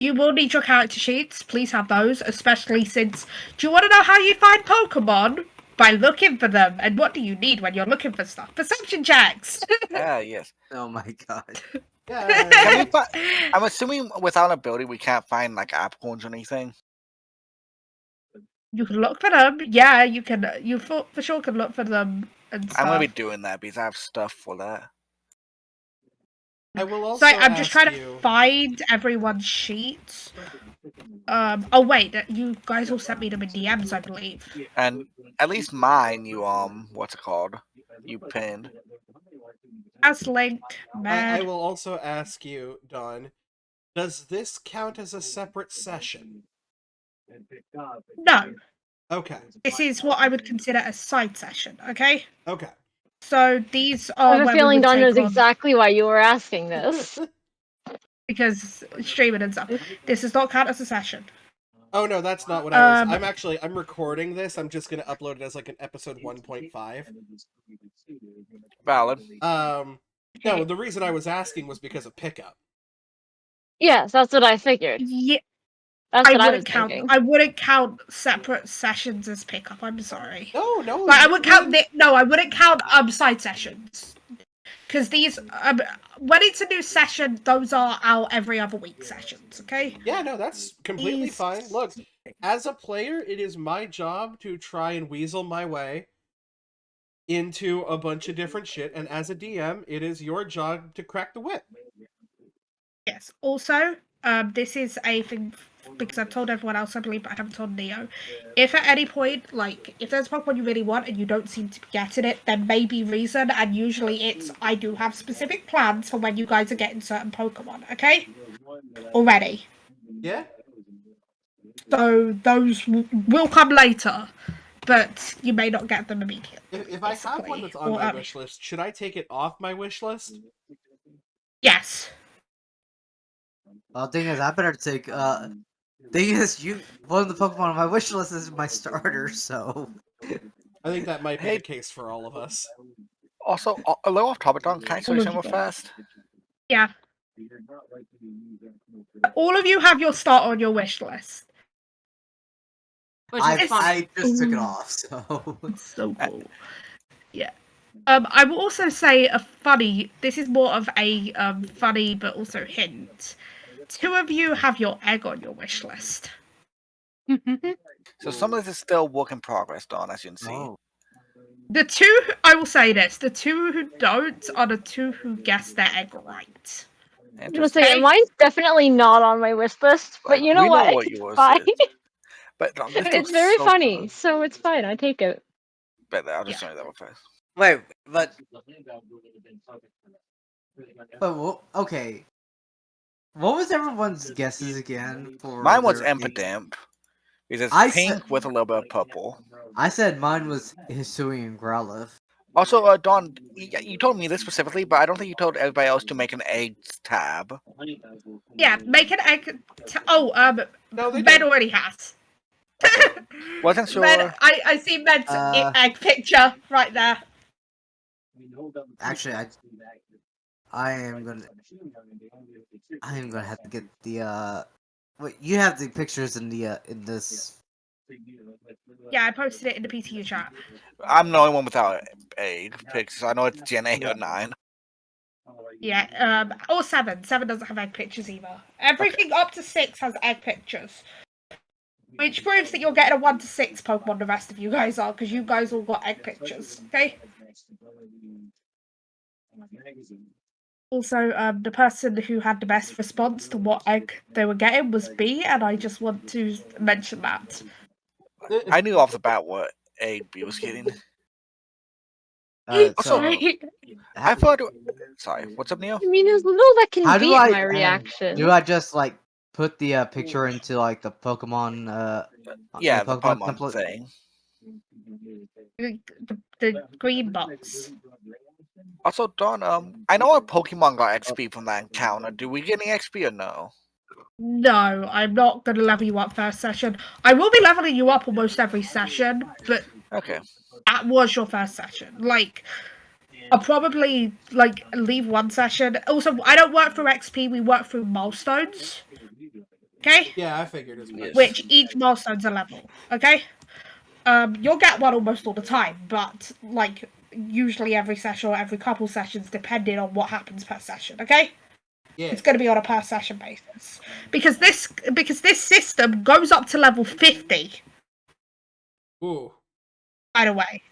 You will need your character sheets. Please have those, especially since... Do you want to know how you find Pokemon? By looking for them. And what do you need when you're looking for stuff? Perception checks! Yes. Oh my god. Can we I'm assuming without an ability we can't find like apricorns or anything. You can look for them. Yeah, you can. You for sure can look for them and stuff. I'm going to be doing that because I have stuff for that. I will also So I'm just trying you... to find everyone's sheets. Oh wait, you guys all sent me them in DMs, I believe. And at least mine, you what's it called? You pinned. As linked, man. I will also ask you, Dawn. Does this count as a separate session? No. Okay. This is what I would consider a side session. Okay. Okay. So these are. I have a feeling Dawn knows exactly why you were asking this. Because streaming and stuff. This does not count as a session. Oh no, that's not what I was. I'm recording this. I'm just gonna upload it as like an episode 1.5. Valid. No, the reason I was asking was because of pickup. Yes, that's what I figured. Yeah. That's what I was thinking. I wouldn't count separate sessions as pickup. I'm sorry. No. Like, I wouldn't count. I wouldn't count side sessions. Because these, when it's a new session, those are our every other week sessions, okay? Yeah, no, that's completely fine. Look, as a player, it is my job to try and weasel my way into a bunch of different shit, and as a DM, it is your job to crack the whip. Yes. Also, this is a thing, because I've told everyone else, I believe, but I haven't told Neo. If at any point, like, if there's a Pokemon you really want and you don't seem to be getting it, then maybe reason, and usually it's, I do have specific plans for when you guys are getting certain Pokemon, okay? Already. Yeah? So, those will come later, but you may not get them immediately. If I have one that's on my wish list, should I take it off my wish list? Yes. Well, thing is, I better take, thing is, one of the Pokemon on my wish list is my starter, so... I think that might be the case for all of us. Also, a little off topic, Don, can I say something fast? Yeah. All of you have your starter on your wish list. I just took it off, so... It's so cool. Yeah. I will also say this is more of a funny but also hint. 2 of you have your egg on your wish list. So some of this is still work in progress, Don, as you can see. Oh. The 2, I will say this, the 2 who don't are the 2 who guess their egg right. Mine's definitely not on my wish list, but you know what? It's fine. But Don, it's very funny, so it's fine. I take it. But I'll just show you that one first. Wait, but okay. What was everyone's guesses again? For mine was Impidimp. Because it's pink with a little bit of purple. I said mine was Hisui and Growlithe. Also, Dawn, you told me this specifically, but I don't think you told everybody else to make an eggs tab. Yeah, make an egg. No, Ben already has. Wasn't sure. Ben, I see Ben's egg picture right there. Actually, I am gonna have to get the Wait, you have the pictures in the in this. Yeah, I posted it in the PTU chat. I'm the only one without egg pictures. I know it's Gen 8 or 9. Yeah, or 7. 7 doesn't have egg pictures either. Everything up to 6 has egg pictures. Which proves that you're getting a 1 to 6 Pokemon, the rest of you guys are, because you guys all got egg pictures, okay? Also, the person who had the best response to what egg they were getting was B, and I just want to mention that. I knew off the bat what egg B was getting. Sorry. I thought... Sorry, what's up, Neil? I mean, there's little that can beat my reaction. Do I just, like, put the picture into, like, the Pokemon, yeah, the Pokemon template thing. The green box. Also, Dawn, I know our Pokemon got XP from that encounter. Do we get any XP or no? No, I'm not going to level you up first session. I will be leveling you up almost every session, but okay, that was your first session. Like, I'll probably, like, leave one session. Also, I don't work through XP, we work through milestones. Okay? Yeah, I figured as much. Yes. Which each milestone's a level. Okay? You'll get one almost all the time, but like usually every session or every couple sessions, depending on what happens per session. Okay? Yeah. It's going to be on a per session basis because this system goes up to level 50. Ooh. By the way,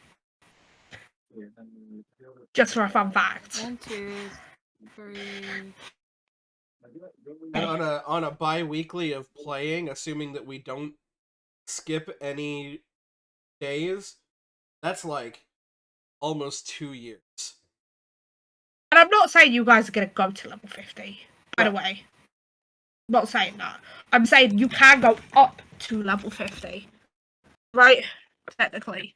just for a fun fact. 1, 2, 3. And on a bi-weekly of playing, assuming that we don't skip any days, that's like almost 2 years. And I'm not saying you guys are going to go to level 50. By the Right. way, I'm not saying that. I'm saying you can go up to level 50, right? Technically,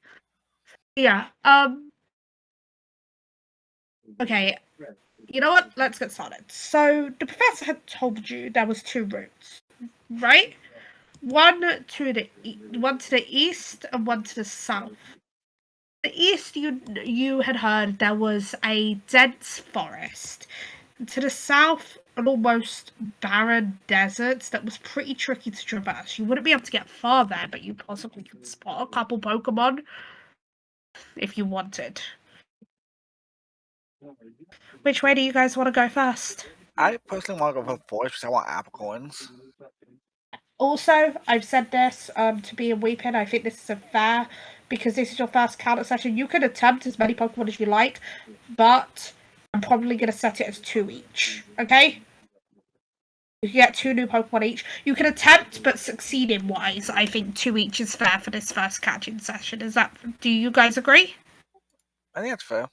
yeah. Okay. You know what? Let's get started. So the professor had told you there was 2 routes, right? One to the east and one to the south. The east, you had heard there was a dense forest. To the south, an almost barren desert that was pretty tricky to traverse. You wouldn't be able to get far there, but you possibly could spot a couple Pokemon if you wanted. Which way do you guys want to go first? I personally want to go for the forest because I want apricorns. Also, I've said this to be a weeping. I think this is fair because this is your first counter session. You can attempt as many Pokemon as you like, but I'm probably going to set it as 2 each. Okay? You can get 2 new Pokemon each. You can attempt, but succeeding wise, I think 2 each is fair for this first catching session. Do you guys agree? I think that's fair.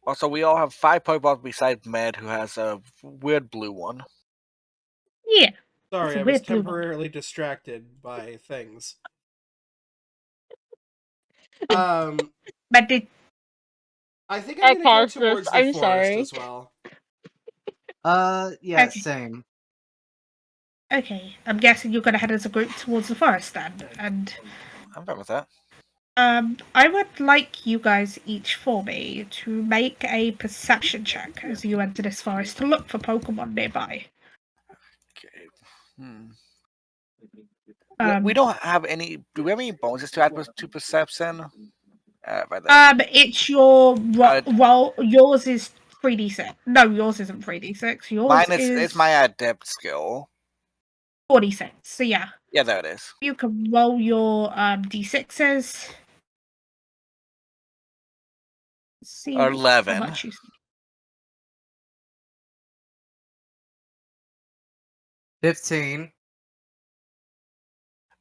Also, we all have 5 Pokemon besides Med, who has a weird blue one. Yeah. Sorry, It's a I was weird blue one. temporarily distracted by things. But did I think I I'm gonna go paused this. towards the I'm forest sorry. as well. Yeah, Okay. same. okay, I'm guessing you're going to head as a group towards the forest then, and I'm fine with that. I would like you guys each for me to make a perception check as you enter this forest to look for Pokemon nearby. Okay. Hmm. Um, We don't have any. Do we have any bonuses to add to perception? Right there. It's your Uh, well, yours is 3d6. No, yours isn't 3d6. Yours Mine is it's my adept skill. 46. So yeah, Yeah, there it is. you can roll your d6s. See how 11. much you see. 15.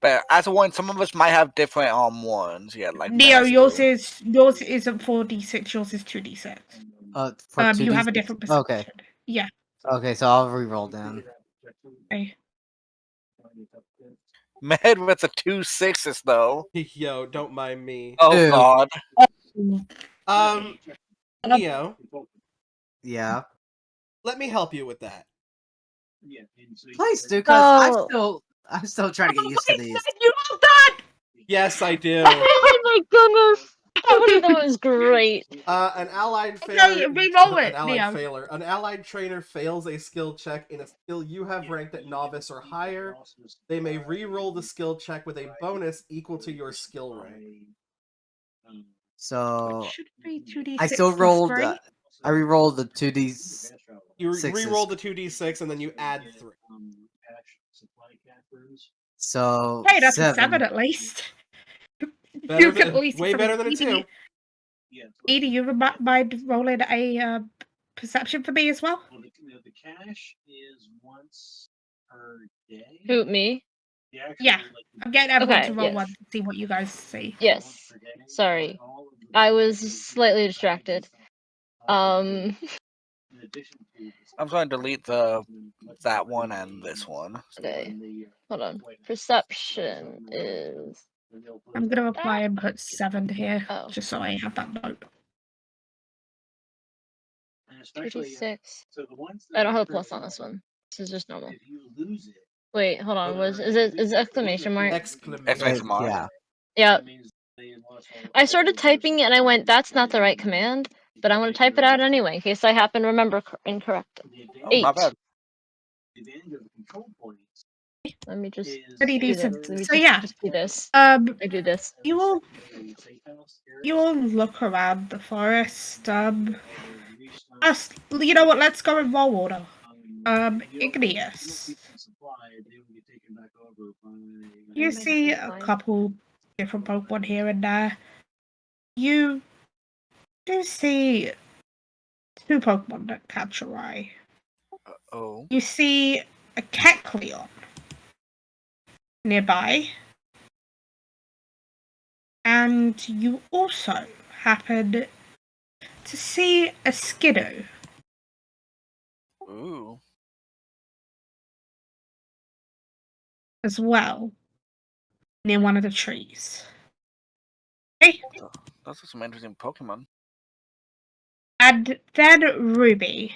But as a one, some of us might have different ones. Yeah, like Neo, Mass yours do. isn't 4d6. Yours is 2d6. For 2D6. You have a different perception. Okay. Yeah. Okay, so I'll re-roll then. Okay. Med with the 2 6s though. Yo, don't mind me. Oh Ew. god. Neo, Yeah. let me help you with that. Please do, because Oh. I'm still trying to get used to these. You love that! Yes, I do. Oh my goodness! That was great. An allied Okay, failure. re-roll it, An allied Neo. failure. An allied trainer fails a skill check in a skill you have ranked at novice or higher. They may re-roll the skill check with a bonus equal to your skill rank. So Should be 2d6 I still plus rolled. 3. I re-rolled the 2D. You Sixes. re-roll the 2d6 and then you add 3. So Hey, that's a 7. 7 at least. Better You can than, at least way better than a 2. Edie, you mind rolling a perception for me as well? The cash is once per day. Who, me? Yeah, I'm getting everyone Okay, to roll yes. one to see what you guys see. Yes. Sorry. I was slightly distracted. I'm going to delete that one and this one. Okay. Hold on. Perception is. I'm going to apply and put 7 here, Oh. just so I have that note. 36. I don't have a plus on this one. This is just normal. Wait, hold on. Is it exclamation mark? Exclamation mark. Yeah. Yeah. I started typing and I went, that's not the right command, but I'm going to type it out anyway in case I happen to remember incorrect. Oh, not bad. Let me just Pretty do this. decent. Let me So yeah, just do this. I do this. you all look around the forest. You know what? Let's go in roll order. Igneous. You see a couple different Pokemon here and there. You do see two Pokemon that catch your eye. Oh. You see a Kecleon nearby, and you also happen to see a Skiddo. Ooh. As well near one of the trees. Okay? Those are some interesting Pokemon. And then Ruby.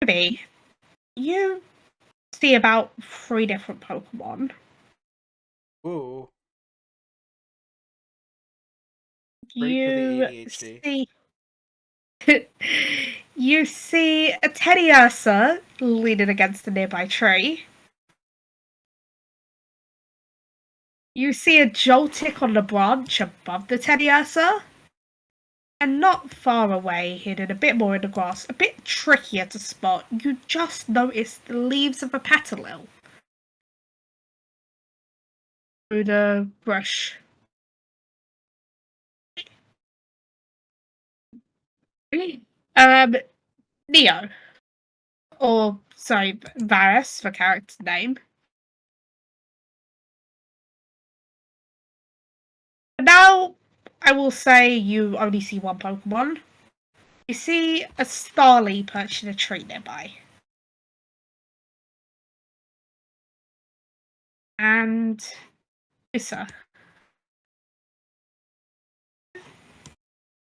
Ruby, you see about 3 different Pokemon. Ooh. Great for the ADHD. You see a Teddiursa leaning against a nearby tree. You see a Joltik on the branch above the Teddiursa. And not far away, hidden a bit more in the grass, a bit trickier to spot, you just notice the leaves of a petalil through the brush. Neo, or sorry, Varus for character name. Now, I will say you only see one Pokemon. You see a Starly perched in a tree nearby. And Lisa,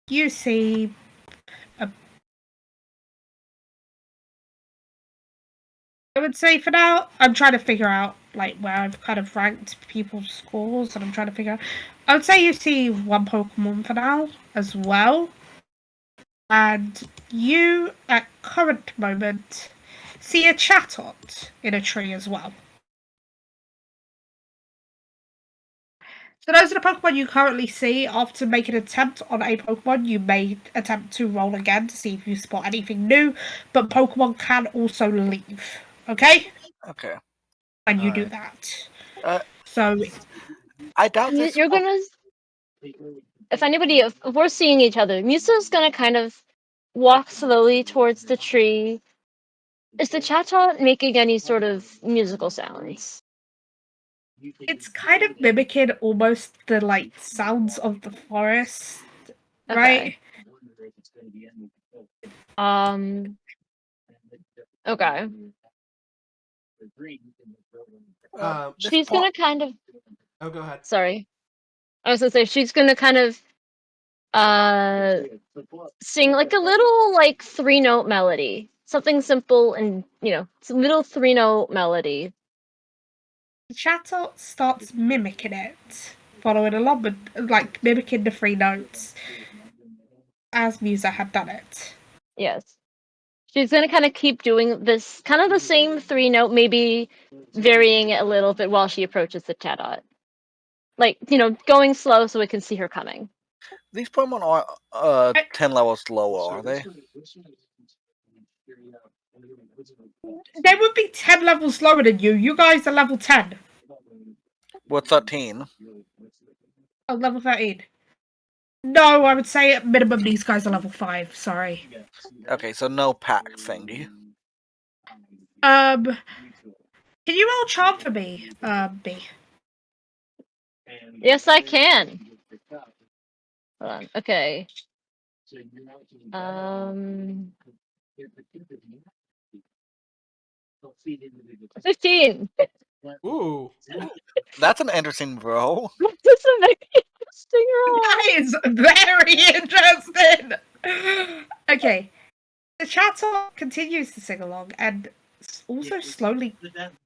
you see a I would say for now, I'm trying to figure out like where I've kind of ranked people's scores, and I'm trying to figure out. I would say you see one Pokemon for now as well, and you at current moment see a Chatot in a tree as well. So those are the Pokemon you currently see. After making an attempt on a Pokemon, you may attempt to roll again to see if you spot anything new, but Pokemon can also leave. Okay? Okay. When you do Alright. that. So I doubt this. You're gonna. If we're seeing each other, Musa's gonna kind of walk slowly towards the tree. Is the Chatot making any sort of musical sounds? It's kind of mimicking almost the like sounds of the forest, right? Okay. She's gonna kind of. Oh, go ahead. Sorry. I was gonna say she's gonna kind of sing like a little like 3-note melody. Something simple and it's a little 3-note melody. The Chatot starts mimicking it, following along with like mimicking the 3 notes as Musa had done it. Yes. She's gonna kind of keep doing this, kind of the same 3-note, maybe varying it a little bit while she approaches the Chatot. Like, going slow so we can see her coming. These Pokemon are 10 levels lower, are they? They would be 10 levels lower than you. You guys are level 10. What's 13? Oh, level 13. No, I would say at minimum these guys are level 5. Sorry. Okay, so no pack thingy. Can you roll charm for me, B? Yes, I can. Hold on. Okay. 15. Ooh. That's an interesting roll. That's a very interesting roll. That is very interesting. Okay. The Chatot continues to sing along and also slowly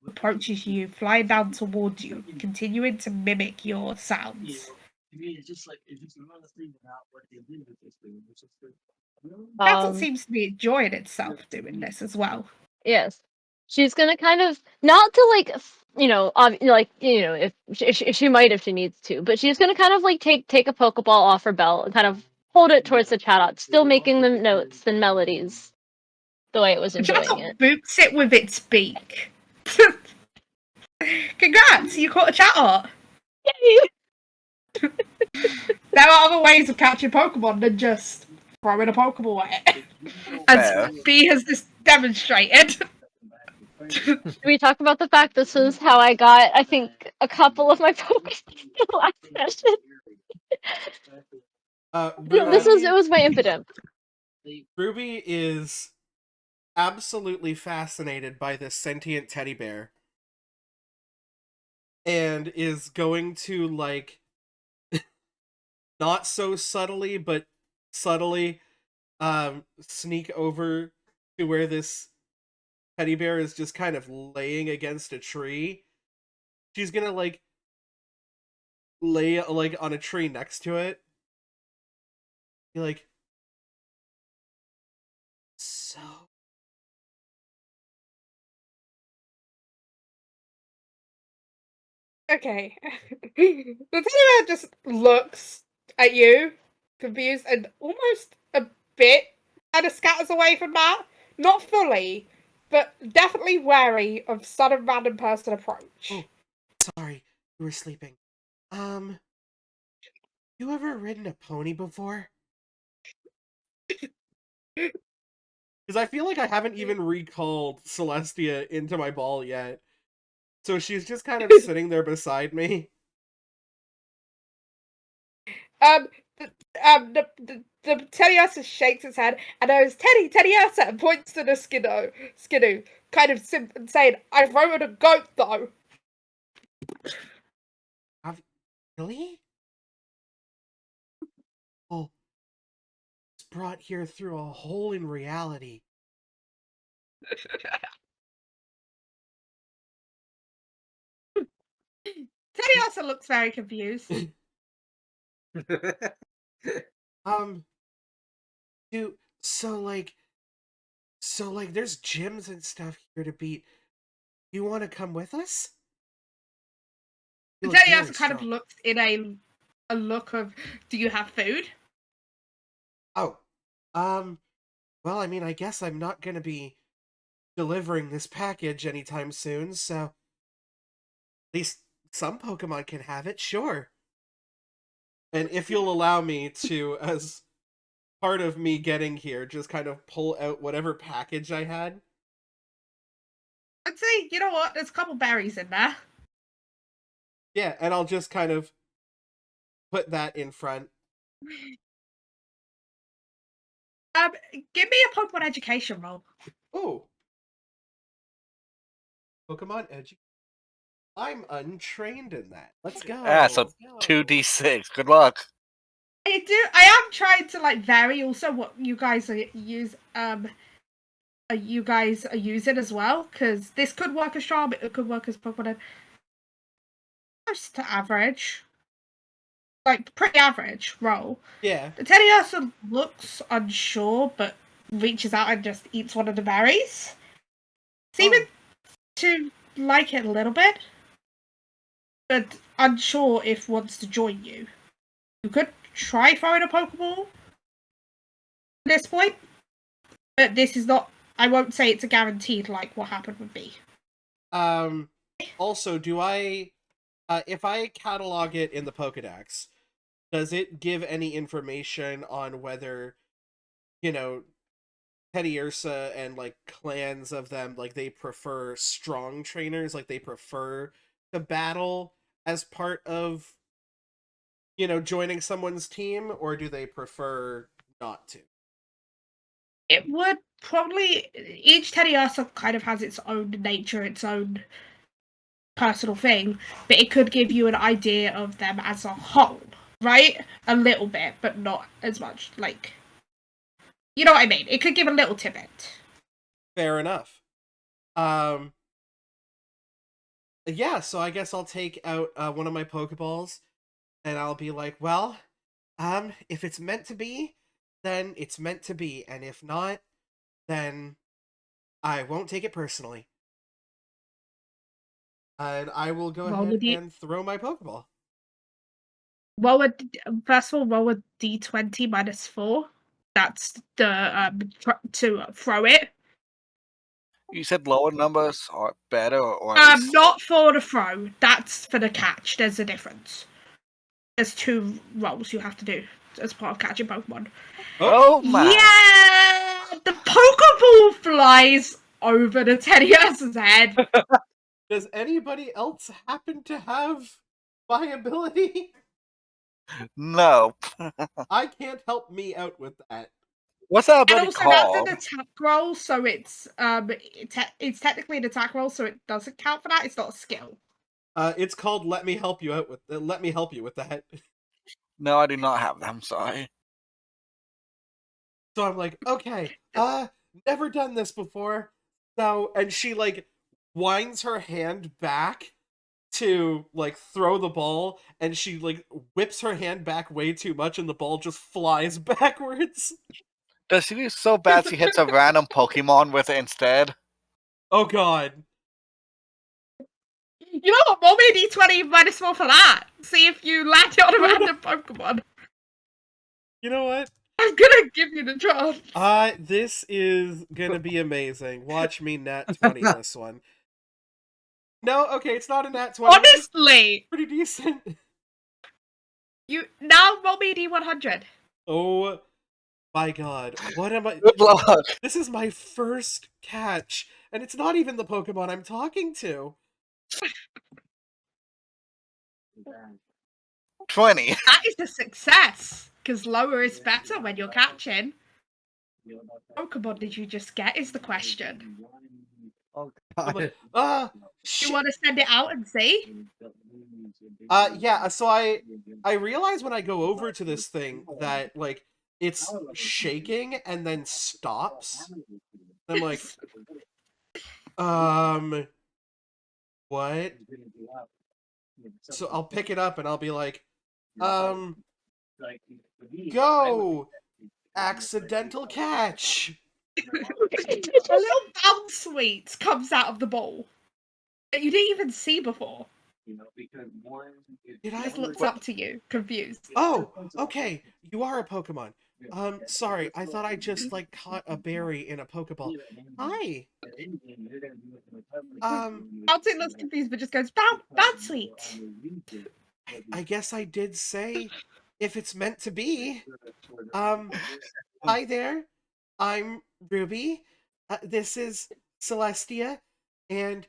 approaches you, flying down towards you, continuing to mimic your sounds. Chatot seems to be enjoying itself doing this as well. Yes. she's gonna kind of not to like if she might if she needs to, but she's gonna kind of like take a Pokeball off her belt and kind of hold it towards the Chatot, still making the notes and melodies the way it was enjoying it. Boots it with its beak. Congrats, you caught a Chatot. Yay! There are other ways of catching Pokemon than just throwing a Pokeball at it, Fair. as B has this demonstrated. Should we talk about the fact this is how I got, I think, a couple of my Pokemon in the last session? Ruby, It was my impidimp. Ruby is absolutely fascinated by this sentient teddy bear. And is going to, like, not so subtly, but subtly, sneak over to where this teddy bear is just kind of laying against a tree. She's gonna, like, lay, like, on a tree next to it. Be like, so... Okay. The teddy bear just looks at you, confused, and almost a bit kind of scatters away from that. Not fully, but definitely wary of sudden random person approach. Oh, sorry, you were sleeping. You ever ridden a pony before? Because I feel like I haven't even recalled Celestia into my ball yet. So she's just kind of sitting there beside me. The Teddiursa shakes his head and goes, Teddiursa, and points to the Skidoo, kind of saying, I rode a goat though. Really? Oh, it's brought here through a hole in reality. Teddiursa looks very confused. Dude, so like, there's gyms and stuff here to beat. You want to come with us? You look very Teddiursa kind of strong. looks in a look of, do you have food? Oh, well, I mean, I guess I'm not gonna be delivering this package anytime soon, so at least some Pokemon can have it, sure. And if you'll allow me to, as part of me getting here, just kind of pull out whatever package I had. I'd say, you know what, there's a couple berries in there. Yeah, and I'll just kind of put that in front. Give me a Pokemon education roll. Oh. Pokemon Edge. I'm untrained in that. Let's go. Yeah, so 2d6. Good luck. I am trying to like vary also what you guys are using as well, because this could work as charm, it could work as Pokemon. Close to average. Like pretty average roll. Yeah. The Teddiursa looks unsure, but reaches out and just eats one of the berries. Seeming to like it a little bit, but unsure if wants to join you. You could try throwing a Pokeball at this point, but this is not. I won't say it's a guaranteed like what happened with B. Also, do I, if I catalog it in the Pokedex, does it give any information on whether, you know, Teddiursa and like clans of them, like they prefer strong trainers, like they prefer to battle as part of, you know, joining someone's team, or do they prefer not to? It would probably each Teddiursa kind of has its own nature, its own personal thing, but it could give you an idea of them as a whole, right? A little bit, but not as much. Like, you know what I mean? It could give a little tidbit. Fair enough. Yeah, so I guess I'll take out one of my Pokeballs, and I'll be like, well, if it's meant to be, then it's meant to be, and if not, then I won't take it personally. And I will go Roll ahead the and throw my Pokeball. first of all, roll a d20 minus 4. That's the to throw it. You said lower numbers are better, or at least Not for the throw. That's for the catch. There's a difference. There's 2 rolls you have to do as part of catching Pokemon. Oh my! Yeah, the Pokeball flies over the Teddiursa's head. Does anybody else happen to have my ability? No. I can't help me out with that. What's that And ability also, called? that's an attack roll, so it's it's technically an attack roll, so it doesn't count for that. It's not a skill. It's called "Let me help you out with." Let me help you with that. No, I do not have that. I'm sorry. So I'm like, okay, never done this before. So, and she like winds her hand back to like throw the ball, and she like whips her hand back way too much, and the ball just flies backwards. Does she do so bad she hits a random Pokemon with it instead? Oh god. You know what? Roll me a d20 minus 4 for that. See if you land it on a random Pokemon. You know what? I'm gonna give you the chance. This is gonna be amazing. Watch me nat 20 this one. No, okay, it's not a nat 20. Honestly, Pretty decent. you now roll me a d100. Oh my god. What am I? Good luck. This is my first catch, and it's not even the Pokemon I'm talking to. 20. That is a success, because lower is better when you're catching. Pokemon did you just get is the question. Oh I'm god. like, Do shit. you want to send it out and see? Yeah, so I realize when I go over to this thing that, like, it's shaking and then stops. I'm like, what? So I'll pick it up and I'll be like, go! Accidental catch! A little bounce sweet comes out of the ball that you didn't even see before. Did I? Just looks up to you, confused. Oh, okay. You are a Pokemon. Sorry. I thought I just like caught a berry in a Pokeball. Hi. Bouncing looks confused, but just goes bounce sweet. I guess I did say if it's meant to be. Hi there. I'm Ruby. This is Celestia, and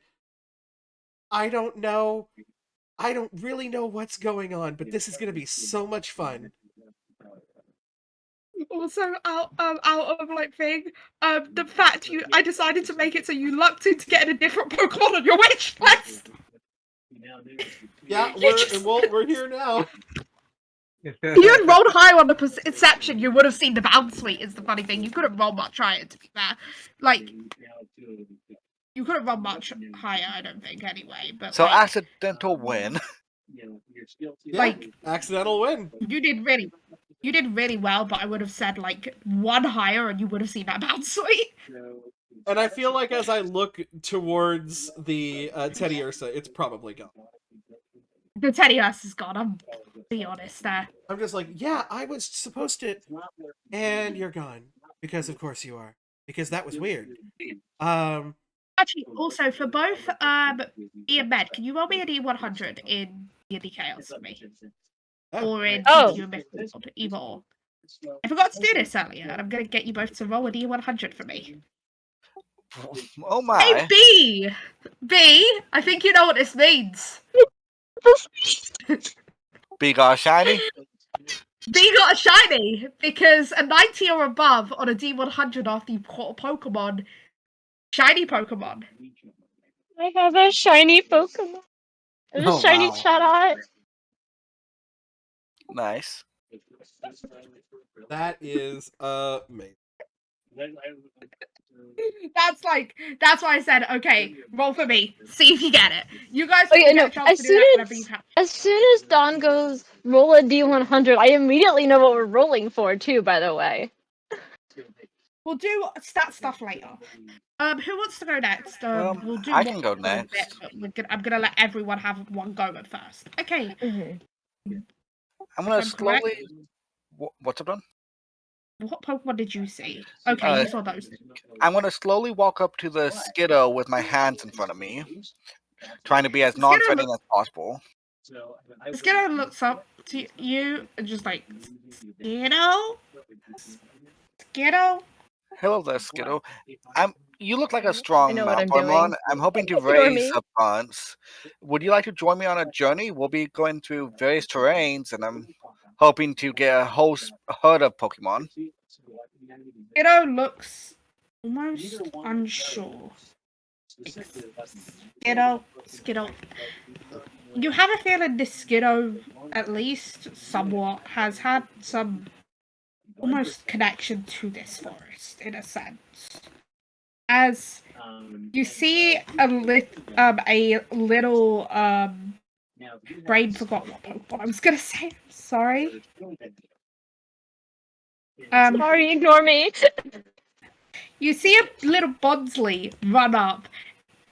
I don't really know what's going on, but this is gonna be so much fun. Also, out of like thing, the fact I decided to make it so you lucked into getting a different Pokemon on your wish list. Yeah, we're here now. If you had rolled higher on the perception, you would have seen the bounce sweet. Is the funny thing. You couldn't roll much higher, to be fair. Like, you couldn't roll much higher, I don't think, anyway. But So like, accidental win. Yeah, like accidental win. you did really well. But I would have said like 1 higher, and you would have seen that bounce sweet. And I feel like as I look towards the Teddiursa, it's probably gone. The Teddiursa is gone. I'm be honest there. I'm just like, yeah, I was supposed to, and you're gone because of course you are, because that was weird. Actually, also for both E and Med, can you roll me a D100 in D&D Chaos for me? Or in Oh. either or. I forgot to do this earlier, and I'm going to get you both to roll a D100 for me. Oh Hey, my. B! B, I think you know what this means. B got shiny? B got a shiny, because a 90 or above on a D100 after you caught a Pokemon. Shiny Pokemon. I have a shiny Pokemon. A Oh, shiny wow. Chatot. Nice. That is amazing. That's why I said, okay, roll for me. See if you get it. You guys Okay, will no, get a chance to do that whenever you have. as soon as Dawn goes roll a D100, I immediately know what we're rolling for too, by the way. We'll do stat stuff later. Who wants to go next? We'll do I can one go in a bit, next. but I'm gonna let everyone have one go at first. Okay. Mm-hmm. I'm gonna I'm correct. slowly. What's up, Don? What Pokemon did you see? Okay, you saw those. I'm gonna slowly walk up to the Skiddo with my hands in front of me, trying to be as Skiddo non-threatening as possible. Skiddo looks up to you and just like, Skiddo? Skiddo? Hello there, Skiddo. You look like a I strong know what I'm Pokemon. doing. I'm hoping to Ignore raise me. up hunts. Would you like to join me on a journey? We'll be going through various terrains, and I'm hoping to get a whole herd of Pokemon. Skiddo looks almost unsure. Skiddo. You have a feeling this Skiddo, at least somewhat, has had some almost connection to this forest in a sense. As you see a little brain forgot what Pokemon I was gonna say. I'm sorry. Sorry, ignore me. You see a little Bonsley run up,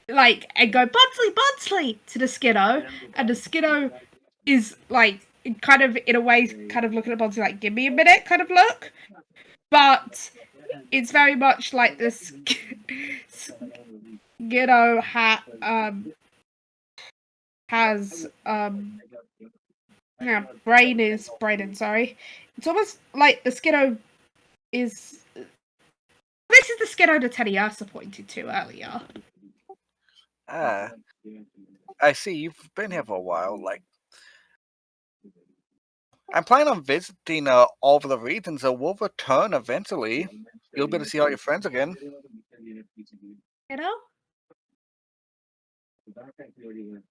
like, and go Bonsley to the Skiddo, and the Skiddo is like kind of in a way kind of looking at Bonsley like, give me a minute kind of look. But it's very much like this Skiddo has yeah, Braden, sorry. It's almost like the Skiddo is this is the Skiddo that Teddy Ursa pointed to earlier. Ah, I see. You've been here for a while. Like, I'm planning on visiting all of the regions, so we'll return eventually. You'll be able to see all your friends again. You know?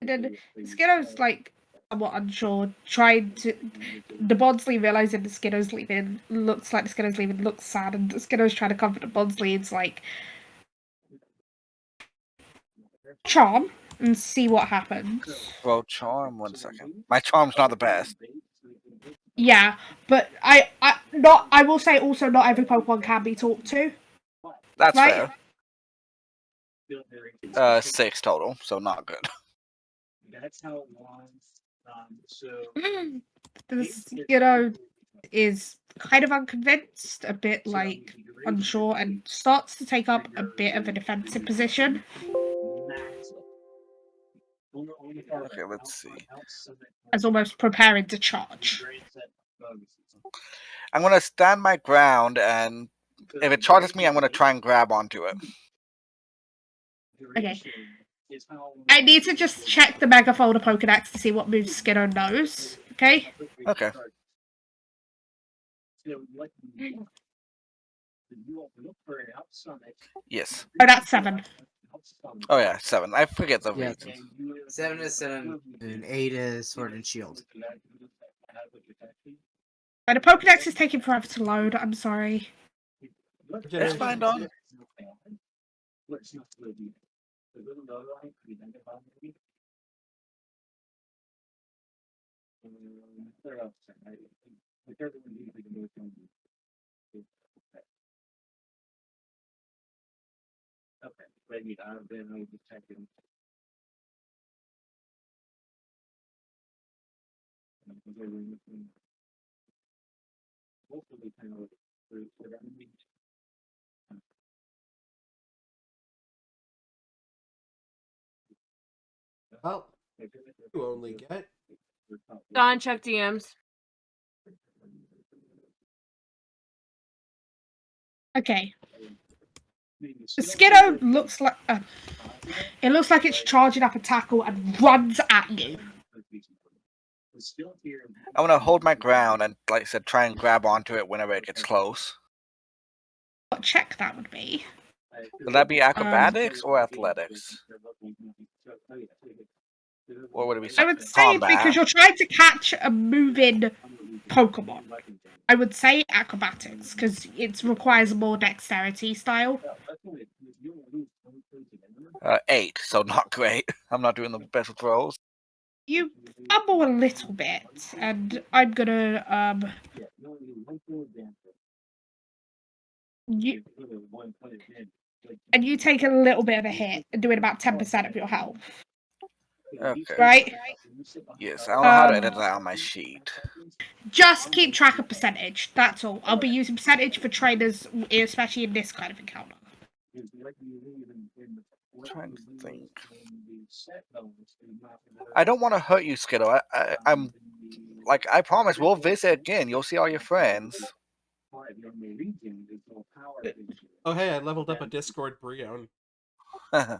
And then Skiddo's like somewhat unsure, trying to the Bonsley realizing the Skiddo's leaving, looks like the Skiddo's leaving, looks sad, and the Skiddo's trying to comfort the Bonsley. It's like charm and see what happens. Bro, charm. 1 second. My charm's not the best. Yeah, but I will say also not every Pokemon can be talked to. That's right? fair. 6 total, so not good. The Skiddo is kind of unconvinced, a bit like unsure, and starts to take up a bit of a defensive position. Okay, let's see. As almost preparing to charge. I'm gonna stand my ground, and if it charges me, I'm gonna try and grab onto it. Okay. I need to just check the Mega Folder Pokedex to see what moves Skiddo knows. Okay? Okay. Yes. Oh, that's 7. Oh yeah, 7. I forget the Yeah. reasons. 7 is Sun and 8 is Sword and Shield. The Pokedex is taking forever to load. I'm sorry. It's fine, Don. Well, you only get. Don, check DMs. Okay. The Skiddo looks like it looks like it's charging up a tackle and runs at you. I'm gonna hold my ground and, like I said, try and grab onto it whenever it gets close. What check that would be? Would that be acrobatics or athletics? Or would it be I would say combat? because you're trying to catch a moving Pokemon. I would say acrobatics because it requires more dexterity style. 8, so not great. I'm not doing the best with rolls. You fumble a little bit, and I'm gonna And you take a little bit of a hit, doing about 10% of your health, Okay. right? Yes, I don't know how to edit that on my sheet. Just keep track of percentage. That's all. I'll be using percentage for trainers, especially in this kind of encounter. I'm trying to think. I don't want to hurt you, Skittle. I'm like, I promise we'll visit again. You'll see all your friends. Oh hey, I leveled up a Discord Brion. I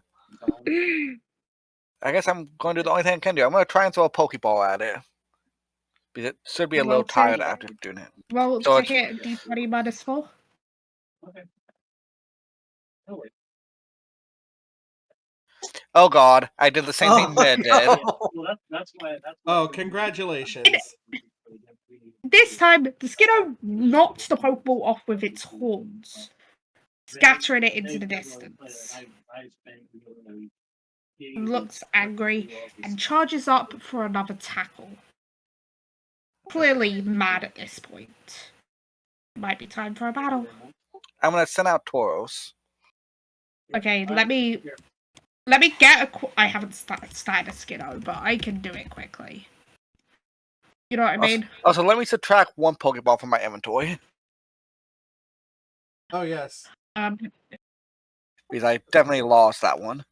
guess I'm going to do the only thing I can do. I'm going to try and throw a Pokeball at it. Because it should be a little tired after doing it. Roll So to it's- hit D20 -4. Oh god, I did the same thing Ned did. Oh, congratulations. This time, the Skiddo knocks the Pokeball off with its horns, scattering it into the distance. Looks angry and charges up for another tackle. Clearly mad at this point. Might be time for a battle. I'm going to send out Tauros. Okay, let me get a. I haven't started a Skiddo, but I can do it quickly. You know what I mean? Also, let me subtract one Pokeball from my inventory. Oh yes. Because I definitely lost that one.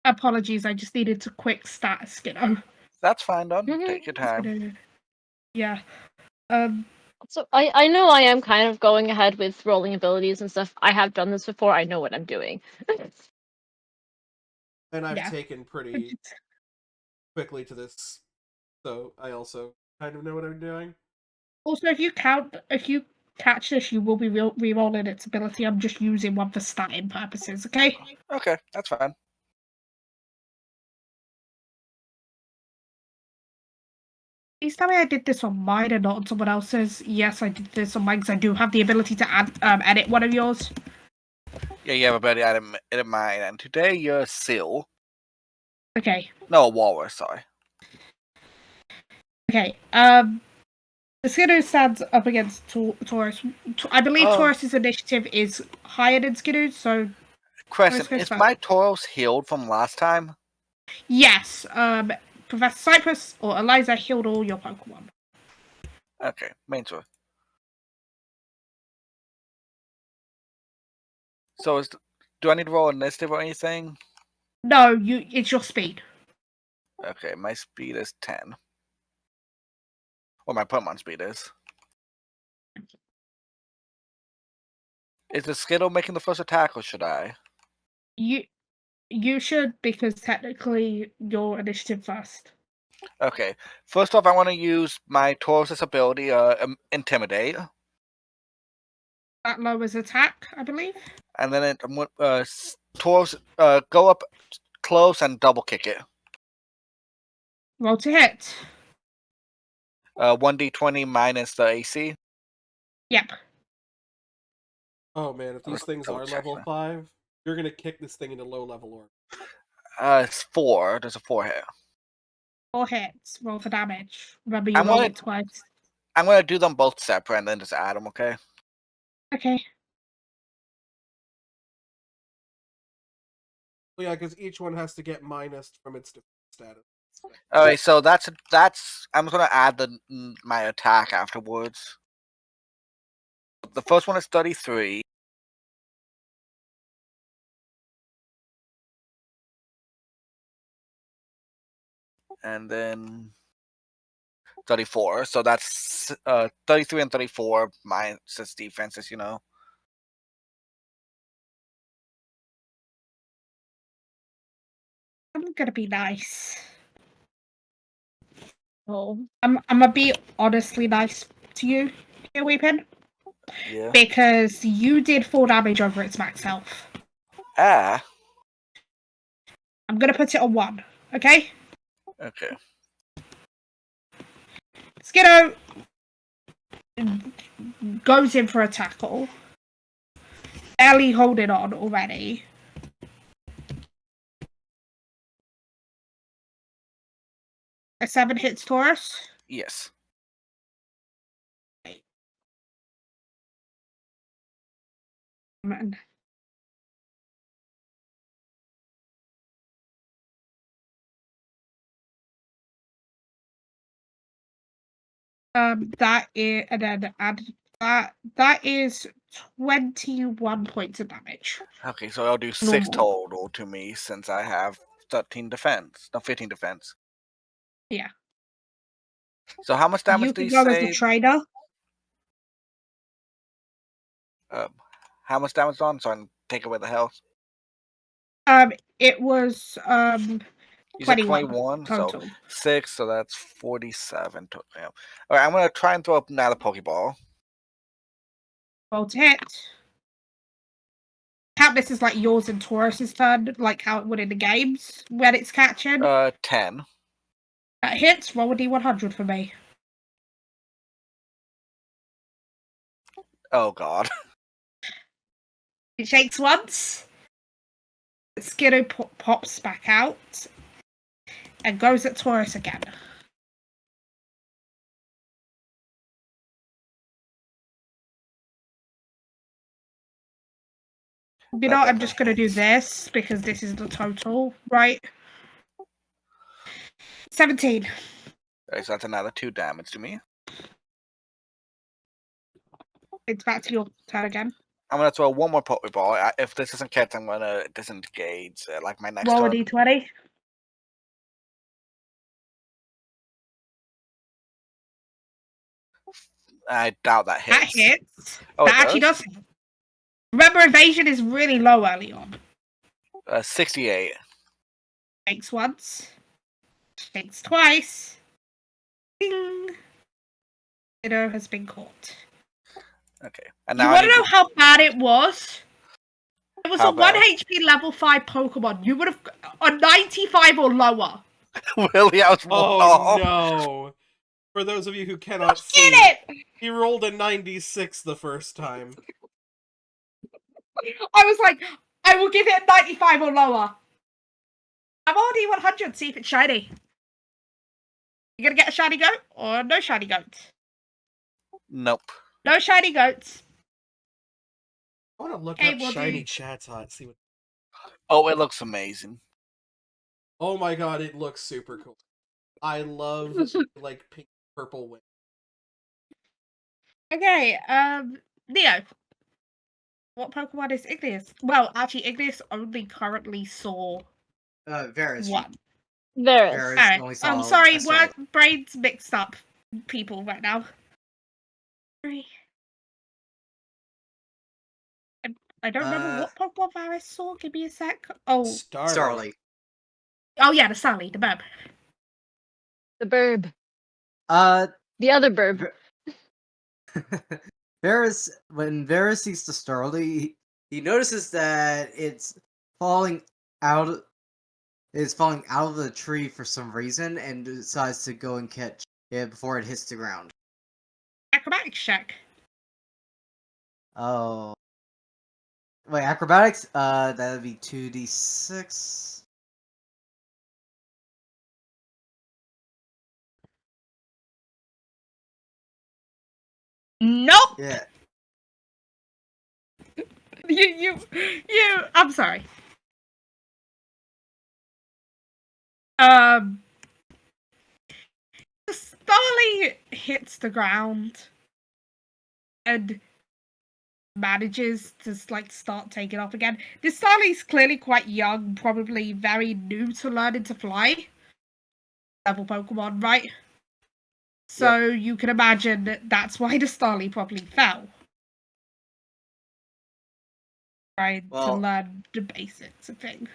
Apologies, I just needed to quick stat a Skiddo. That's fine, Don. Take your time. Yeah. So I know I am kind of going ahead with rolling abilities and stuff. I have done this before. I know what I'm doing. And I've Yeah. taken pretty quickly to this, so I also kind of know what I'm doing. Also, if you catch this, you will be re-rolling its ability. I'm just using one for statting purposes, okay? Okay, that's fine. Please tell me I did this on mine and not on someone else's. Yes, I did this on mine because I do have the ability to add edit one of yours. Yeah, you have a better item in mine. And today you're a seal. Okay. No, a walrus, sorry. Okay. The Skidoo stands up against Taurus. I believe Taurus's initiative is higher than Skidoo's, so... Crescent, is my Tauros healed from last time? Yes. Professor Cypress or Eliza healed all your Pokemon. Okay, main sure. So do I need to roll initiative or anything? No, it's your speed. Okay, my speed is 10. Or my Pokemon speed is. Is the Skittle making the first attack, or should I? You should, because technically your initiative first. Okay, first off, I want to use my Taurus' ability, Intimidate. That lowers attack, I believe. And then Taurus, go up close and double kick it. Roll to hit. 1d20 minus the AC. Yep. Oh man, if these things are level 5, you're gonna kick this thing into low level orb. It's 4. There's a 4 hit. 4 hits. Roll for damage. Remember, you roll it twice. I'm gonna do them both separate and then just add them, okay? Okay. Well, yeah, because each one has to get minus from its status. Alright, so that's I'm gonna add my attack afterwards. The first one is 33. And then 34. So that's 33 and 34 minus its defenses, you know. I'm gonna be nice. Oh. I'm gonna be honestly nice to you, here, Weepin, Yeah. because you did 4 damage over its max health. Ah. I'm gonna put it on 1, okay? Okay. Skiddo goes in for a tackle. Barely holding on already. A 7 hits Taurus. Yes. Man. That is, and then add that is 21 points of damage. Okay, so I'll do 6 Normal. total to me since I have 13 defense. No, 15 defense. Yeah. So how much damage You do can you go as the say? trainer. How much damage on? So I can take away the health. It was You said 21 21, so total. 6, so that's 47 total. Yeah. All right, I'm gonna try and throw up another Pokeball. Roll to hit. Count this is like yours and Taurus's turn, like how it would in the games when it's catching. 10. That hits. Roll a d100 for me. Oh God. It shakes once. Skiddo pops back out and goes at Taurus again. You know, I'm just gonna do this because this is the total, right? 17. Alright, so that's another 2 damage to me. It's back to your turn again. I'm gonna throw one more Pokeball. If this doesn't catch, I'm gonna disengage. Like my next Roll a turn. d20. I doubt that That hits. hits. Oh, That it actually does? does. Remember, evasion is really low early on. 68. Shakes once. Shakes twice. Ding. Skiddo has been caught. Okay. And You now I want to need know how bad it was? It was How a 1 bad? HP level 5 Pokemon. You would have a 95 or lower. Really? I was Oh no! For those of you who cannot see, Get it! he rolled a 96 the first time. I was like, I will give it a 95 or lower. I'm already 100, see if it's shiny. You gonna get a shiny goat or no shiny goats? Nope. No shiny goats. I want to look Hey, up we'll shiny do- Chatot. See what. Oh, it looks amazing. Oh my god, it looks super cool. I love like pink purple wing. Okay, Leo. What Pokemon is Igneous? Well, actually, Igneous only currently saw Varys. one. Varys. Varys Alright, only saw I'm sorry, Estelle. brains mixed up people right now. Sorry. I don't remember what Pokemon Varys saw. Give me a sec. Oh, Starly. oh yeah, the Sally, the Burb. The burb. Uh, The other burb. Varys, when Varys sees the Starly, he notices that it's falling out. It's falling out of the tree for some reason, and decides to go and catch it before it hits the ground. Acrobatics check. Oh, wait, acrobatics. That would be 2d6. Nope. Yeah. You. I'm sorry. The Starly hits the ground and manages to like start taking off again. This Starly's clearly quite young, probably very new to learning to fly. Level Pokemon, right? So you can imagine that's why the Starly probably fell. Trying to learn the basics of things.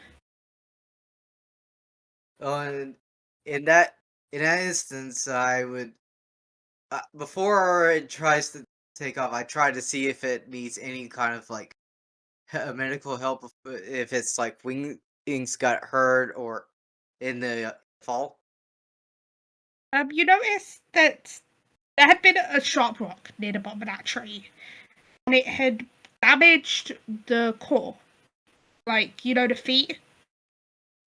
And in that in that instance, I would before it tries to take off, I try to see if it needs any kind of like medical help if it's like wings got hurt or in the fall. You notice that there had been a sharp rock near the bottom of that tree, and it had damaged the claw. Like, you know, the feet?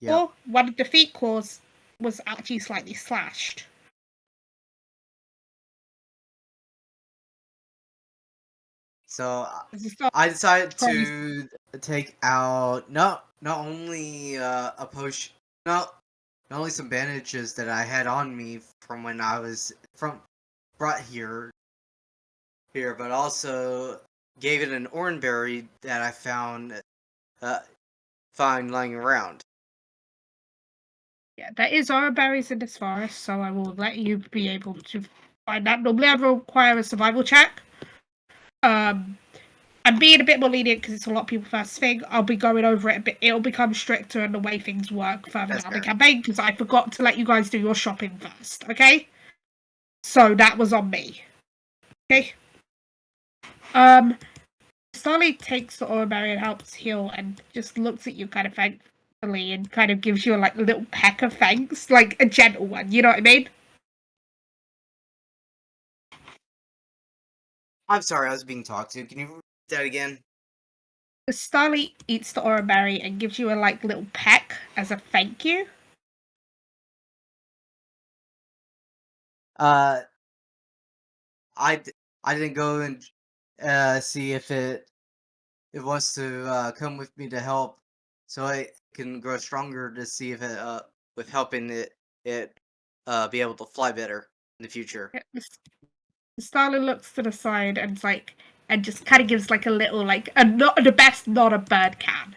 Yeah. Or one of the feet claws was actually slightly slashed. So It's not I decided crazy. to take out not only a potion, not only some bandages that I had on me from when I was brought here, but also gave it an oranberry that I uh found lying around. Yeah, there is other berries in this forest, so I will let you be able to find that. Normally I require a survival check. I'm being a bit more lenient because it's a lot of people first thing. I'll be going over it a bit. It'll become stricter in the way things work further That's down the fair. campaign because I forgot to let you guys do your shopping first, okay? So that was on me. Okay? Starly takes the oil berry and helps heal and just looks at you kind of thankfully and kind of gives you a like little peck of thanks, like a gentle one, you know what I mean? I'm sorry, I was being talked to. Can you repeat that again? Starly eats the oil berry and gives you a like little peck as a thank you. Uh, I didn't go and see if it wants to come with me to help, so I can grow stronger to see if it with helping it be able to fly better in the future. Starly looks to the side and like and just kind of gives like a little like a not the best not a bird can.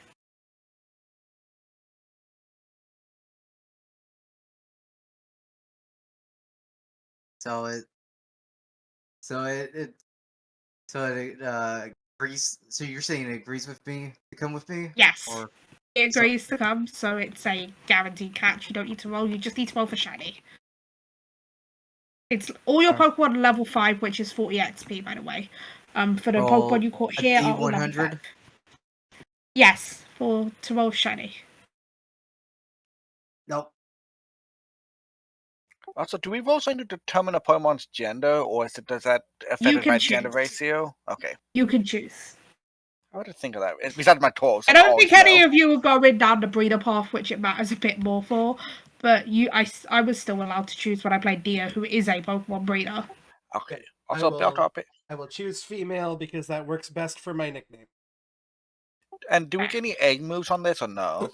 So it so it so it agrees. So you're saying it agrees with me to come with me, Yes. or It so agrees to come, so it's a guaranteed catch. You don't need to roll, you just need to roll for shiny. It's all your Pokemon level 5, which is 40 XP, by the way. For the roll Pokemon you caught a here are all level 5. D100? Yes, to roll shiny. Nope. Also, do we roll something to determine a Pokemon's gender, or does that affect You it by can gender choose. ratio? Okay. You can choose. I would think of that. Besides my Taurus, I that's don't always think any no. of you are going down the breeder path, which it matters a bit more for. But I was still allowed to choose when I played Dio, who is a Pokemon breeder. Okay. Okay, Also, Beltop. I will choose female because that works best for my nickname. And do we get any egg moves on this or no?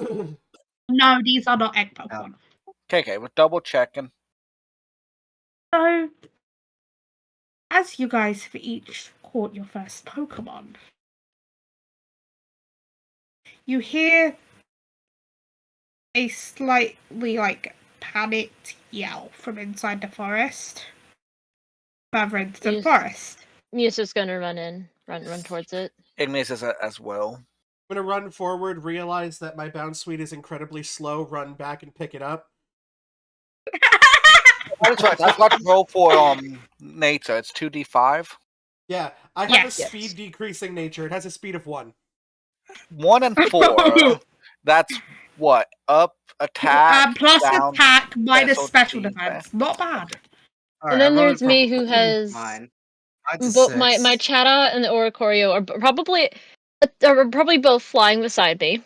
No, these are not egg Oh. Pokemon. Okay, we're double checking. So, as you guys have each caught your first Pokemon, you hear a slightly like panicked yell from inside the forest. Further into the forest. Musa's gonna run towards it. Ignis is as well. I'm gonna run forward, realize that my bounce speed is incredibly slow, run back and pick it up. That's right. I forgot to roll for nature. It's 2d5. Yeah, I have a speed decreasing nature. It has a speed of 1. 1 and 4. That's what? Up, attack, Plus down, attack minus special defense. defense. Not bad. All And right, I then there's voted for me who has mine. Mine's a both my 6. Chatot and the Oricorio are probably both flying beside me.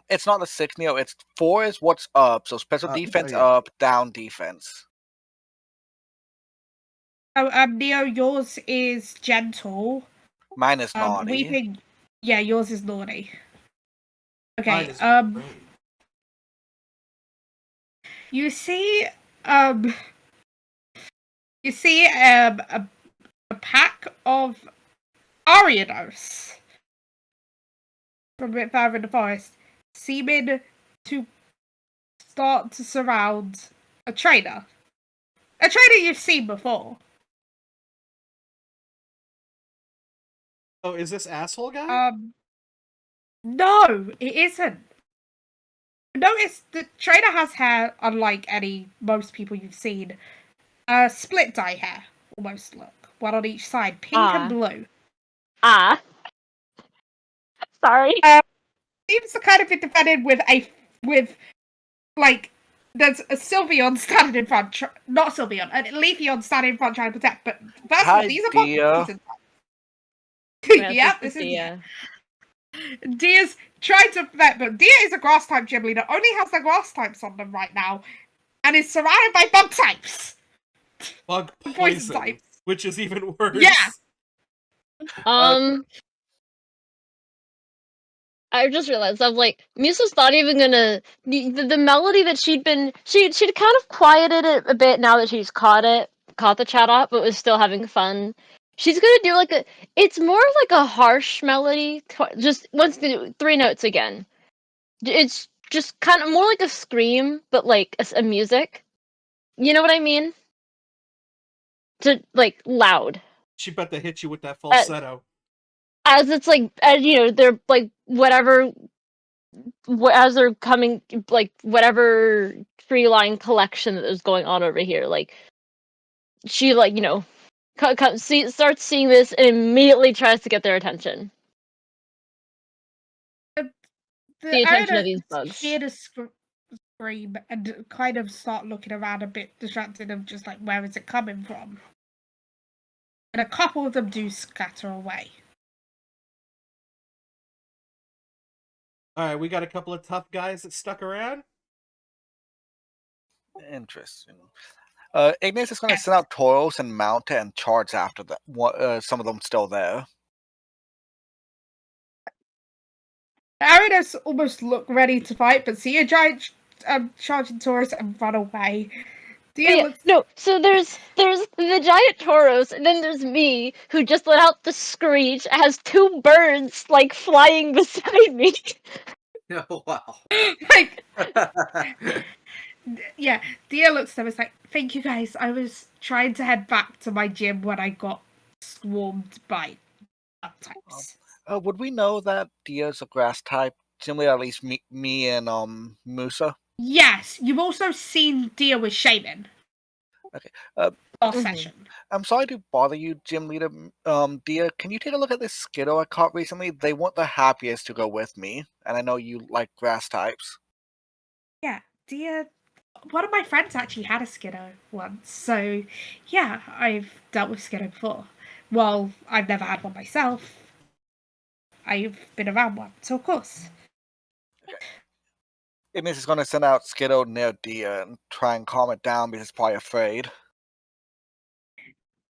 It's not the 6, Neo. It's 4 is what's up. So special defense yeah. up, down defense. Oh, Neo, yours is gentle. Mine is naughty. Weeping, yeah, yours is naughty. Mine Okay. is great. You see, a pack of Ariados from a bit further in the forest, seeming to start to surround a trainer. A trainer you've seen before. Oh, is this asshole guy? No, it isn't. Notice the trainer has hair unlike most people you've seen. Split dye hair, almost look. One on each side, pink and blue. Sorry. Seems to kind of be defended with there's a Sylveon standing in front, not Sylveon, a Leafeon standing in front trying to protect. But first of all, Hi, these are Dia. poison Yeah, yep, this this is Dia. Dia's trying to protect, but Dia is a grass type gym leader, only has the grass types on them right now, and is surrounded by bug types. Bug Poison poison, types. which is even worse. Yeah. I just realized I'm like Musa's not even gonna the melody that she'd kind of quieted it a bit now that she's caught the chat up, but was still having fun. She's gonna do it's more like a harsh melody, just once the 3 notes again. It's just kind of more like a scream, but like a music. You know what I mean? To like loud. She bet they hit you with that falsetto. As it's they're like whatever as they're coming, like whatever tree line collection that is going on over here, like she starts seeing this and immediately tries to get their attention. The attention of these bugs. Hear the scream and kind of start looking around a bit distracted of just like where is it coming from, and a couple of them do scatter away. All right, we got a couple of tough guys that stuck around. Interesting. Ignis is going to send out Tauros and mount it and charge after that. Some of them still there. Aridos almost look ready to fight, but see a giant charging Tauros and run away. So there's the giant Tauros, and then there's me, who just let out the screech, has 2 birds like flying beside me. Oh, wow. Like, yeah, Dia looks at them and is like, thank you guys. I was trying to head back to my gym when I got swarmed by bug types. Would we know that Dia's a grass type? Simply at least me and Musa. Yes, you've also seen Dia with Shaman. Okay. Last session. I'm sorry to bother you, Gym Leader. Dia, can you take a look at this Skittle I caught recently? They weren't the happiest to go with me, and I know you like grass types. Yeah, Dia. One of my friends actually had a Skiddo once, so yeah, I've dealt with Skiddo before. Well, I've never had one myself. I've been around one, so of course. Okay. Ignis is going to send out Skittle near Dia and try and calm it down because it's probably afraid.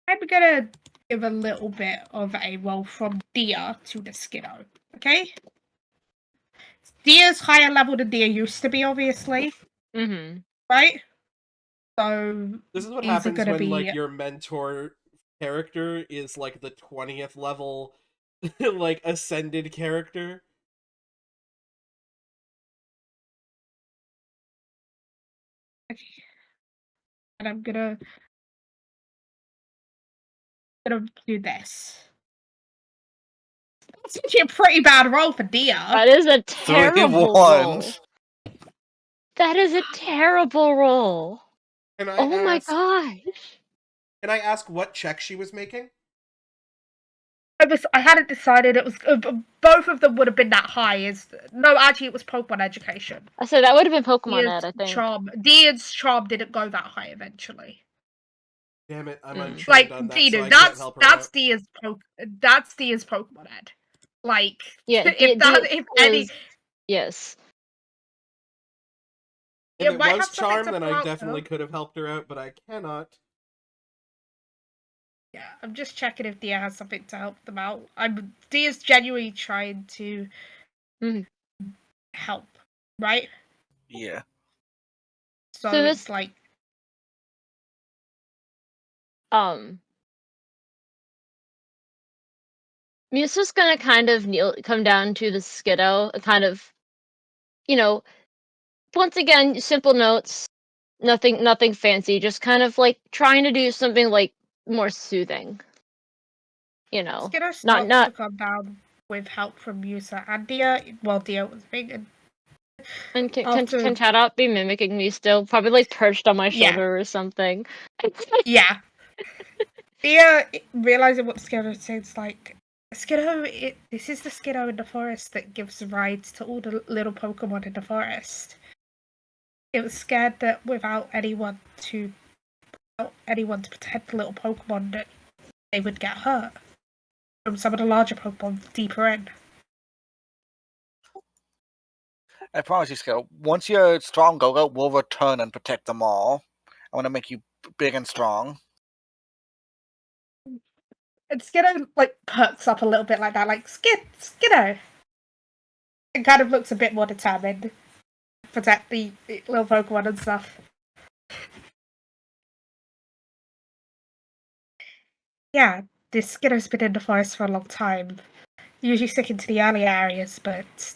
I'm gonna give a little bit of a roll from Dia to the Skiddo, okay? Dia's higher level than Dia used to be, obviously. Mm-hmm. Right? So this is what these happens are gonna when be... like your mentor character is like the 20th level like ascended character. Okay. And I'm gonna do this. It's actually a pretty bad roll for Dia. That is a terrible roll. That is a terrible roll. My gosh. Can I ask what check she was making? I hadn't decided. It was both of them would have been that high. No, actually, it was Pokemon Education. I said that would have been Pokemon Ed, I think. Charm. Dia's Charm didn't go that high eventually. Damn it, I'm untrained on that, so I can't help her that's out. Dia's Pokemon Ed. Like, yeah, if any, yes. If it was Charm, then I definitely could have helped her out, but I cannot. Yeah, I'm just checking if Dia has something to help them out. Dia's genuinely trying to help, right? Yeah. So it's like... Musa's gonna kind of come down to the Skiddo, kind of, once again, simple notes, nothing fancy, just kind of like trying to do something like more soothing. Skiddo starts to come down with help from Musa and Dia. Well, Dia was big, and And can After- Tabletop be mimicking me still? Probably like perched on my Yeah. shoulder or something. Yeah. Thea, realizing what Skiddo says, like, Skiddo, this is the Skiddo in the forest that gives rides to all the little Pokemon in the forest. It was scared that without anyone to protect the little Pokemon, that they would get hurt from some of the larger Pokemon deeper in. I promise you, Skittle. Once you're strong, Go-Go, we'll return and protect them all. I want to make you big and strong. And Skiddo, like, perks up a little bit like that, like, Skiddo! And kind of looks a bit more determined to protect the little Pokemon and stuff. Yeah, this Skiddo's been in the forest for a long time. Usually sticking to the early areas, but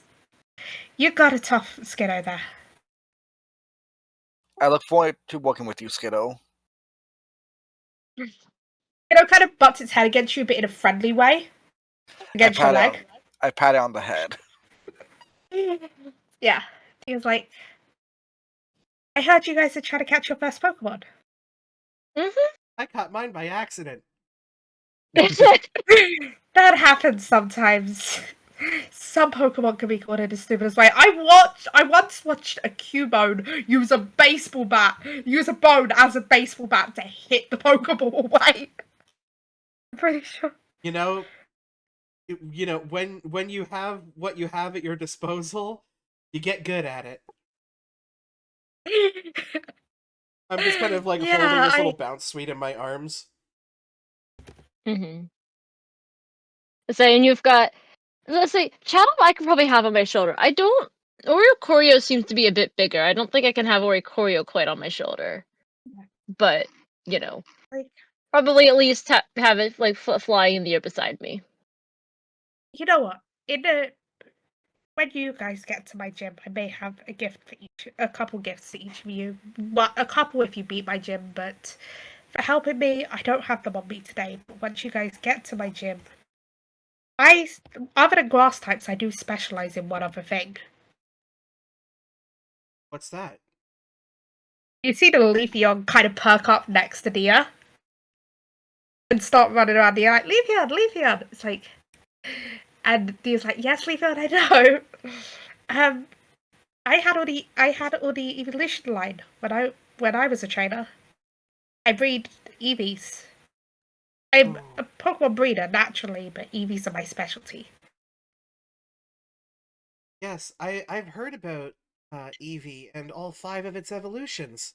you got a tough Skiddo there. I look forward to working with you, Skiddo. Skiddo kind of butts its head against you, but in a friendly way. Against your leg. I pat it on the head. Yeah. He was like, I heard you guys are trying to catch your first Pokemon. I caught mine by accident. That happens sometimes. Some Pokemon can be caught in the stupidest way. I once watched a Cubone use a bone as a baseball bat to hit the Pokeball away. I'm pretty sure. You know, when you have what you have at your disposal, you get good at it. I'm just kind of like holding this little bounce suite in my arms. So, and you've got, let's say, Chatham I could probably have on my shoulder. I don't, Oricorio seems to be a bit bigger. I don't think I can have Oricorio quite on my shoulder. But, probably at least have it like flying in the air beside me. You know what? When you guys get to my gym, I may have a couple gifts to each of you. Well, a couple if you beat my gym, but for helping me, I don't have them on me today. But once you guys get to my gym, other than grass types, I do specialize in one other thing. What's that? You see the Leafeon kind of perk up next to Dia and start running around Dia like, Leafeon! It's like, and Dia's like, yes, Leafeon, I know. I had all the evolution line when I was a trainer. I breed Eevees. I'm a Pokemon breeder naturally, but Eevees are my specialty. Yes, I've heard about Eevee and all 5 of its evolutions.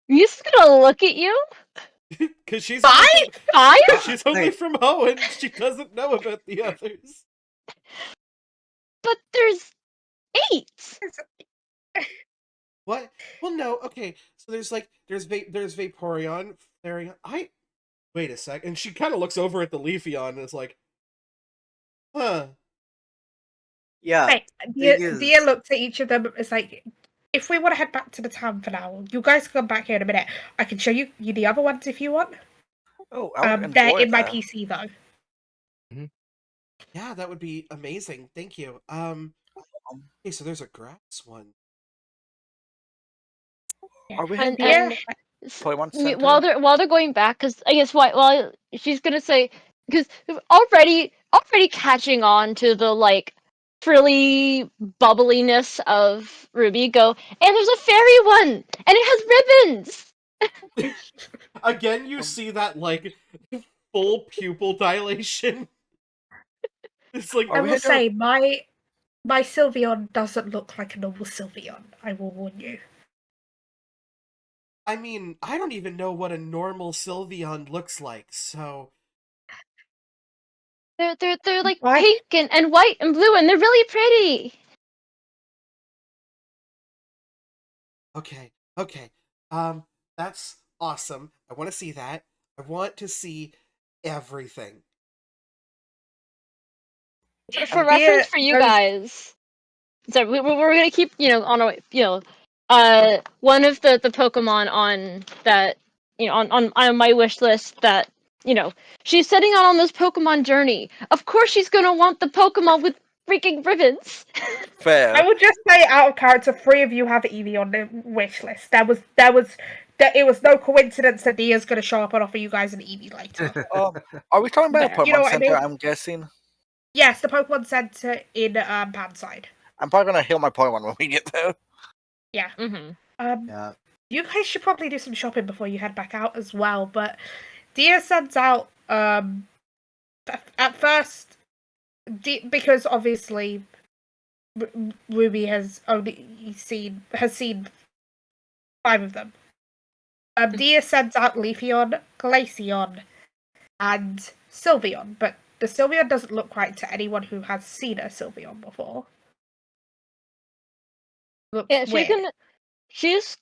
He's just gonna look at you? Because she's Five? She's only from Hoenn. She doesn't know about the others. But there's 8. What? Well, no. Okay, so there's Vaporeon, Flareon. Wait a sec. And she kind of looks over at the Leafeon and is like, huh. Yeah. Right. Dia looks at each of them. It's like, if we want to head back to the town for now, you guys can come back here in a minute. I can show you the other ones if you want. Oh, they're in my PC though. Yeah, that would be amazing. Thank you. Okay, so there's a grass one. Are we And Pokemon Center? while they're going back, because I guess while she's gonna say, because already catching on to the like frilly bubbliness of Ruby, go, and there's a fairy one, and it has ribbons. Again, you see that like full pupil dilation. It's like I will say my Sylveon doesn't look like a normal Sylveon. I will warn you. I mean, I don't even know what a normal Sylveon looks like, so They're like pink and white and blue, and they're really pretty. Okay. That's awesome. I want to see that. I want to see everything. For reference for you guys, so we're gonna keep on our way. One of the Pokemon on that on my wish list that she's setting out on this Pokemon journey. Of course, she's gonna want the Pokemon with freaking ribbons. Fair. I would just say, out of character, 3 of you have Eevee on the wish list. It was no coincidence that Dia's going to show up and offer you guys an Eevee later. Are we talking about Yeah, the you know Pokemon what I Center? mean? I'm guessing. Yes, the Pokemon Center in Panside. I'm probably gonna heal my Pokemon when we get there. Yeah. Mm-hmm. Yeah. You guys should probably do some shopping before you head back out as well. But Dia sends out at first because obviously Ruby has seen 5 of them. Dia sends out Leafeon, Glaceon, and Sylveon, but the Sylveon doesn't look right to anyone who has seen a Sylveon before. Looks Yeah, she's weird. gonna. She's.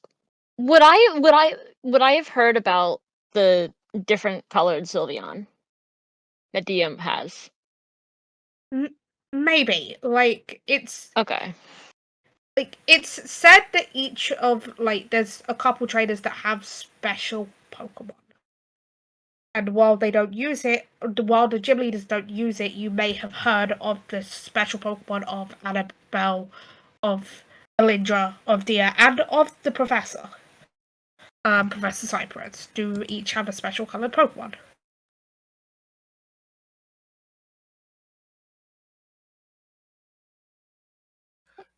Would I have heard about the different colored Sylveon that DM has? Maybe it's Okay. it's said that each of there's a couple trainers that have special Pokemon. And while they don't use it, while the gym leaders don't use it, you may have heard of the special Pokemon of Annabelle, of Alindra, of Dia, and of the Professor. Professor Cypress do each have a special colored Pokemon.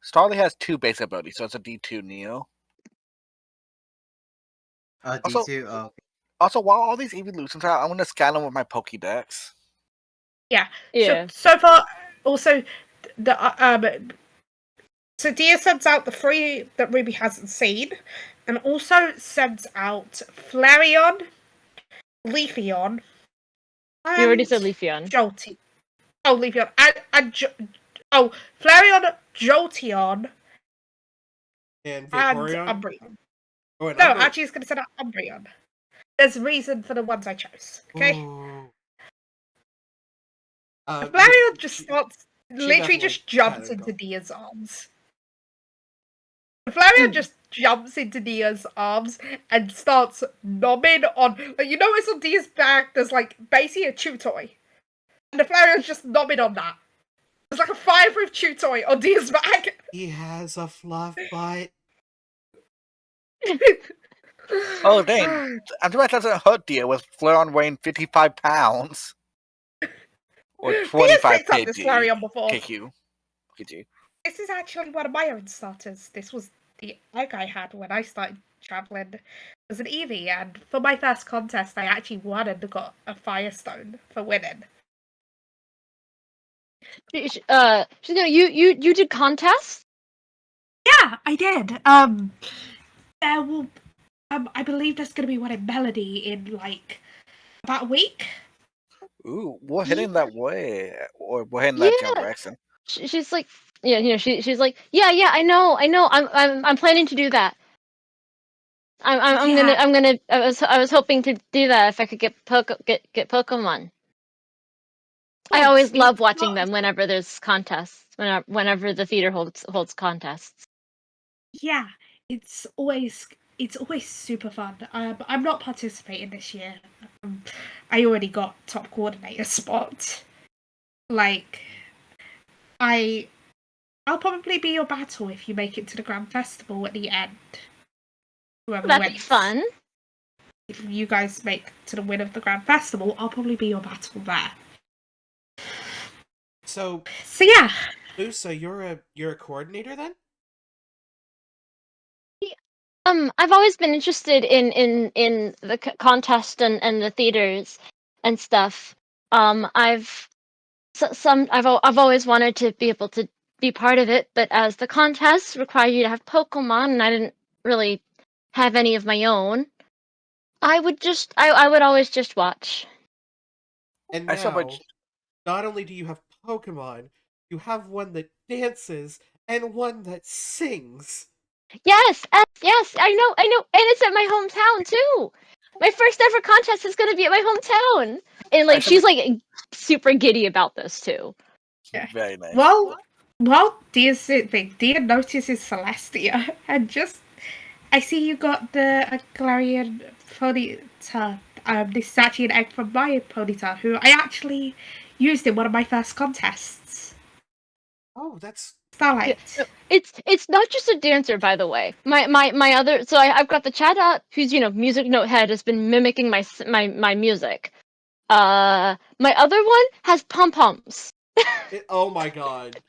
Starly has 2 base abilities, so it's a D2 Neo. Also- D2. Oh, okay. Also, while all these evolutions are, I'm gonna scan them with my Pokédex. Yeah. Yeah. So far, also so Dia sends out the 3 that Ruby hasn't seen, and also sends out Flareon, Leafeon, and You already said Leafeon. Jolteon. Oh, Leafeon. Flareon, Jolteon, And and Vaporeon. Umbreon. Oh, and No, Umbreon. actually, it's going to send out Umbreon. There's a reason for the ones I chose, okay? Ooh. Flareon just starts, literally definitely just had jumps it into going. Dia's arms. Flareon just jumps into Dia's arms and starts nomming on. You notice on Dia's back, there's basically a chew toy. And the Flareon's just nomming on that. There's a fireproof chew toy on Dia's back. He has a fluff butt. Oh, dang. I'm surprised that doesn't hurt Dia with Flareon weighing 55 pounds. Or Dia's 25 picked up this Flareon before. KQ. This is actually one of my own starters. This was the egg I had when I started traveling as an Eevee, and for my first contest, I actually won and got a Firestone for winning. You did contests? Yeah, I did. There will, I believe there's going to be one in Melody in about a week. Ooh, we're heading that way. Or we're heading that general direction. She's like, yeah, she's like, yeah, I know, I'm planning to do that. I'm gonna. I was hoping to do that if I could get Pokemon. I always love watching them whenever there's contests. Whenever the theater holds contests. Yeah, it's always super fun. I'm not participating this year. I already got top coordinator spot. I'll probably be your battle if you make it to the Grand Festival at the end. Whoever That'd wins. be fun. If you guys make to the win of the Grand Festival, I'll probably be your battle there. So yeah. Lusa, you're a coordinator then? I've always been interested in the contest and the theaters and stuff. I've always wanted to be able to be part of it, but as the contests require you to have Pokemon, and I didn't really have any of my own, I would always just watch. And now, not only do you have Pokemon, you have one that dances and one that sings. Yes, I know, and it's at my hometown too. My first ever contest is going to be at my hometown, and she's super giddy about this too. Yeah. Very nice. Well, Dia notices Celestia, and I see you got the Galarian Ponyta. This is actually an egg from my Ponyta, who I actually used in one of my first contests. Oh, that's Starlight. Yeah, it's not just a dancer, by the way. My other, so I've got the Chatot, who's music note head, has been mimicking my music. My other one has pom poms. oh my god.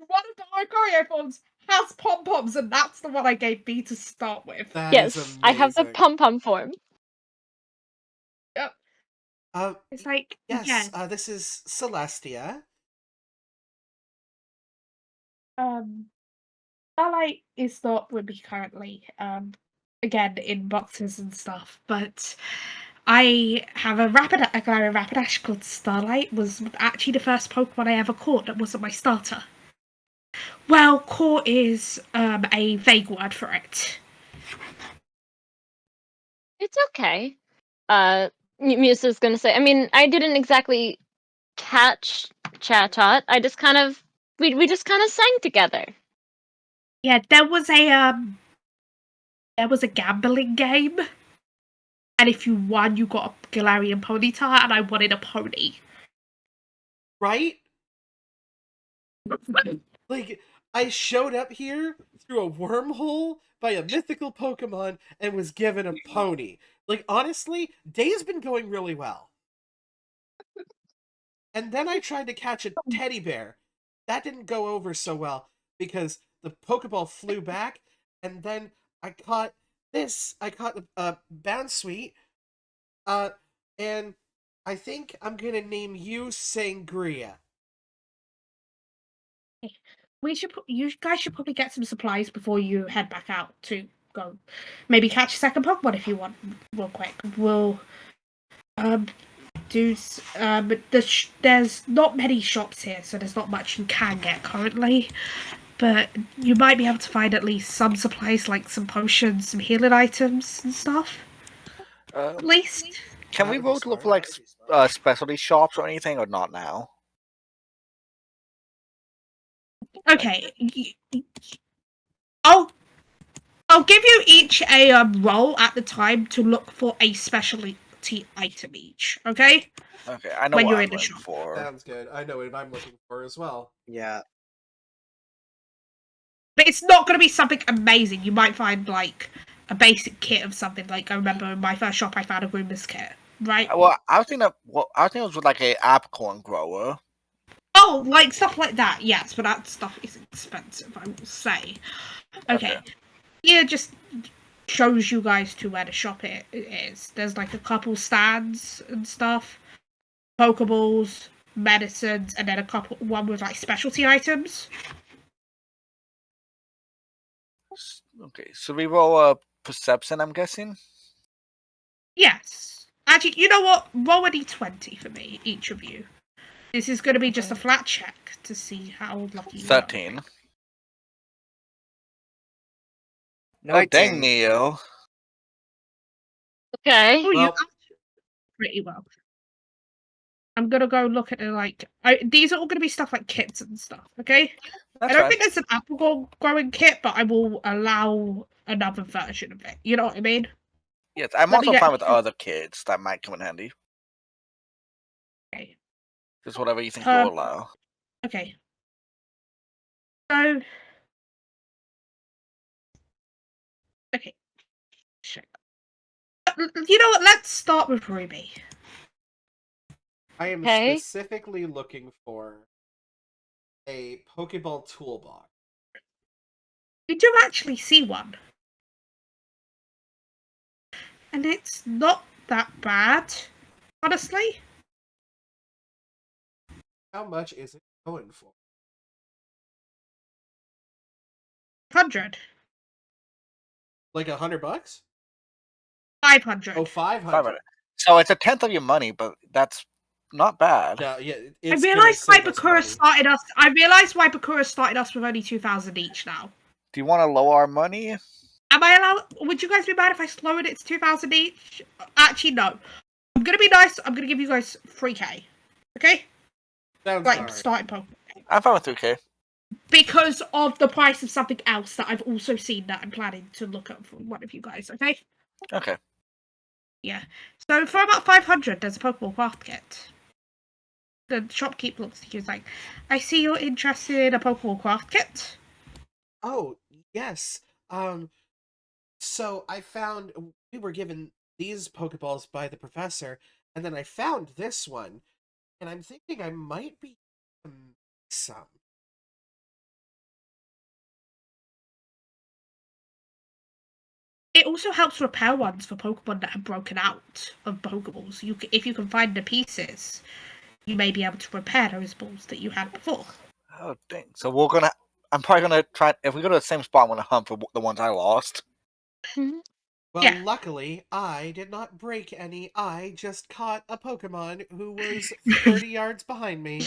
One of the choreophons has pom poms, and that's the one I gave B to start with. That is Yes, I have the amazing. pom pom form. Yep. It's like Yes, yeah. this is Celestia. Starlight is not with me currently. Again in boxes and stuff, but I have a Rapidash called Starlight. Was actually the first Pokemon I ever caught that wasn't my starter. Well, caught is a vague word for it. It's okay. Musa's gonna say. I mean, I didn't exactly catch Chatot. I just kind of we just kind of sang together. Yeah, there was a gambling game, and if you won, you got a Galarian Ponyta, and I wanted a pony. Right? Like, I showed up here through a wormhole by a mythical Pokemon and was given a pony. Like, honestly, day's been going really well. And then I tried to catch a teddy bear. That didn't go over so well because the Pokeball flew back, and then I caught this. I caught the Bounsweet, and I think I'm gonna name you Sangria. You guys should probably get some supplies before you head back out to go. Maybe catch a second Pokemon if you want, real quick. We'll do. There's not many shops here, so there's not much you can get currently. But you might be able to find at least some supplies, like some potions, some healing items and stuff. At least. Can we That would be roll to look for smart. like specialty shops or anything, or not now? Okay. I'll give you each a roll at the time to look for a specialty item each. Okay. Okay, I know When what you're I'm in the looking shop. for. Sounds good. I know what I'm looking for as well. Yeah. But it's not going to be something amazing. You might find like a basic kit of something. Like I remember in my first shop, I found a Groomer's kit. Right. Well, I was thinking it was with like a apricorn grower. Oh, like stuff like that. Yes, but that stuff is expensive. I will say. Okay. Yeah, just shows you guys to where the shop it is. There's like a couple stands and stuff, Pokeballs, medicines, and then one with like specialty items. Okay, so we roll a perception, I'm guessing. Yes. Actually, you know what? Roll a d20 for me, each of you. This is going to be just a flat check to see how lucky you are. 13. No, Oh, dang, Neo. Okay. Oh, you Well, pretty well. I'm gonna go look at it. These are all gonna be stuff like kits and stuff. Okay. That's I don't fine. think there's an apple growing kit, but I will allow another version of it. You know what I mean? Yes, I'm Let me also get- fine with other kids that might come in handy. Okay. Just whatever you think you'll allow. Okay. So. Okay. Shit. You know what? Let's start with Ruby. I am Okay. specifically looking for a Pokeball toolbox. You do actually see one. And it's not that bad, honestly. How much is it going for? 100. Like $100? 500. Oh, 500. 500. So it's a tenth of your money, but that's not bad. No, yeah, I it's realized why gonna save us Bakura money. started us. I realized why Bakura started us with only 2,000 each now. Do you want to lower our money? Am I allowed? Would you guys be mad if I lowered it to 2,000 each? Actually, no. I'm gonna be nice. I'm gonna give you guys 3K. Okay? Sounds Like alright. starting Pokemon. I'm fine with 3K. Because of the price of something else that I've also seen that I'm planning to look at for one of you guys. Okay? Okay. Yeah. So for about 500, there's a Pokeball craft kit. the shopkeep looks at you. He's like, "I see you're interested in a Pokeball craft kit." Oh, yes. So I found we were given these Pokeballs by the professor, and then I found this one, and I'm thinking I might be some. It also helps repair ones for Pokemon that have broken out of Pokeballs. If you can find the pieces, you may be able to repair those balls that you had before. Oh dang! So I'm probably gonna try. If we go to the same spot, I'm gonna hunt for the ones I lost. Well, Yeah. luckily, I did not break any. I just caught a Pokemon who was 30 yards behind me.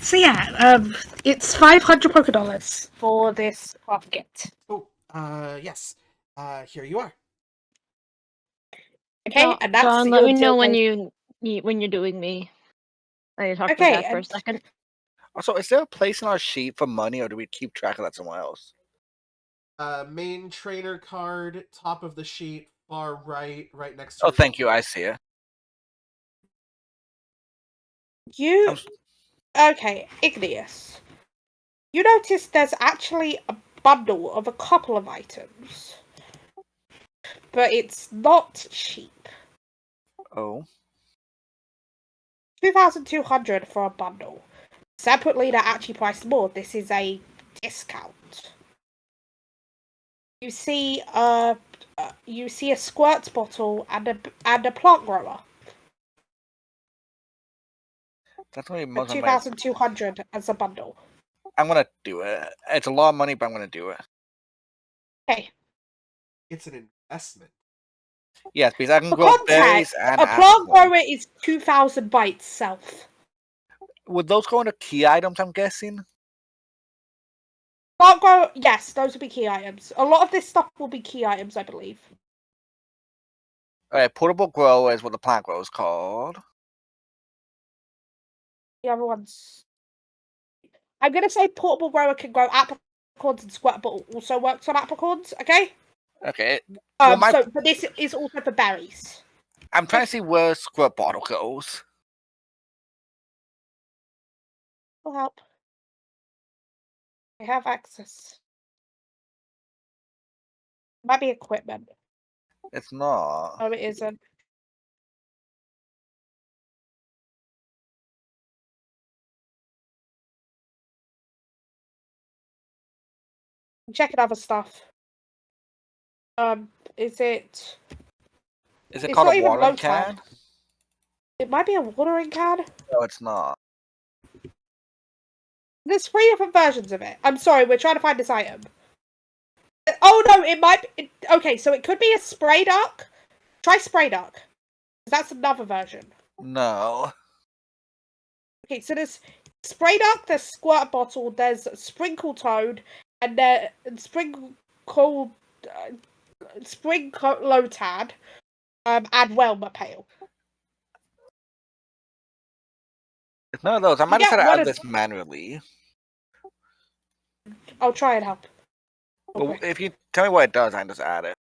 So yeah, it's 500 Pokedollars for this craft kit. Oh, yes. Here you are. Okay, and that's John, let your me know when deal. when you're doing me. I talked to Okay, Dad for a and second. Also, is there a place in our sheet for money, or do we keep track of that somewhere else? Main trainer card, top of the sheet, far right, right next to Oh, your thank you. Pokemon. I see it. you okay, Igneous. You notice there's actually a bundle of a couple of items, but it's not cheap. Oh, 2,200 for a bundle. Separately, they're actually priced more. This is a discount. You see a squirt bottle and a plant grower that's only for most of my money. 2,200 as a bundle. I'm gonna do it. It's a lot of money, but I'm gonna do it. Okay. It's an investment. Yes, because I can For grow context, berries and a plant apricorn. grower is 2,000 by itself. Would those go into key items? I'm guessing. Plant grower, yes, those will be key items. A lot of this stuff will be key items, I believe. All right, portable grow is what the plant grow is called. The other ones, I'm gonna say portable grower can grow apricorns and squirt bottle also works on apricorns. Okay. Okay. Well, But this is also for berries. I'm trying to see where squirt bottle goes. Will help. I have access. Might be equipment. It's not. No, it isn't. I'm checking other stuff. Is it? Is it It's called not a even watering low tab. can? It might be a watering can. No, it's not. There's 3 different versions of it. I'm sorry, we're trying to find this item. Oh no, it might be. Okay, so it could be a spray duck. Try spray duck. That's another version. No. Okay, so there's spray duck, there's squirt bottle, there's sprinkle toad, and sprinkle lotad, and Welmer pail. It's none of those. I might have get had to one add of- this manually. I'll try and help. Well, Okay. if you tell me what it does, I can just add it.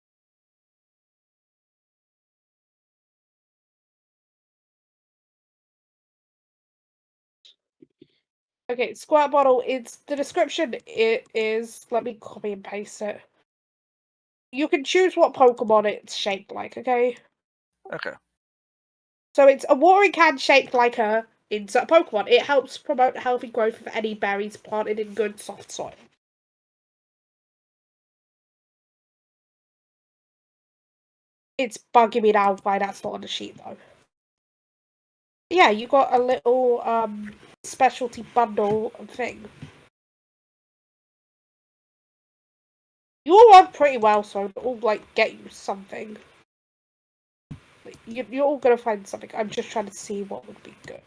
Okay, squirt bottle. It's the description. It is. Let me copy and paste it. You can choose what Pokemon it's shaped like. Okay. Okay. So it's a watering can shaped like a insert Pokemon. It helps promote healthy growth of any berries planted in good soft soil. It's bugging me now why that's not on the sheet though. Yeah, you got a little specialty bundle thing. You all run pretty well, so it'll like get you something. You're all gonna find something. I'm just trying to see what would be good.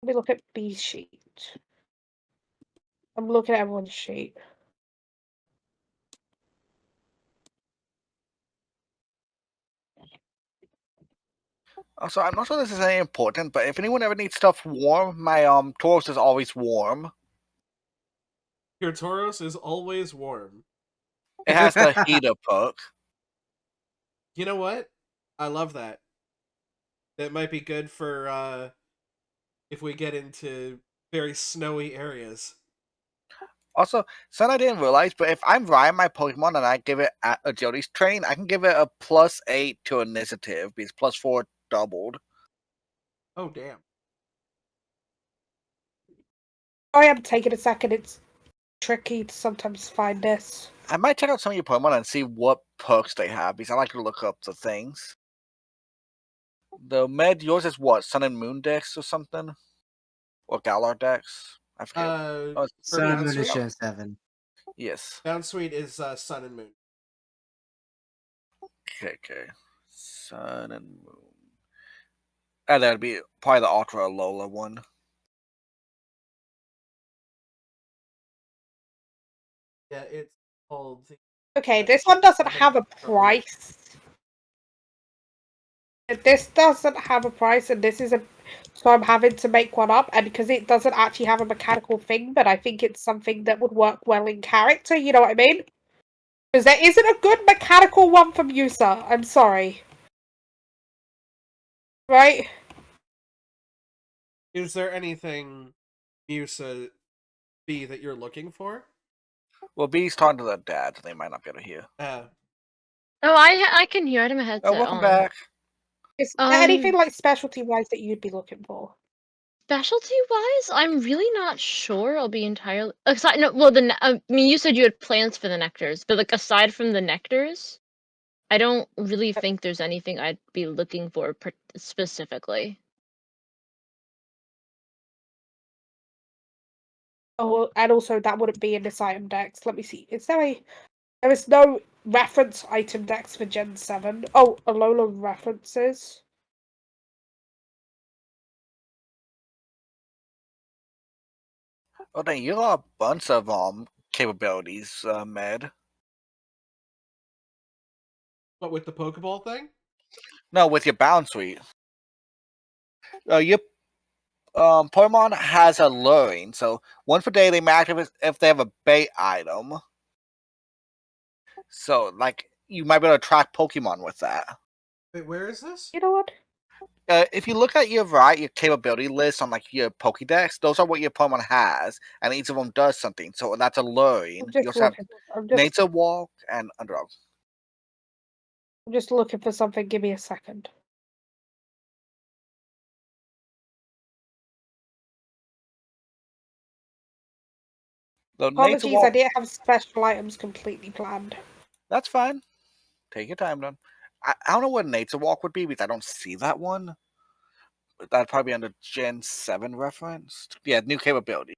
Let me look at B's sheet. I'm looking at everyone's sheet. Also, I'm not sure this is any important, but if anyone ever needs stuff warm, my Tauros is always warm. Your Tauros is always warm. It has the heater perk. You know what? I love that. That might be good for if we get into very snowy areas. Also, something I didn't realize, but if I'm riding my Pokemon and I give it Agility's train, I can give it a +8 to initiative because +4 doubled. Oh damn. I am taking a second. It's tricky to sometimes find this. I might check out some of your Pokemon and see what perks they have because I like to look up the things. The med, yours is what? Sun and Moon Dex or something? Or Galar Dex? I forget. Oh, For Sun and Moon is Bounsweet? Gen 7. yes. Bounsweet is Sun and Moon. Okay. Sun and Moon. And that'd be probably the Ultra Alola one. Yeah, it's called. Okay, this one doesn't have a price. This doesn't have a price, and this is a. So I'm having to make one up, and because it doesn't actually have a mechanical thing, but I think it's something that would work well in character. You know what I mean? Because there isn't a good mechanical one from Yusa. I'm sorry. Right? Is there anything Musa B that you're looking for? Well, B's talking to their dad, so they might not be able to hear. Oh, I can hear it in my headset. Oh, welcome back. Is there anything like specialty wise that you'd be looking for? Specialty wise, I'm really not sure. I'll be entirely aside. No, well, I mean, you said you had plans for the nectars, but like aside from the nectars, I don't really think there's anything I'd be looking for specifically. Oh, and also that wouldn't be in this item dex. Let me see. There is no reference item dex for Gen 7. Oh, Alola references. Oh, dang, you got a bunch of capabilities, Med. What, with the Pokeball thing? No, with your Bound Suite. Your Pokemon has a luring, so once per day they may activate if they have a bait item. So, like, you might be able to track Pokemon with that. Wait, where is this? You know what? If you look at your capability list on like your Pokédex, those are what your Pokemon has, and each of them does something. So that's a luring. I'm You also have Nature Walk and Underdog. I'm just looking for something. Give me a second. Apologies, I didn't have special items completely planned. That's fine. Take your time, then. I don't know what Nature Walk would be because I don't see that one. That'd probably be under Gen 7 reference. Yeah, new capability.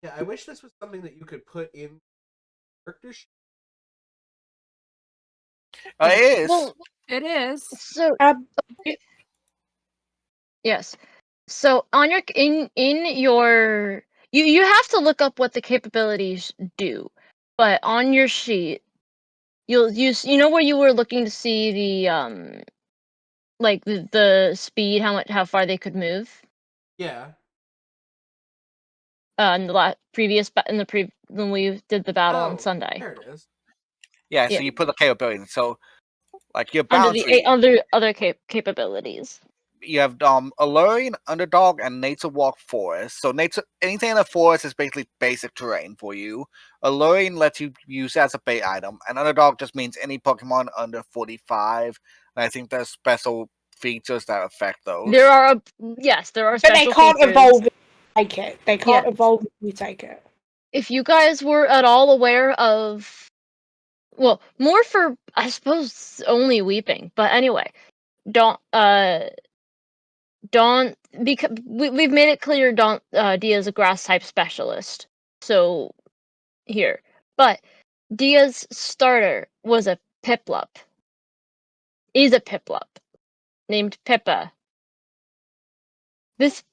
Yeah, I wish this was something that you could put in character sheet. It is. Well, it is. So yes. So on your in your you have to look up what the capabilities do, but on your sheet you'll use where you were looking to see the like the speed, how far they could move. Yeah. In the when we did the battle on Sunday. There it is. Yeah, so you put the capability. So, like your under boundary. the other capabilities. You have Alluring, Underdog, and Nature Walk Forest. So anything in the forest is basically basic terrain for you. Alluring lets you use it as a bait item, and Underdog just means any Pokemon under 45. And I think there's special features that affect those. There are special but they can't features. evolve if you take it. They can't evolve if you take it. If you guys were at all aware of, well, more for I suppose only weeping, but anyway, because we've made it clear Dia's a grass type specialist. So here. But Dia's starter was a Piplup. Is a Piplup named Pippa.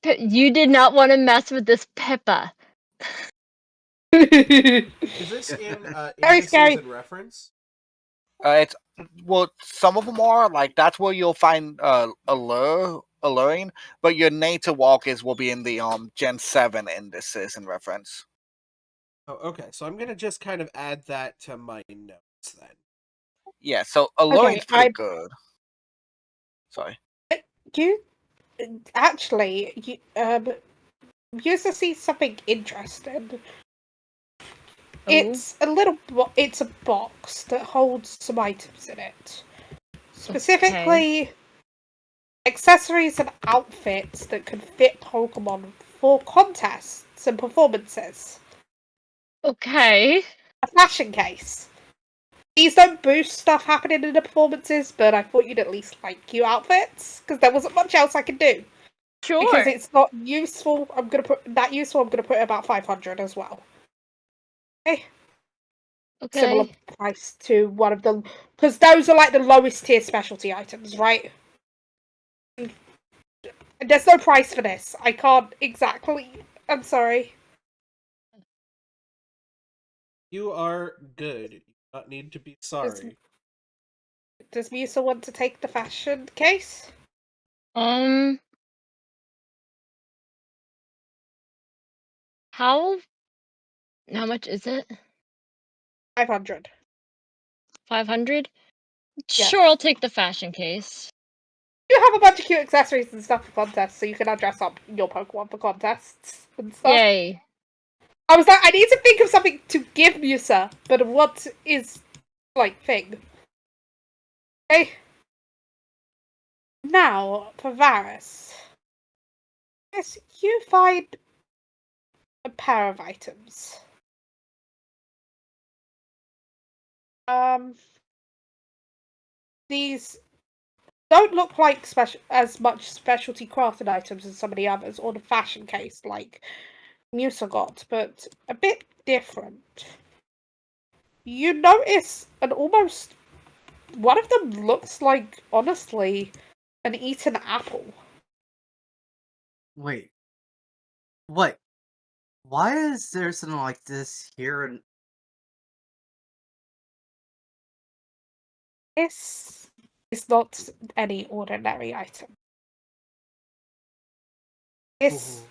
You did not want to mess with this Pippa. Is this in indices and reference? It's some of them are like that's where you'll find alluring, but your Nature Walk will be in the Gen 7 indices and reference. Oh, okay. So I'm gonna just kind of add that to my notes then. Yeah, so alluring's pretty I- good. Sorry. You actually, used to see something interesting. It's a little. It's a box that holds some items in it. Specifically, accessories and outfits that can fit Pokemon for contests and performances. Okay. A fashion case. These don't boost stuff happening in the performances, but I thought you'd at least like cute outfits because there wasn't much else I could do. Sure. Because it's not useful. I'm gonna put it about 500 as well. Okay. Similar price to one of them because those are like the lowest tier specialty items, right? There's no price for this. I can't exactly. I'm sorry. You are good. You do not need to be sorry. Does Musa want to take the fashion case? How much is it? 500. 500? Yeah. Sure, I'll take the fashion case. You have a bunch of cute accessories and stuff for contests, so you can now dress up your Pokemon for contests and stuff. Yay. I was like, I need to think of something to give Musa, but what is, like, thing? Okay. Now, for Varus. Yes, you find a pair of items. These don't look like as much specialty crafted items as some of the others, or the fashion case like Musa got, but a bit different. You notice one of them looks like, honestly, an eaten apple. Wait. What? Why is there something like this here? And This is not any ordinary item. This.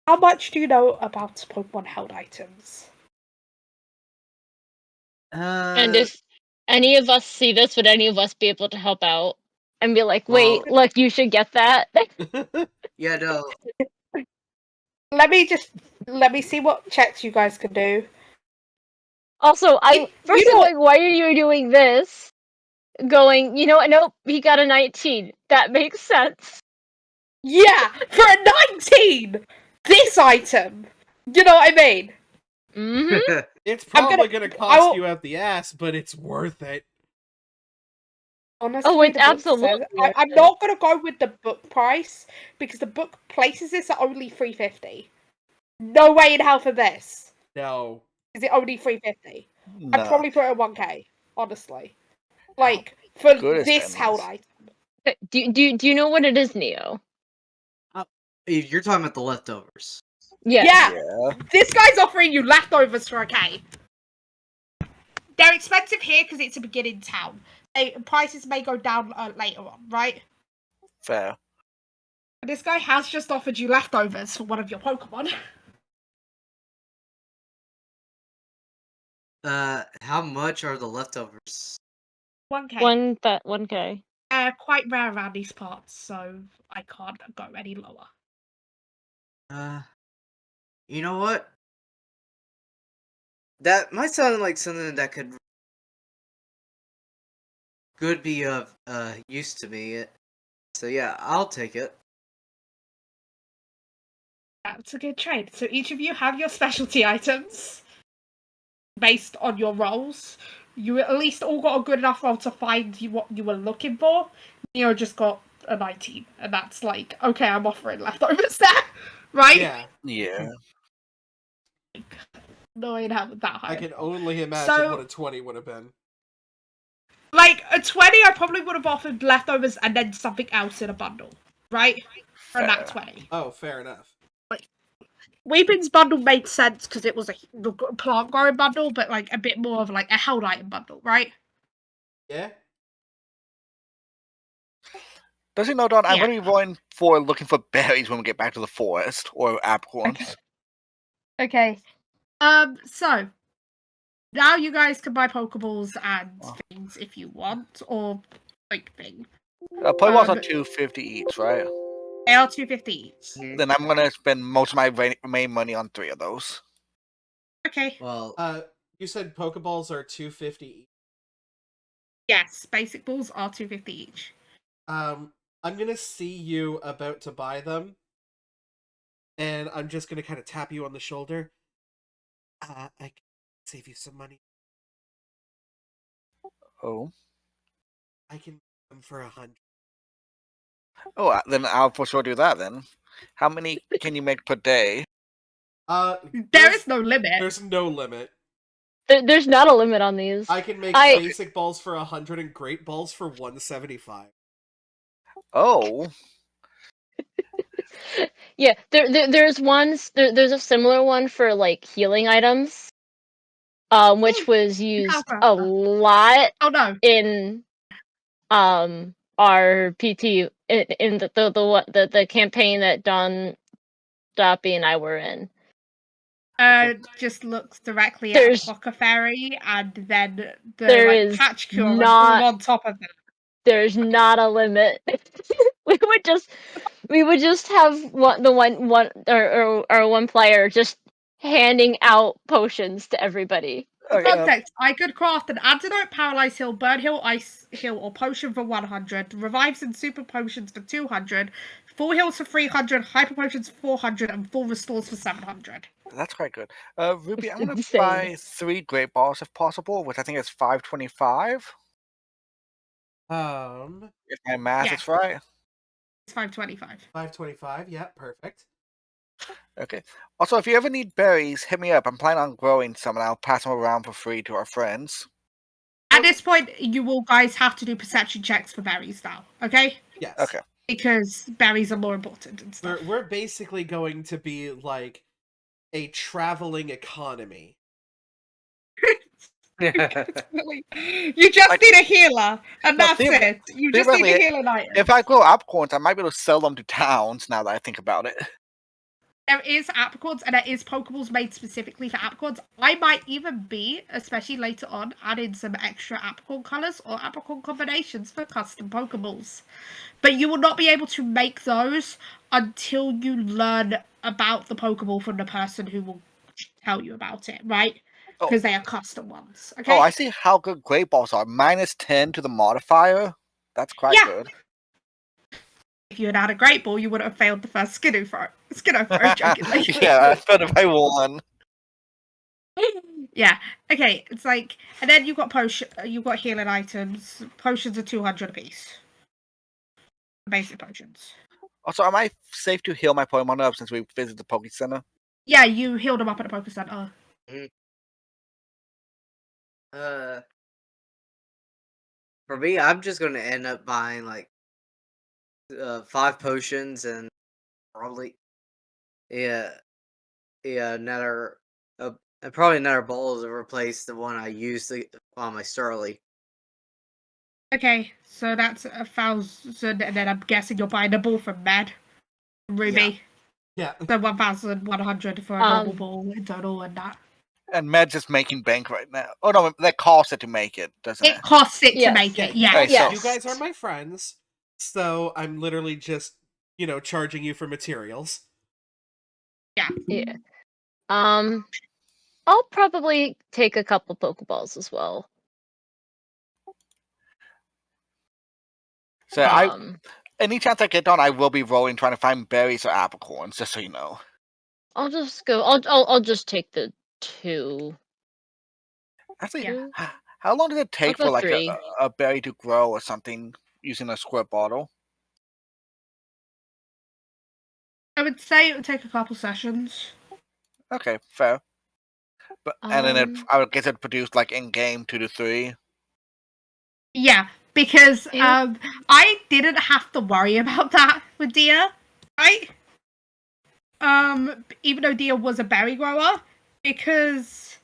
How much do you know about Pokemon held items? And if any of us see this, would any of us be able to help out? And be like, wait, Well- look, you should get that. yeah, no. Let me see what checks you guys can do. Also, first know of all, why are you doing this? Going, you know what? Nope, he got a 19. That makes sense. Yeah, for a 19! This item! You know what I mean? Mm-hmm. It's probably gonna cost you out the ass, but it's worth it. Honestly, it's absolutely worth I'm it. not gonna go with the book price because the book places this at only $350. No way in hell for this. No. Is it only $350? No. I'd probably put it at 1K, honestly. Like, for Good is this held endless. item. Do you know what it is, Neo? You're talking about the leftovers. Yeah. Yeah. This guy's offering you leftovers for a K. They're expensive here because it's a beginning town. Prices may go down later on, right? Fair. But this guy has just offered you leftovers for one of your Pokemon. How much are the leftovers? 1K. 1K. Quite rare around these parts, so I can't go any lower. You know what? That might sound like something that could be of use to me. So yeah, I'll take it. That's a good trade. So each of you have your specialty items based on your roles. You at least all got a good enough roll to find what you were looking for. Neo just got a 19, and that's like, okay, I'm offering leftovers there, right? Yeah. Yeah. No, I didn't have that high. I can only imagine what a 20 would have been. Like, a 20, I probably would have offered leftovers and then something else in a bundle, right? For that 20. Oh, fair enough. Weeping's bundle made sense because it was a plant growing bundle, but like a bit more of like a held item bundle, right? Yeah? Does he know, Don? I'm Yeah. going to be going for looking for berries when we get back to the forest, or apricorns. Okay. So now you guys can buy Pokeballs and things if you want, or like thing. Pokeballs are $2.50 each, right? They are $2.50 each. Then I'm gonna spend most of my remaining money on 3 of those. Okay. Well, You said Pokeballs are $2.50 each. Yes, basic balls are $2.50 each. I'm gonna see you about to buy them, and I'm just gonna kind of tap you on the shoulder. I can save you some money. Oh. I can get them for $100. Oh, then I'll for sure do that then. How many can you make per day? There is no limit. There's no limit. There's not a limit on these. I can make basic balls for $100 and great balls for $175. Oh. Yeah, there's there's a similar one for like healing items, which was used a lot Oh no. in our PT in the campaign that Don Doppy and I were in. Just looks directly There's- at Poker Fairy, and then the There like is patch cure not- all on top of it. There's not a limit. we would just have one player just handing out potions to everybody. For context, I could craft an antidote, paralyze heal, burn heal, ice heal, or potion for 100, revives and super potions for 200, full heals for 300, hyper potions for 400, and full restores for 700. That's quite good. Ruby, I'm gonna buy 3 great balls if possible, which I think is $5.25. If my math is right. It's $5.25. $5.25, yeah, perfect. Okay. Also, if you ever need berries, hit me up. I'm planning on growing some, and I'll pass them around for free to our friends. At this point, you will guys have to do perception checks for berries now, okay? Yes. Okay. Because berries are more important and stuff. We're basically going to be like a traveling economy. You just need a healer, and that's it. You just need a healing item. If I grow apricorns, I might be able to sell them to towns now that I think about it. There is apricorns, and there is Pokeballs made specifically for apricorns. I might even be, especially later on, adding some extra apricorn colors or apricorn combinations for custom Pokeballs. But you will not be able to make those until you learn about the Pokeball from the person who will tell you about it, right? Because they are custom ones. Okay. Oh, I see how good great balls are. -10 to the modifier. That's quite good. If you had had a great ball, you wouldn't have failed the first Skidoo throw. Jokingly. Yeah, I failed if I won. Yeah. Okay. It's like, and then you've got you've got healing items. Potions are 200 apiece. Basic potions. Also, am I safe to heal my Pokemon up since we visited the Poke Center? Yeah, you healed them up at the Poke Center. For me, I'm just gonna end up buying like 5 potions and probably another probably another bowl to replace the one I used on my Starly. Okay, so that's 1,000, and then I'm guessing you're buying a ball from Mad, Ruby. Yeah. So 1,100 for a normal ball in total, and that. And Med's just making bank right now. Oh no, that costs it to make it, doesn't it? It costs it to make it. Yeah. Right, You guys are my friends, so I'm literally just, charging you for materials. Yeah. Yeah. I'll probably take a couple Pokeballs as well. So any chance I get done, I will be rolling trying to find berries or apricorns, just so you know. I'll just go. I'll just take the 2. Actually, how long does it take for like 3. a berry to grow or something using a squirt bottle? I would say it would take a couple sessions. Okay, fair. But and then I would guess it produced like in game 2 to 3. Yeah, because I didn't have to worry about that with Dia, right? Even though Dia was a berry grower, because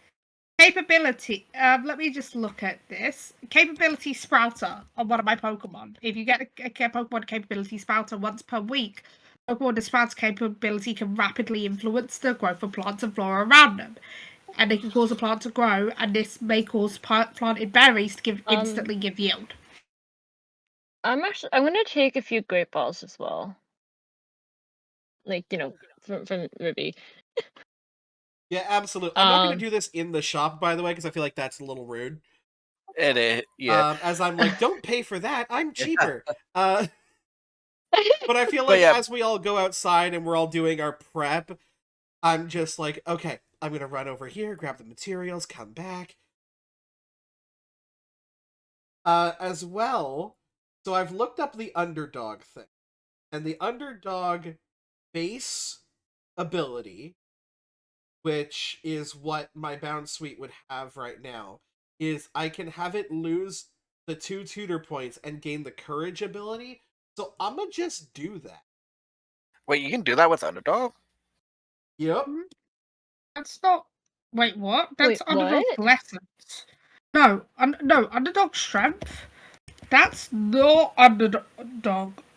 capability. Let me just look at this. Capability Sprouter on one of my Pokemon. If you get a Pokemon Capability Sprouter once per week, Pokemon with Sprouter capability can rapidly influence the growth of plants and flora around them. and they can cause a plant to grow, and this may cause planted berries to instantly give yield. I'm gonna take a few great balls as well. Like, from Ruby. Yeah, absolutely. I'm not going to do this in the shop, by the way, because I feel like that's a little rude. It is, yeah. As I'm like, don't pay for that. I'm cheaper. But I feel like as we all go outside and we're all doing our prep, I'm just like, okay, I'm going to run over here, grab the materials, come back. As well, so I've looked up the underdog thing. And the underdog base ability, which is what my bound suite would have right now, is I can have it lose the 2 tutor points and gain the courage ability. So I'm gonna just do that. Wait, you can do that with underdog? Yep. That's not. Wait, what? That's Wait, underdog what? lessons. No, no, underdog strength. That's not underdog.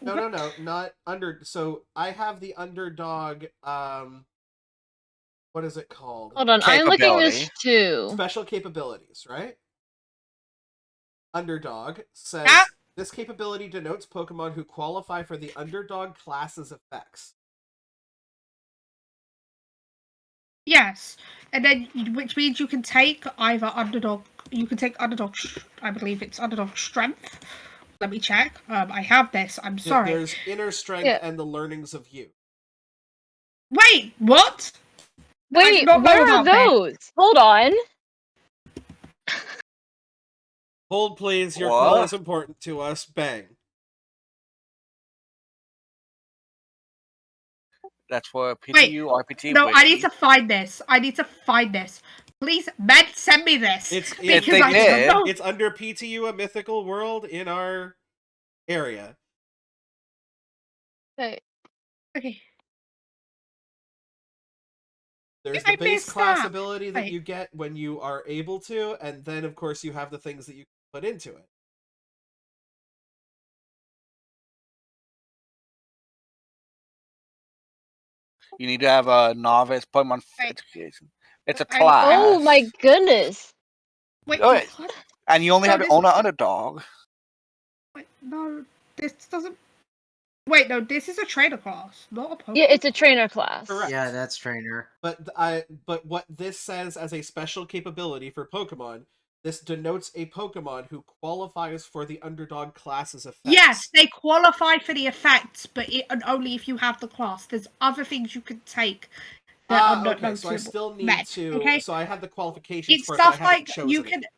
No, not under. So I have the underdog. What is it called? Hold on, I'm looking this too. Special capabilities, right? Underdog says this capability denotes Pokemon who qualify for the underdog class's effects. Yes, and then which means you can take either underdog. You can take underdog. I believe it's underdog strength. Let me check. I have this. I'm sorry. There's inner strength and the learnings of youth. Wait, what? Wait, where are those? Hold on. Hold, please. Your call is important to us. Bang. That's for PTU, Wait, RPT. no, Wiki. I need to find this. Please, Ben, send me this. It's under PTU, a mythical world in our area. Okay. There's the base class ability that you get when you are able to, and then of course you have the things that you can put into it. You need to have a novice Pokemon education. It's a class. Oh my goodness. Wait, what? And you only have to own an underdog. Wait, no, this doesn't. Wait, no, this is a trainer class, not a Pokemon. Yeah, it's a trainer class. Correct. Yeah, that's trainer. But what this says as a special capability for Pokemon, this denotes a Pokemon who qualifies for the underdog class's effects. Yes, they qualify for the effects, but only if you have the class. There's other things you can take that are not okay, so I still need to. Okay? So I have the qualifications It's for it, but I stuff haven't like chosen you can. it.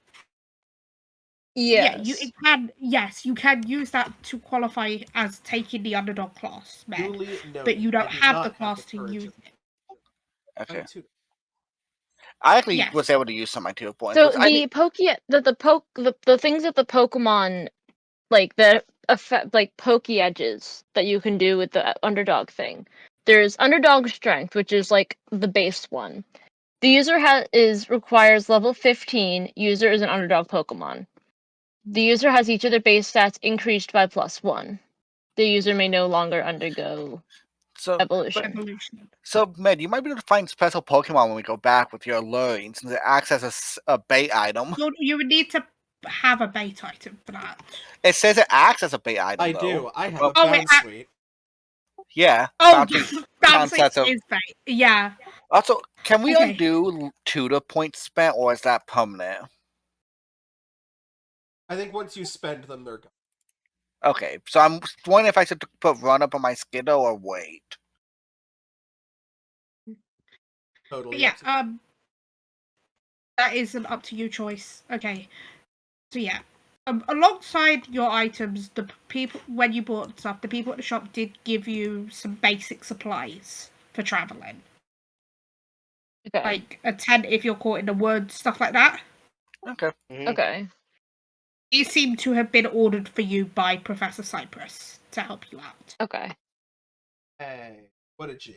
Yeah, you can use that to qualify as taking the underdog class, Duly noted. but you don't I do have not the have class the to courage use of- it. Okay. I'm too- I actually was able to use some of my 2 points. So the things that the Pokemon, like the effect, like Poke-Edges that you can do with the underdog thing. There's underdog strength, which is like the base one. The user requires level 15. User is an underdog Pokemon. The user has each of their base stats increased by +1. The user may no longer undergo evolution. So, Med, you might be able to find special Pokemon when we go back with your alluring, since it acts as a bait item. You would need to have a bait item for that. It says it acts as a bait item. I though. do. I have a bound suite. Yeah. Oh, bound suite is bait. Yeah. Also, can we undo tutor points spent, or is that permanent? I think once you spend them, they're gone. Okay, so I'm wondering if I should put run up on my Skiddo or wait. Totally. Yeah. That is an up to you choice. Okay. So yeah. Alongside your items, the people when you bought stuff, the people at the shop did give you some basic supplies for traveling. Okay. Like a tent if you're caught in the woods, stuff like that. Okay. Okay. These seem to have been ordered for you by Professor Cypress to help you out. Okay. Hey, what a G.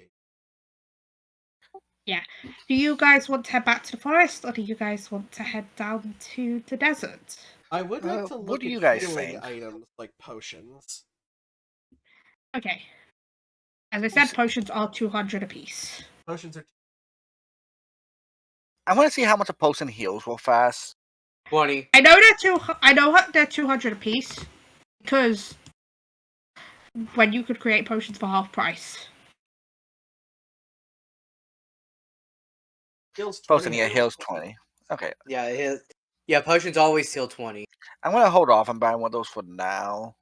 Yeah. Do you guys want to head back to the forest, or do you guys want to head down to the desert? I would like to look do you at guys healing think? items like potions. Okay. As I said, potions are 200 apiece. Potions are. I want to see how much a potion heals real fast. 20. I know they're 200 apiece because when you could create potions for half price. Heals 20. Potion, yeah, heals 20. Okay. Yeah, potions always heal 20. I'm going to hold off on buying one of those for now.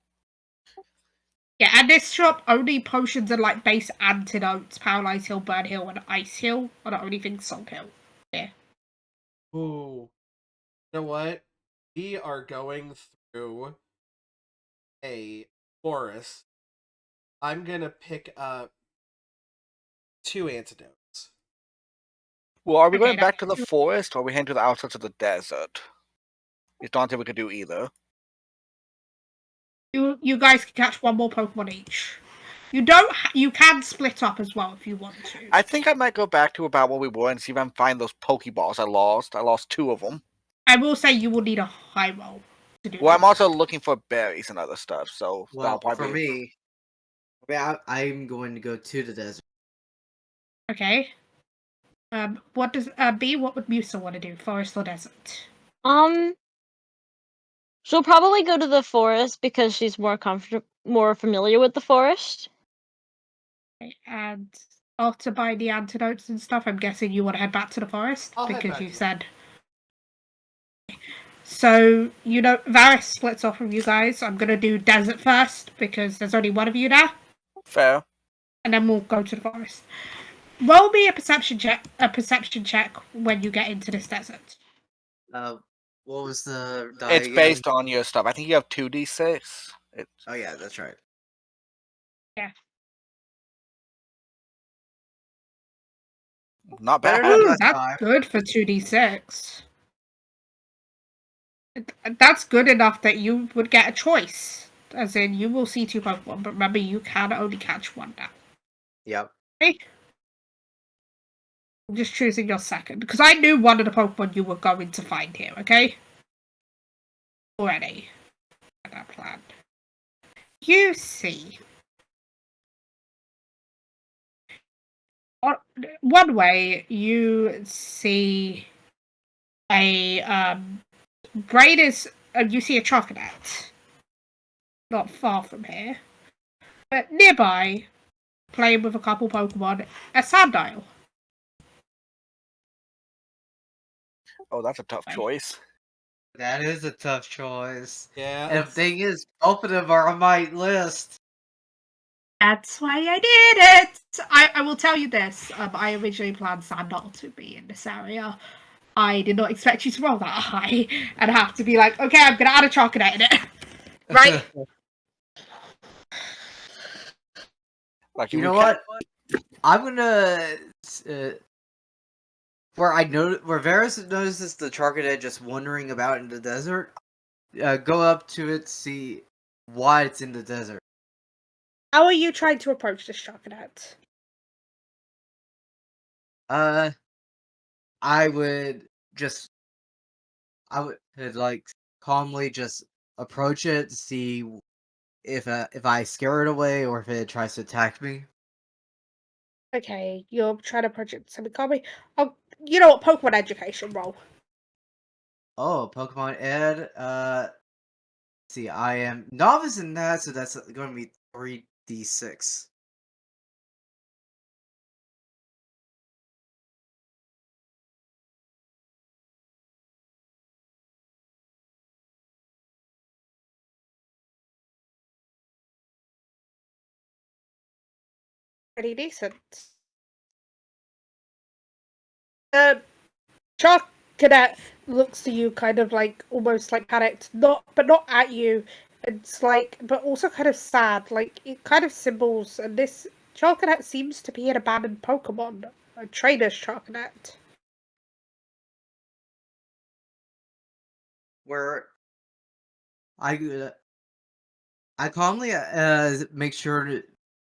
Yeah, and this shop only potions are like base antidotes, paralyze heal, burn heal, and ice heal are the only things soul heal. Yeah. Ooh. You know what? We are going through a forest. I'm gonna pick up 2 antidotes. Well, are we Okay, going back to the that's- forest or are we heading to the outskirts of the desert? It's not that we could do either. You guys can catch one more Pokemon each. You don't. You can split up as well if you want to. I think I might go back to about where we were and see if I can find those Pokeballs I lost. I lost 2 of them. I will say you will need a high roll to do. Well, I'm this. also looking for berries and other stuff, so Well, that'll for probably me, I'm going to go to the desert. Okay. What does B? What would Musa want to do? Forest or desert? She'll probably go to the forest because she's more familiar with the forest. Okay, and after buying the antidotes and stuff, I'm guessing you want to head back to the forest I'll head because back you to the said. So Varys splits off from you guys. I'm gonna do desert first because there's only one of you now, fair. and then we'll go to the forest. Roll me a perception check. A perception check when you get into this desert. What was the die It's again? based on your stuff. I think you have 2d6. Oh yeah, that's right. Not Better bad. than Ooh, plus that's 5. good for 2d6. That's good enough that you would get a choice. As in, you will see 2 Pokemon, but remember, you can only catch one now. Yep. Okay? I'm just choosing your second, because I knew one of the Pokemon you were going to find here, okay? Already. I had that planned. You see. One way, you see a, Braid is, you see a Chocolat. Not far from here. But nearby, playing with a couple Pokemon, a Sandile. Oh, that's a tough choice. That is a tough choice. Yeah. And the thing is, both of them are on my list. That's why I did it! I will tell you this. I originally planned Sandile to be in this area. I did not expect you to roll that high and have to be like, okay, I'm gonna add a Chocolat in it. Right? Like You know what? I'm gonna where Varys notices the Charcadet just wandering about in the desert. Go up to it, see why it's in the desert. How are you trying to approach this Chocolat? I would like calmly just approach it to see if I scare it away or if it tries to attack me. Okay, you're trying to approach it semi-calmly. Oh, you know what? Pokemon education roll. Oh, Pokemon Ed. See, I am novice in that, so that's going to be 3d6. Pretty decent. Chocolat looks to you kind of like almost like panicked, not at you. It's like, but also kind of sad. Like it kind of symbols, and this Chocolat seems to be an abandoned Pokemon, a trainer's Chocolat. Where I calmly make sure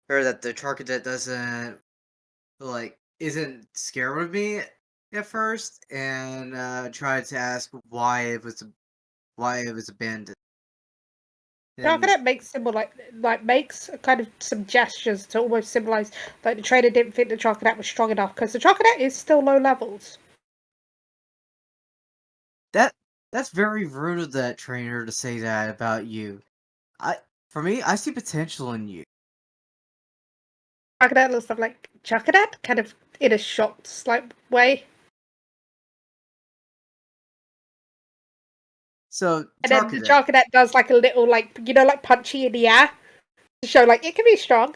that the Charcadet doesn't isn't scared of me at first, and try to ask why it was abandoned. And Chocolat makes symbol like makes kind of some gestures to almost symbolize like the trainer didn't think the Chocolat was strong enough because the Chocolat is still low levels. That's very rude of that trainer to say that about you. For me, I see potential in you. Chocolate looks like chocolate, kind of in a shocked slight way. So, And then the Chocolate. chocolate does like a little like like punchy in the air to show like it can be strong.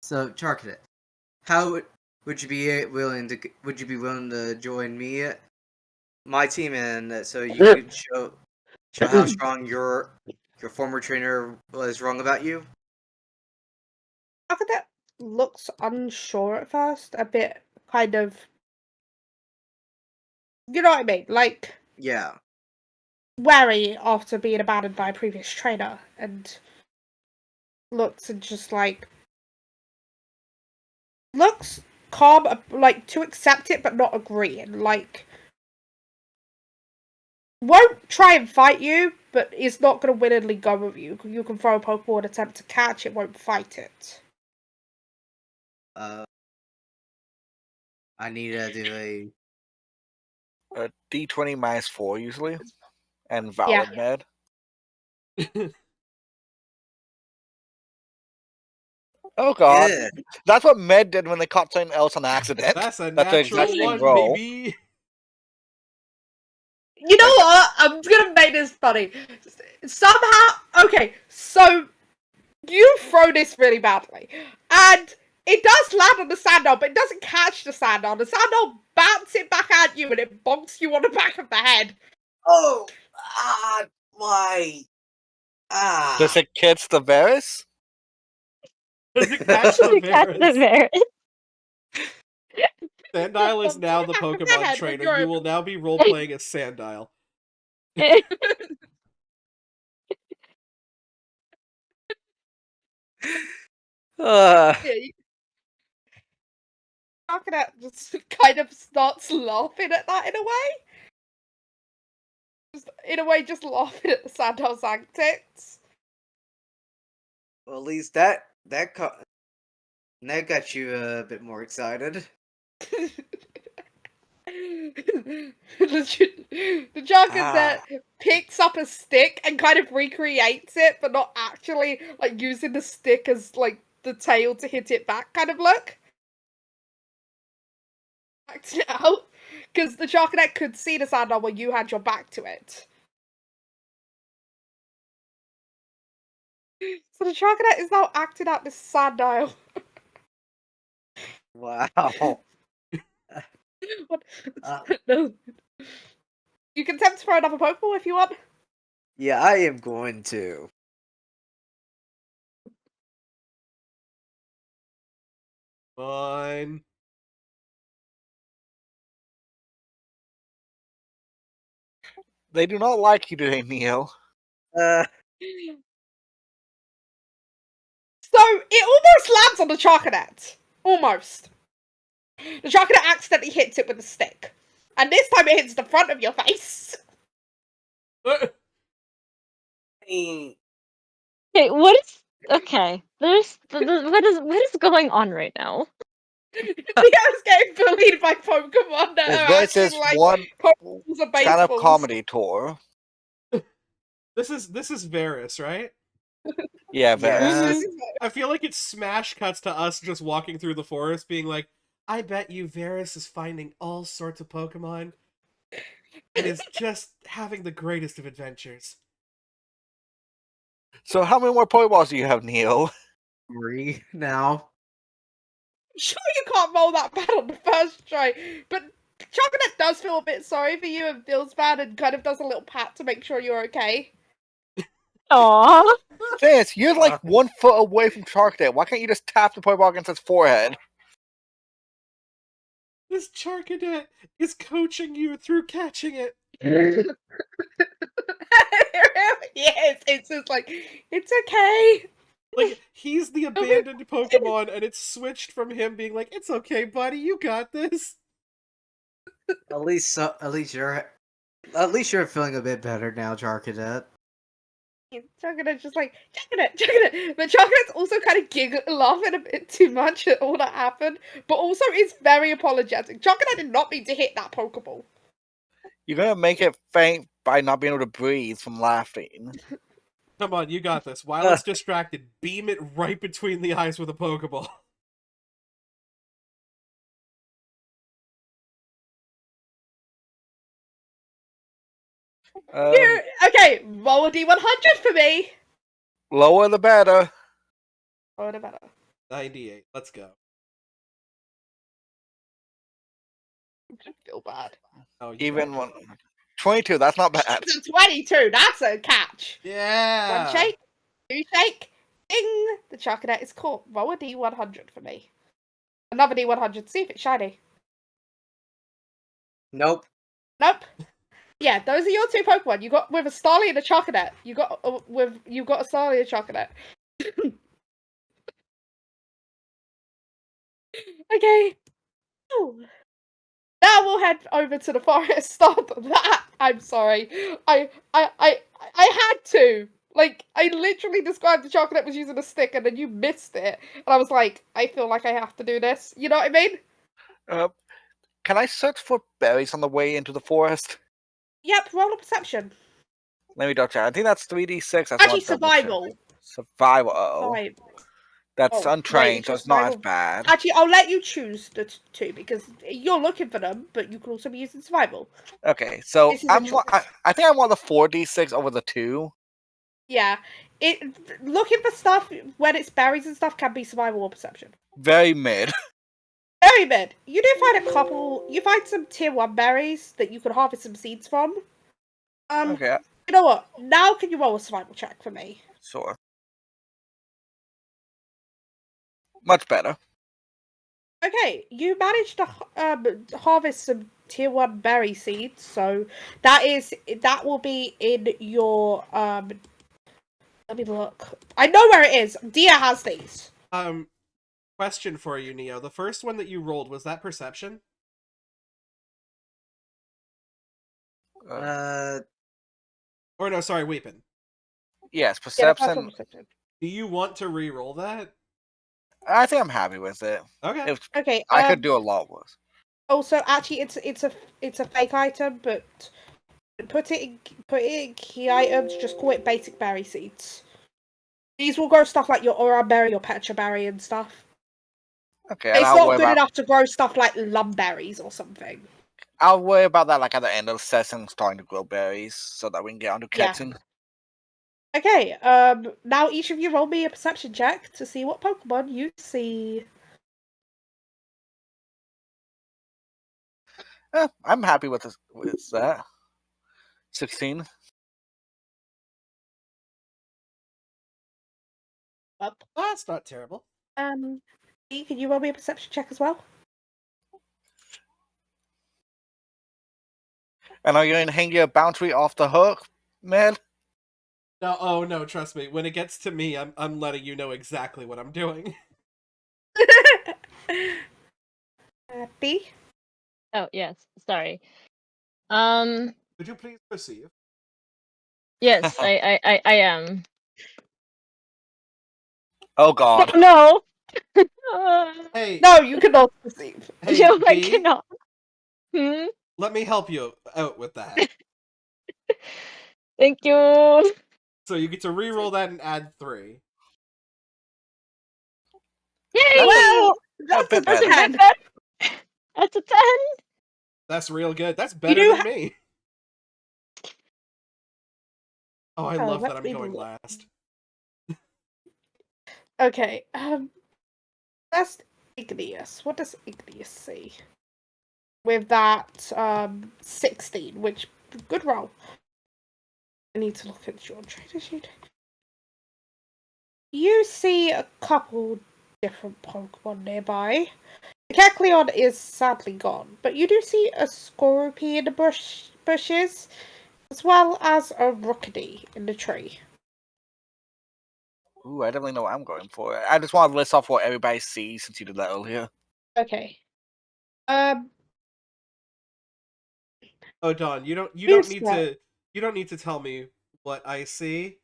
So, Chocolate, how would you be willing to join me, my team, and so you could show how strong your former trainer was wrong about you? Chocolate looks unsure at first, a bit kind of, you know what I mean, like Yeah. wary after being abandoned by a previous trainer, and looks and just like looks calm, like to accept it but not agree, and like won't try and fight you, but is not going to willingly go with you. You can throw a Pokeball and attempt to catch it, won't fight it. I need to do A D20 -4 usually, and Yeah. valid med. Oh god, Yeah. that's what med did when they caught something else on accident. That's a That's the natural exact same one, roll. baby. You know what? I'm gonna make this funny. Somehow, okay, so you throw this really badly, and it does land on the sandal, but it doesn't catch the sandal. The sandal bats it back at you, and it bonks you on the back of the head. Oh, why? Does it catch the Varus? Does it catch the To catch the Varus? Varus. Sandile is Bonks now on the back of Pokemon head when trainer. you're You will now be role playing as Sandile. Uh, Yeah, Coconut just kind of starts laughing at that in a way. Just laughing at the Sandal's antics. well, at least that got you a bit more excited. The Chocolate picks up a stick and kind of recreates it, but not actually like using the stick as like the tail to hit it back kind of look. Backed it out. Because the Chocolate could see the Sandal while you had your back to it. So the Chocolate is now acting out this Sandal. Wow. No. You can attempt to throw another Pokeball if you want. Yeah, I am going to. Fine. They do not like you today, Neo. Uh, So it almost lands on the Chocolate. Almost. The Chocolate accidentally hits it with a stick. And this time it hits the front of your face. Okay, what is okay? What is going on right now? Leo's getting bullied by Pokemon that are This is acting like one Pokeballs are kind of baseballs. comedy tour. This is Varus, right? Yeah, Varus. yes. I feel like it smash cuts to us just walking through the forest, being like, "I bet you Varus is finding all sorts of Pokemon, and is just having the greatest of adventures." So how many more Pokeballs do you have, Neo? 3 now. Sure, you can't roll that bad on the first try, but Chocolate does feel a bit sorry for you and feels bad and kind of does a little pat to make sure you're okay. Aww. Since you're like 1 foot away from Charkdale, why can't you just tap the Pokeball against its forehead? This Charcadet is coaching you through catching it. Yes, it's just like, it's okay. Like, he's the abandoned Pokemon, and it's switched from him being like, "It's okay, buddy, you got this." At least you're feeling a bit better now, Jarkadet. Chocolate's just like, chocolate. But Chocolate's also kind of laughing a bit too much at all that happened, but also is very apologetic. Chocolate did not mean to hit that Pokeball. You're gonna make it faint by not being able to breathe from laughing. Come on, you got this. While it's distracted, beam it right between the eyes with a Pokeball. Okay, roll a D100 for me. Lower the better. Roll the better. 98. Let's go. I feel bad. Oh, you Even don't. 22, that's not bad. It's a 22. That's a catch. Yeah. One shake, two shake, ding. The Chocolate is caught. Roll a D100 for me. Another D100. See if it's shiny. Nope. Nope. Yeah, those are your two Pokemon. You got with a Starly and a Chocolate. You got a Starly and a Chocolate. Okay. Ooh. Now we'll head over to the forest. Stop that. I'm sorry. I had to. Like, I literally described the Chocolate was using a stick and then you missed it. And I was like, I feel like I have to do this. You know what I mean? Can I search for berries on the way into the forest? Yep, roll a perception. Let me double check. I think that's 3d6. That's Actually, survival. Survival. Uh-oh. Survival. That's Oh, untrained, wait, so it's not as survival. bad. Actually, I'll let you choose the two because you're looking for them, but you can also be using survival. Okay, so This is a choice. I think I want the 4d6 over the 2. Yeah, looking for stuff when it's berries and stuff can be survival or perception. Very mid. Very mid. You do find a couple. You find some tier 1 berries that you can harvest some seeds from. Okay, You know what? Now can you roll a survival check for me? sure. Much better. Okay, you managed to harvest some tier 1 berry seeds, so that will be in your let me look. I know where it is. Dia has these. Question for you, Neo. The first one that you rolled, was that perception? Or no, sorry, weapon. Yes, Yeah, the first perception. one was perception. Do you want to re-roll that? I think I'm happy with it. Okay. Okay. I could do a lot worse. Also, actually, it's a fake item, but put it in key items. Just call it basic berry seeds. These will grow stuff like your aura berry, your petra berry, and stuff. Okay, It's not good enough to grow stuff like lumberries or something. I'll worry about that like at the end of the session, starting to grow berries, so that we can get on to catching. Okay, now each of you roll me a perception check to see what Pokemon you see. I'm happy with this. With that. 16. Up. That's not terrible. Can you roll me a perception check as well? And are you going to hang your boundary off the hook, man? No, oh no, trust me. When it gets to me, I'm letting you know exactly what I'm doing. B? Oh yes, sorry. Could you please perceive? Yes, I am. Oh god. No. Hey. No, you cannot perceive. Hey, No, I B, cannot. Hmm. let me help you out with that. Thank you. So you get to re-roll that and add 3. Yay! Well, a bit That's a better. bit better. That's a 10. That's real good. That's better do than me. Oh, I love that let I'm me going look. last. Okay, that's Igneous. What does Igneous see? With that, 16, which, good roll. I need to look at your trader sheet. You see a couple different Pokemon nearby. The Kecleon is sadly gone, but you do see a Scorpy in the bushes, as well as a Rookidee in the tree. Ooh, I definitely know what I'm going for. I just want to list off what everybody sees since you did that earlier. Okay. Oh, Dawn, you don't Who's need that? to tell me what I see.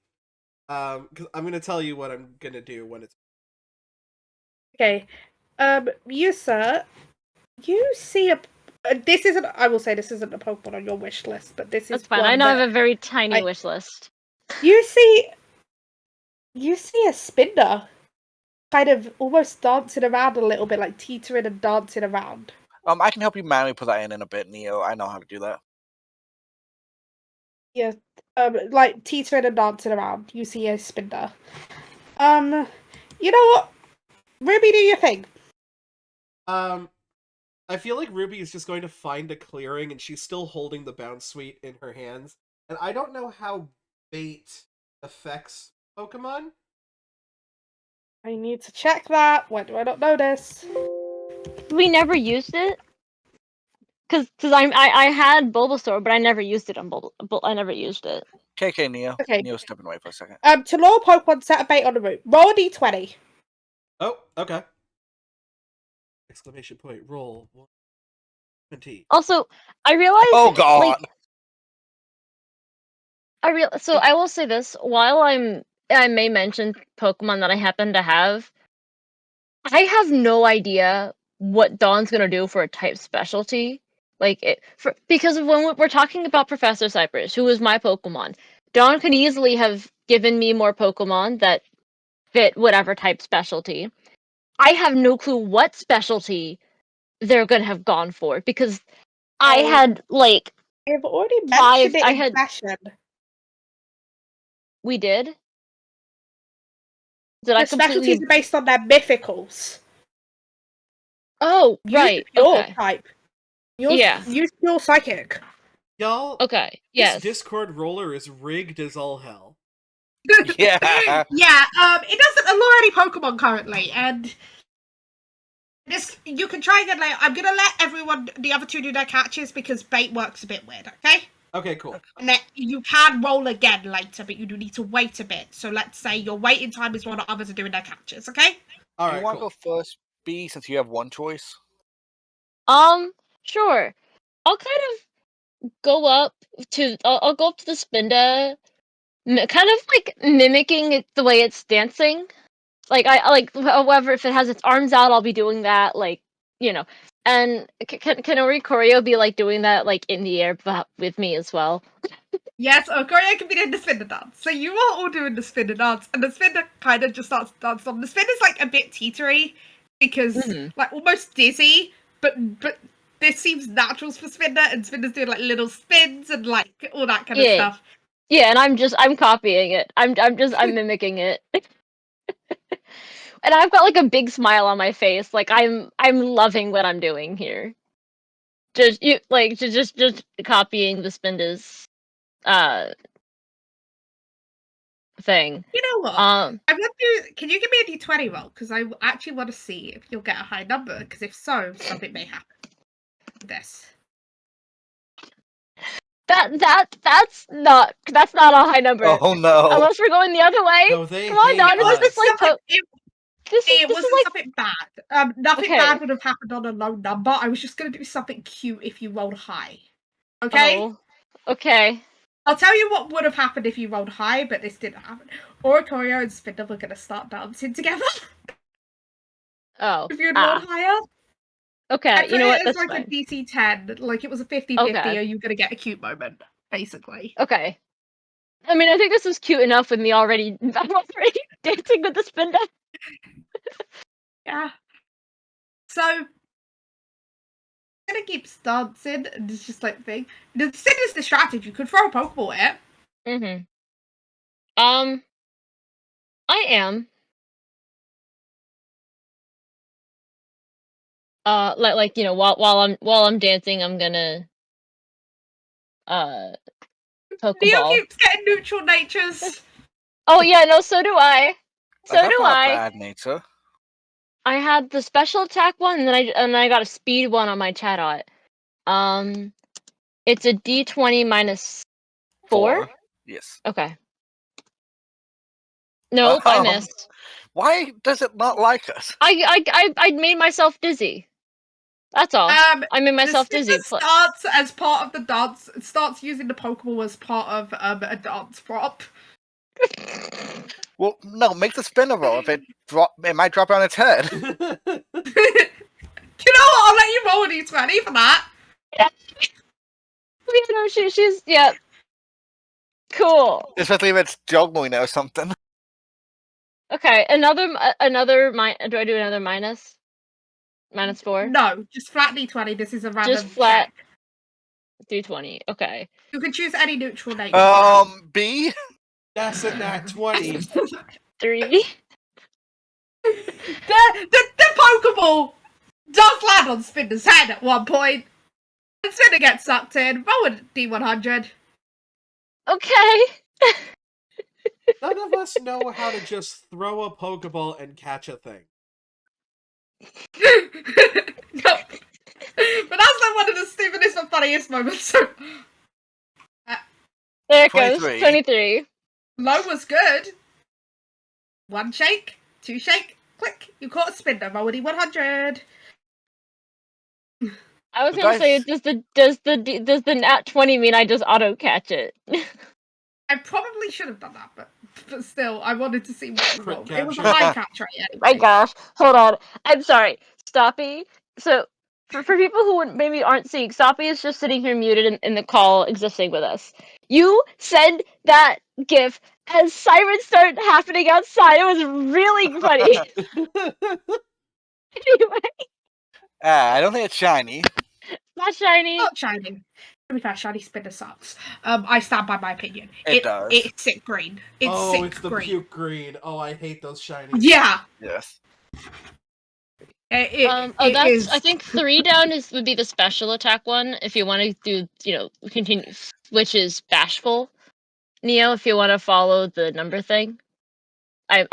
Because I'm gonna tell you what I'm gonna do when it's. Okay. You, sir, you see a. This isn't. I will say this isn't a Pokemon on your wish list, but this is That's fine. one I know I that have a very tiny I- wish list. you see. You see a Spinda, kind of almost dancing around a little bit, like teetering and dancing around. I can help you manually put that in a bit, Neo. I know how to do that. Yeah, like teetering and dancing around. You see a Spinda. You know what? Ruby, do your thing. I feel like Ruby is just going to find a clearing, and she's still holding the bounce suite in her hands. And I don't know how bait affects Pokemon. I need to check that. Why do I not know this? We never used it. Cause I had Bulbasaur, but I never used it on I never used it. KK, Neo. Okay. Neo's stepping away for a second. To lure Pokemon, set a bait on the route. Roll a d20. Oh, okay. Exclamation point! Roll 20. Also, I realized. Oh God! Like, so I will say this: while I may mention Pokemon that I happen to have, I have no idea what Dawn's gonna do for a type specialty. Like, because when we're talking about Professor Cypress, who is my Pokemon, Dawn could easily have given me more Pokemon that fit whatever type specialty. I have no clue what specialty they're gonna have gone for because I Oh. had like I've already five. mentioned it I in had. session. We did. Did The I specialties completely? are based on their mythicals. Oh, Use right. the pure Okay. type. Yeah. Use pure psychic. Y'all, Okay. this Yes. Discord roller is rigged as all hell. Yeah. Yeah, it doesn't allure any Pokemon currently, and this you can try again later. I'm gonna let everyone, the other two, do their catches because bait works a bit weird, okay? Okay, cool. And then you can roll again later, but you do need to wait a bit. So let's say your waiting time is while the others are doing their catches, okay? All Do you right, want cool. to go first, B, since you have one choice? Sure. I'll kind of go up to. I'll go up to the Spinda, kind of like mimicking it the way it's dancing. Like I like. However, if it has its arms out, I'll be doing that. Like And can Ori Choreo be like doing that like in the air with me as well? Yes, Korea can be doing the spinner dance. So you are all doing the spinner dance, and the spinner kind of just starts to dance on. The spinner's like a bit teetery because like almost dizzy, but this seems natural for Spinner, and Spinner's doing like little spins and like all that kind of stuff. Yeah, and I'm copying it. I'm mimicking it. And I've got like a big smile on my face. Like I'm loving what I'm doing here. Just copying the Spinda's thing. You know what? Um I want to. Can you give me a d20 roll? Because I actually want to see if you'll get a high number. Because if so, something may happen. This. that's not a high number. Oh no! Unless we're going the other way. No, they Come on, hate Dawn, It wasn't this is like something. this It is wasn't like something bad. Nothing Okay. bad would have happened on a low number. I was just going to do something cute if you rolled high. Okay? Oh, okay. I'll tell you what would have happened if you rolled high, but this didn't happen. Oricorio and Spinner were going to start dancing together. Oh. If you'd rolled higher. Okay, I'd you know what? It's That's like fine. a DC 10. Like it was a 50-50, Okay. or you're going to get a cute moment, basically. Okay. I mean, I think this is cute enough with me already. I'm already dancing with the Spinda. Yeah. So Spinner keeps dancing, and it's just like thing. The Spinner's distracted. You could throw a Pokeball at it. I am. While I'm dancing, I'm gonna Neo Pokeball. keeps getting neutral natures. Oh yeah, no, so do I. So That's do not I. bad, Nature. I had the special attack one, and then I got a speed one on my Chatot. It's a D20 minus 4. Yes. Okay. Nope, I missed. Why does it not like us? I made myself dizzy. That's all. I made myself the dizzy. Spinner starts as part of the dance. Starts using the Pokeball as part of a dance prop. Well, no, make the spinner roll. If it might drop on its head. You know what? I'll let you roll a d20 for that. You know, she's yeah. Cool. Especially if it's juggling or something. Okay, another do I do another minus? -4? No, just flat d20. This is a random Just flat check. 320. Okay. You can choose any neutral nature. B? That's a nat 20. 3. The Pokeball does land on Spinner's head at one point. And Spinner gets sucked in. Roll a d100. Okay. None of us know how to just throw a Pokeball and catch a thing. No. But that's like one of the stupidest and funniest moments. So There it goes. 23. 23. low was good. 1 shake, 2 shake, click. You caught a Spinner. Roll a d100. I was The gonna say, dice- does the nat 20 mean I just auto catch it? I probably should have done that, but still, I wanted to see what you Crit rolled. It was a capture. high catch rate anyway. My gosh, hold on. I'm sorry, Stoppy. So for people who maybe aren't seeing, Stoppy is just sitting here muted in the call, existing with us. You send that gif as sirens start happening outside. It was really funny. Anyway, I don't think it's shiny. not shiny. Not shiny. To be fair, shiny Spinner sucks. I stand by my opinion. It does. It's sick green. It's oh, sick it's the green. puke green. Oh, I hate those shinies. Yeah. Yes. It That's is. I think 3 down would be the special attack one. If you want to do, continue, which is bashful. Neo, if you want to follow the number thing. I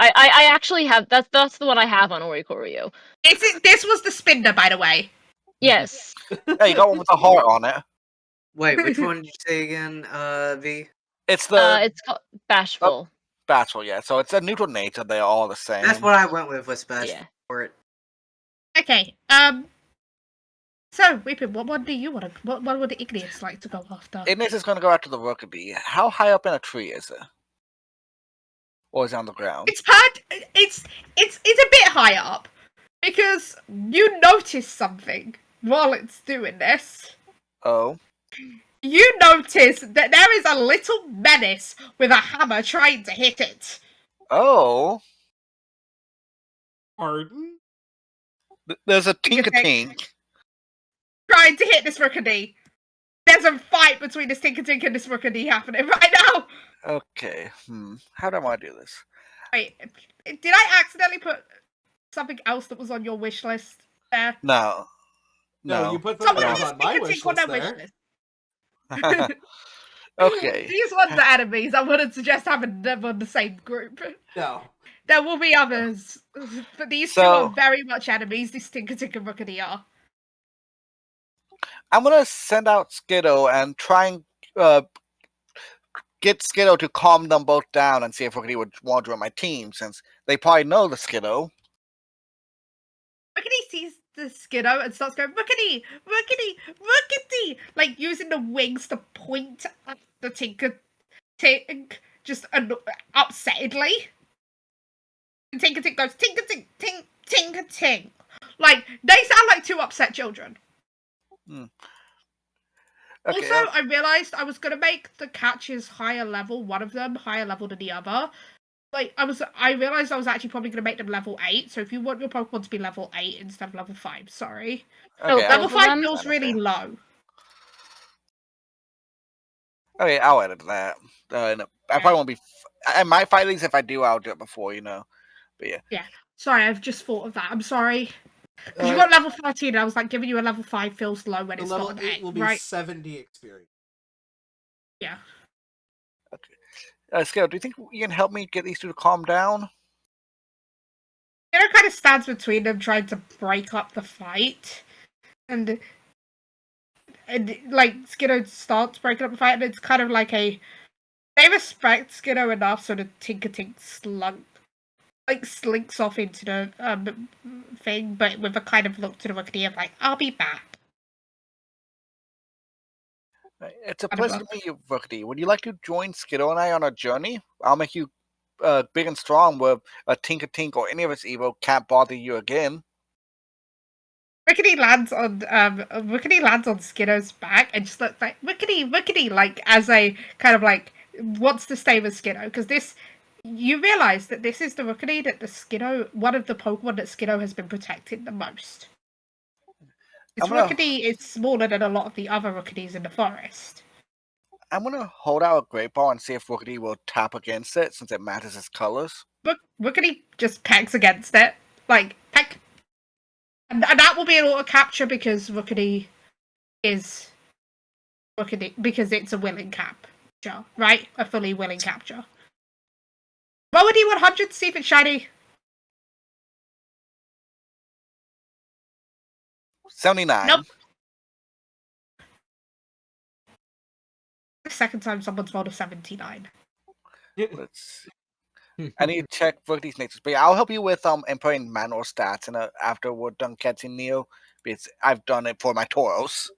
actually have that's the one I have on Orikoryu. This was the Spinner, by the way. Yes. Yeah, you got one with a heart on it. Wait, which one did you say again, V? It's the It's called bashful. Bashful, yeah. So it's a neutral nature. They're all the same. That's what I went with special Yeah. for it. Okay. So, Weepin, what one do you want to? What would the Igneous like to go after? Ignis is going to go after the Rookerbee. How high up in a tree is it? Or is it on the ground? It's a bit high up because you notice something while it's doing this. Oh. You notice that there is a little menace with a hammer trying to hit it. Oh. Pardon? There's a Think a thing. Tinka-Tink. Trying to hit this Rookidee. There's a fight between this Tinka-Tink and this Rookidee happening right now. Okay. How do I want to do this? Wait, did I accidentally put something else that was on your wish list there? No. No, you put Someone something that was else on my wish Tinka-Tink on list their wish there. list. Okay. These ones are enemies. I wouldn't suggest having them on the same group. No. There will be others, but these two are very much enemies. These Tinka-Tink and Rookidee are. I'm going to send out Skiddo and try and get Skiddo to calm them both down and see if Rookidee would want to join my team, since they probably know the Skiddo. Rookidee sees the Skiddo and starts going, Rookidee, Rookidee, Rookidee! Like, using the wings to point at the Tinka-Tink, just upsettedly. And Tinka-Tink goes, Tinka-Tink, Tink, Tinka-Tink. Like, they sound like two upset children. Okay, Also, I realised I was going to make the catches higher level, one of them higher level than the other. Like, I realised I was actually probably going to make them level 8, so if you want your Pokemon to be level 8 instead of level 5, sorry. okay, Level 5 them? feels really low. Okay, I'll edit that. No, I probably won't be. I might fight these. If I do, I'll do it before, But yeah. Yeah. Sorry, I've just thought of that. I'm sorry. Because you got level 13, and I was like, giving you a level 5 feels low when The it's level not an 8 8, will be right? 70 experience. Yeah. Skiddo, do you think you can help me get these two to calm down? It kind of stands between them, trying to break up the fight, and like Skiddo starts breaking up the fight, and it's kind of like they respect Skiddo enough so the Tinka-Tink slinks off into the thing, but with a kind of look to the Rookidee of like, I'll be back. It's a Kind of pleasure book. to meet you, Rookity. Would you like to join Skiddo and I on a journey? I'll make you big and strong where a Tinker Tink or any of its evil can't bother you again. Rickety lands on Skiddo's back and just looks like Rickety, like as a kind of like wants to stay with Skiddo because this you realise that this is the Rickety that one of the Pokemon that Skiddo has been protecting the most. This Rickety is smaller than a lot of the other Ricketies in the forest. I'm gonna hold out a great ball and see if Rookity will tap against it since it matches its colors. Rickety just pecks against it, like peck. And that will be an auto capture because Rookity is Rookity because it's a willing capture, right? A fully willing capture. Roll a D100 to see if it's shiny. 79. Nope. The second time someone's rolled a 79. Let's see. I need to check Rookity's natures, but yeah, I'll help you with inputting manual stats and after we're done catching Neo, because I've done it for my Tauros.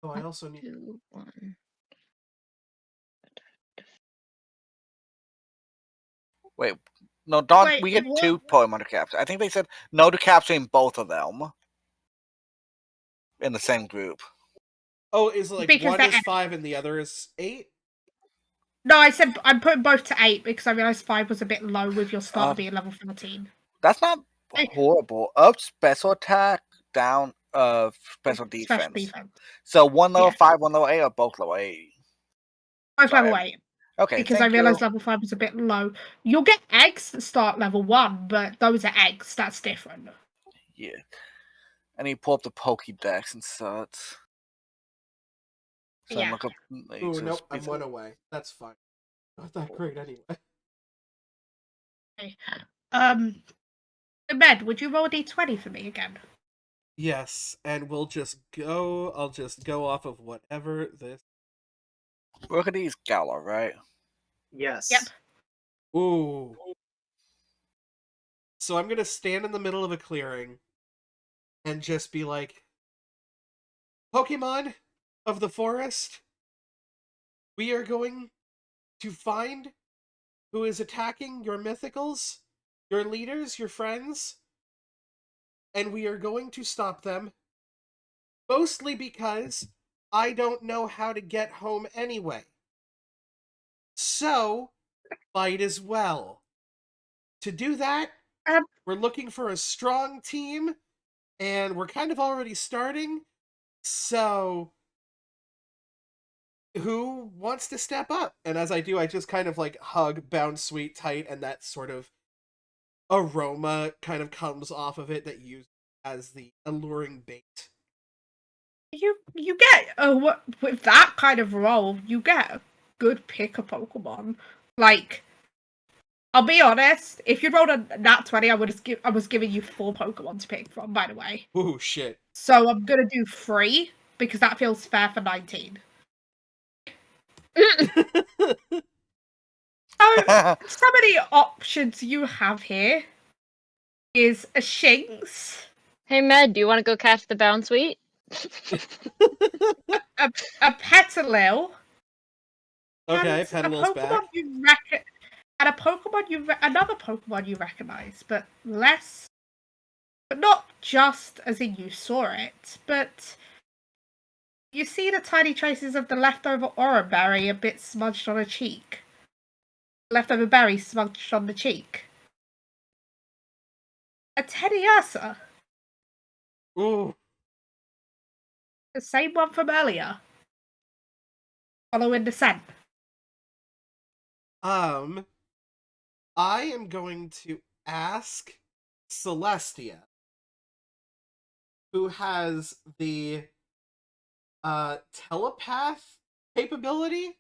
Oh, I also need 2, 1. Wait, no, Don, Wait, we get what? 2 Pokemon to capture. I think they said no to capturing both of them in the same group. Oh, is like Because one they're is 5 and the other is 8? No, I said I'm putting both to 8 because I realised 5 was a bit low with your starter being level 14. That's not Hey. horrible. Up special attack, down special defense. Special defense. So one level Yeah. 5, one level 8, or both level 8? Both Sorry. level 8. Okay, Because thank I realised you. level 5 was a bit low. You'll get eggs that start level 1, but those are eggs. That's different. Yeah. I need to pull up the Pokédex and such. So Yeah. look up Ooh, nope, I'm 1 away. That's fine. Not that great anyway. Okay. Med, would you roll a D20 for me again? Yes, and I'll just go off of whatever this. Rookity's Galar, right? Yes. Yep. Ooh. So I'm gonna stand in the middle of a clearing and just be like, Pokemon of the forest, we are going to find who is attacking your mythicals, your leaders, your friends, and we are going to stop them. Mostly because I don't know how to get home anyway. So, might as well. To do that, we're looking for a strong team, and we're kind of already starting. So, who wants to step up? And as I do, I just kind of like hug Bound Sweet tight, and that sort of aroma kind of comes off of it that you as the alluring bait. You get with that kind of roll, you get a good pick of Pokemon. Like, I'll be honest, if you rolled a nat 20, I was giving you 4 Pokemon to pick from, by the way. Ooh, shit. So I'm gonna do 3 because that feels fair for 19. So some of the options you have here is a Shinx, Hey, Med, do you want to go catch the Bound Sweet? a Petalil, Okay, and Petalil's back. Another Pokemon you recognize, but not just as in you saw it, but you see the tiny traces of the leftover aura berry a bit smudged on a cheek. Leftover berry smudged on the cheek. A Teddiursa. Ooh. The same one from earlier. Following the scent. I am going to ask Celestia, who has the telepath capability.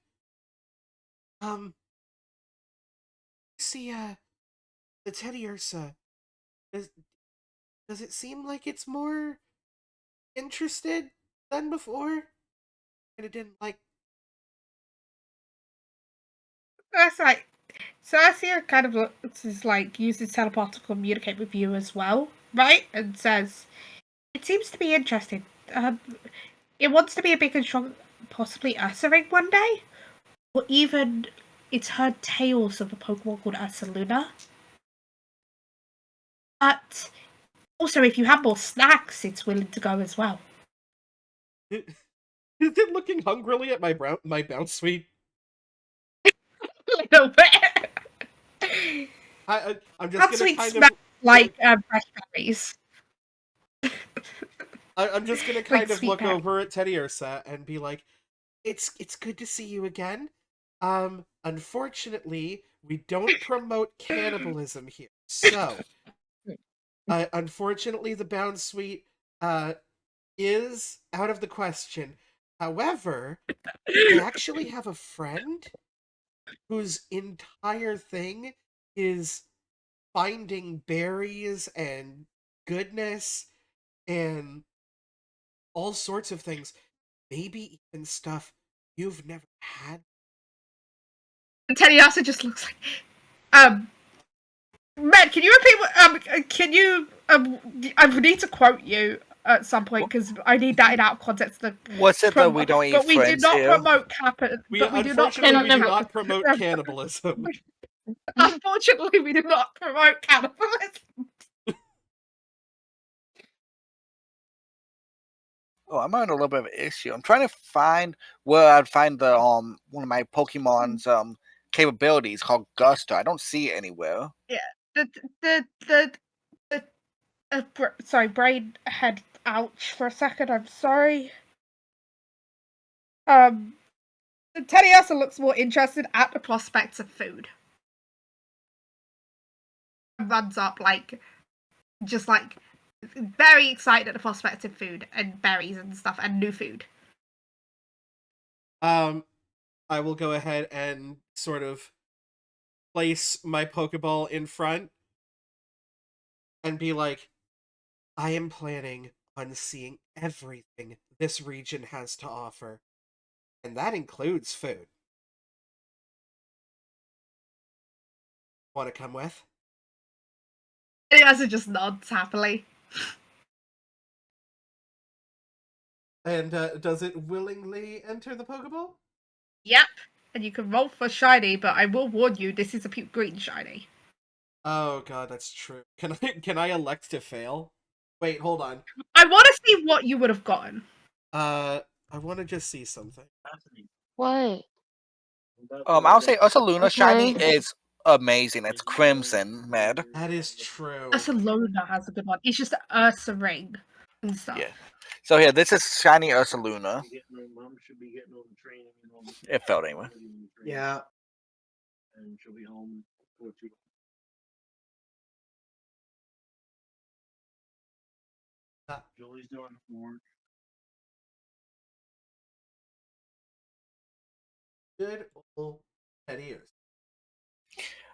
See, the Teddiursa. Does it seem like it's more interested than before? And it didn't like. That's like Celestia kind of uses teleport to communicate with you as well, right? And says it seems to be interested. It wants to be a big and strong. possibly Ursaring one day, or even it's heard tales of a Pokemon called Ursaluna. But also, if you have more snacks, it's willing to go as well. Is it looking hungrily at my bounce suite? A little bit. I'm just That's gonna sweet kind smells of like fresh berries. I'm just gonna Like kind of sweet look berries. over at Teddy Ursa and be like, it's good to see you again. Unfortunately, we don't promote cannibalism here. So, unfortunately, the Bound Suite is out of the question. However, I actually have a friend whose entire thing is finding berries and goodness and all sorts of things. Maybe even stuff you've never had. And Teddy also just looks like, Matt, can you repeat what, can you, I need to quote you at some point, because I need that in out of context. What's it that we don't eat But we do friends not here? promote We unfortunately we do not promote cannibalism. Unfortunately, we do not promote cannibalism. Oh, I'm having a little bit of an issue. I'm trying to find where I'd find the one of my Pokemon's capabilities called Gusto. I don't see it anywhere. Yeah, sorry, brain had ouch for a second. I'm sorry. Teddy also looks more interested at the prospects of food. Runs up just like very excited at the prospect of food and berries and stuff and new food. I will go ahead and sort of place my Pokeball in front and be like, I am planning on seeing everything this region has to offer. And that includes food. Want to come with? He also just nods happily. And does it willingly enter the Pokeball? Yep. And you can roll for shiny, but I will warn you, this is a puke green shiny. Oh god, that's true. Can I elect to fail? Wait, hold on. I want to see what you would have gotten. I want to just see something. What? I'll say Ursaluna shiny Okay. is amazing. It's crimson, Med. That is true. Ursaluna has a good one. It's just Ursaring and stuff. Yeah. So here, this is shiny Ursaluna. It felt anyway. Yeah. And she'll be home for 2. Julie's doing homework. Good old Teddy Ursa.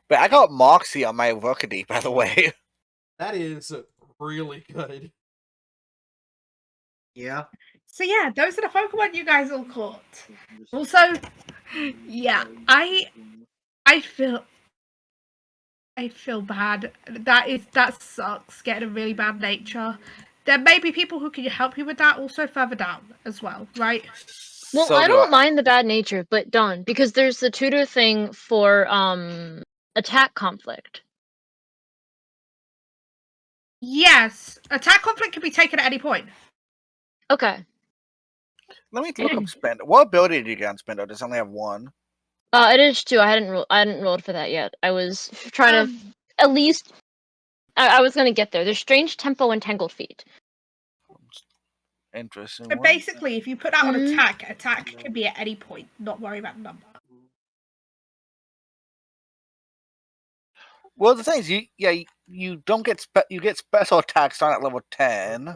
But I got Moxie on my Rookity, by the way. That is really good. Yeah. So yeah, those are the Pokemon you guys all caught. Also, yeah, I feel bad. That sucks. Getting a really bad nature. There may be people who can help you with that. Also further down as well, right? Well, So I do don't mind the bad nature, but Dawn, because there's the tutor thing for attack conflict. Yes, attack conflict can be taken at any point. Okay. Let me look up Spendo. What ability did you get on Spendo? Does it only have one? It is 2. I hadn't rolled for that yet. I was trying to at least. I was gonna get there. There's strange tempo and tangled feet. Interesting. So one. basically, if you put that on Mhm. attack can be at any point. Not worry about the number. Well, the thing is, you don't get you get special attacks on at level 10.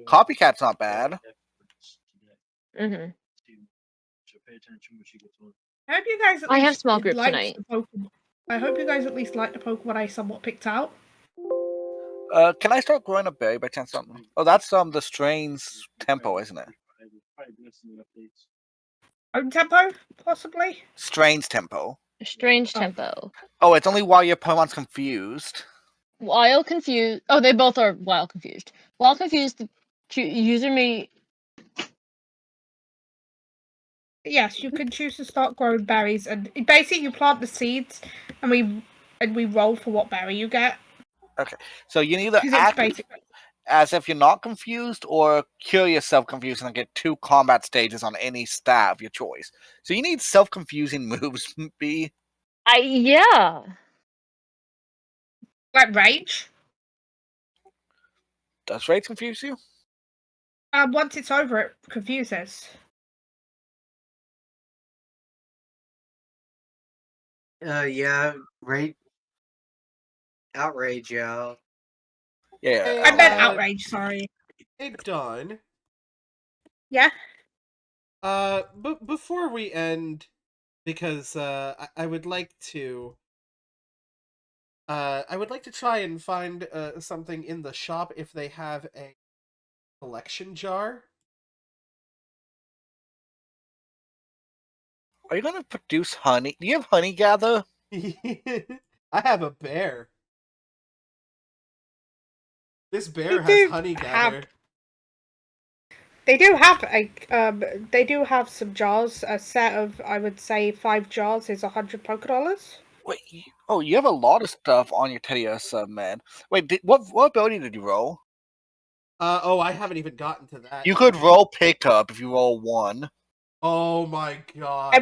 Copycat's not bad. Mhm. So pay attention when she gets home. I hope you guys at I have least small group liked tonight. the Pokemon. I hope you guys at least liked the Pokemon I somewhat picked out. Can I start growing a berry by chance? Something? Oh, that's the strange tempo, isn't it? Own tempo, possibly. Strange tempo. Strange Oh. tempo. Oh, it's only while your Pokemon's confused. Wild confused. Oh, they both are wild confused. Wild confused. The user may Yes, you can choose to start growing berries, and basically you plant the seeds, and we roll for what berry you get. So you can either Because it's act basic. as if you're not confused, or cure yourself confused and get 2 combat stages on any stat of your choice. So you need self-confusing moves, B. Yeah. Like rage. Does rage confuse you? Once it's over, it confuses. Yeah, outrage, yeah. Yeah. Hey, I meant Outrage. outrage. Sorry. Hey, Dawn. Yeah. But before we end, because I would like to. I would like to try and find something in the shop if they have a collection jar. Are you going to produce honey? Do you have honey gather? I have a bear. This bear They has do honey have. gather. They do have they do have some jars. A set of, I would say, 5 jars is $100 Poké. Wait. You have a lot of stuff on your Teddiursa, man. Wait. What ability did you roll? Oh, I haven't even gotten to that. You yet. could roll pickup if you roll 1. Oh my god. I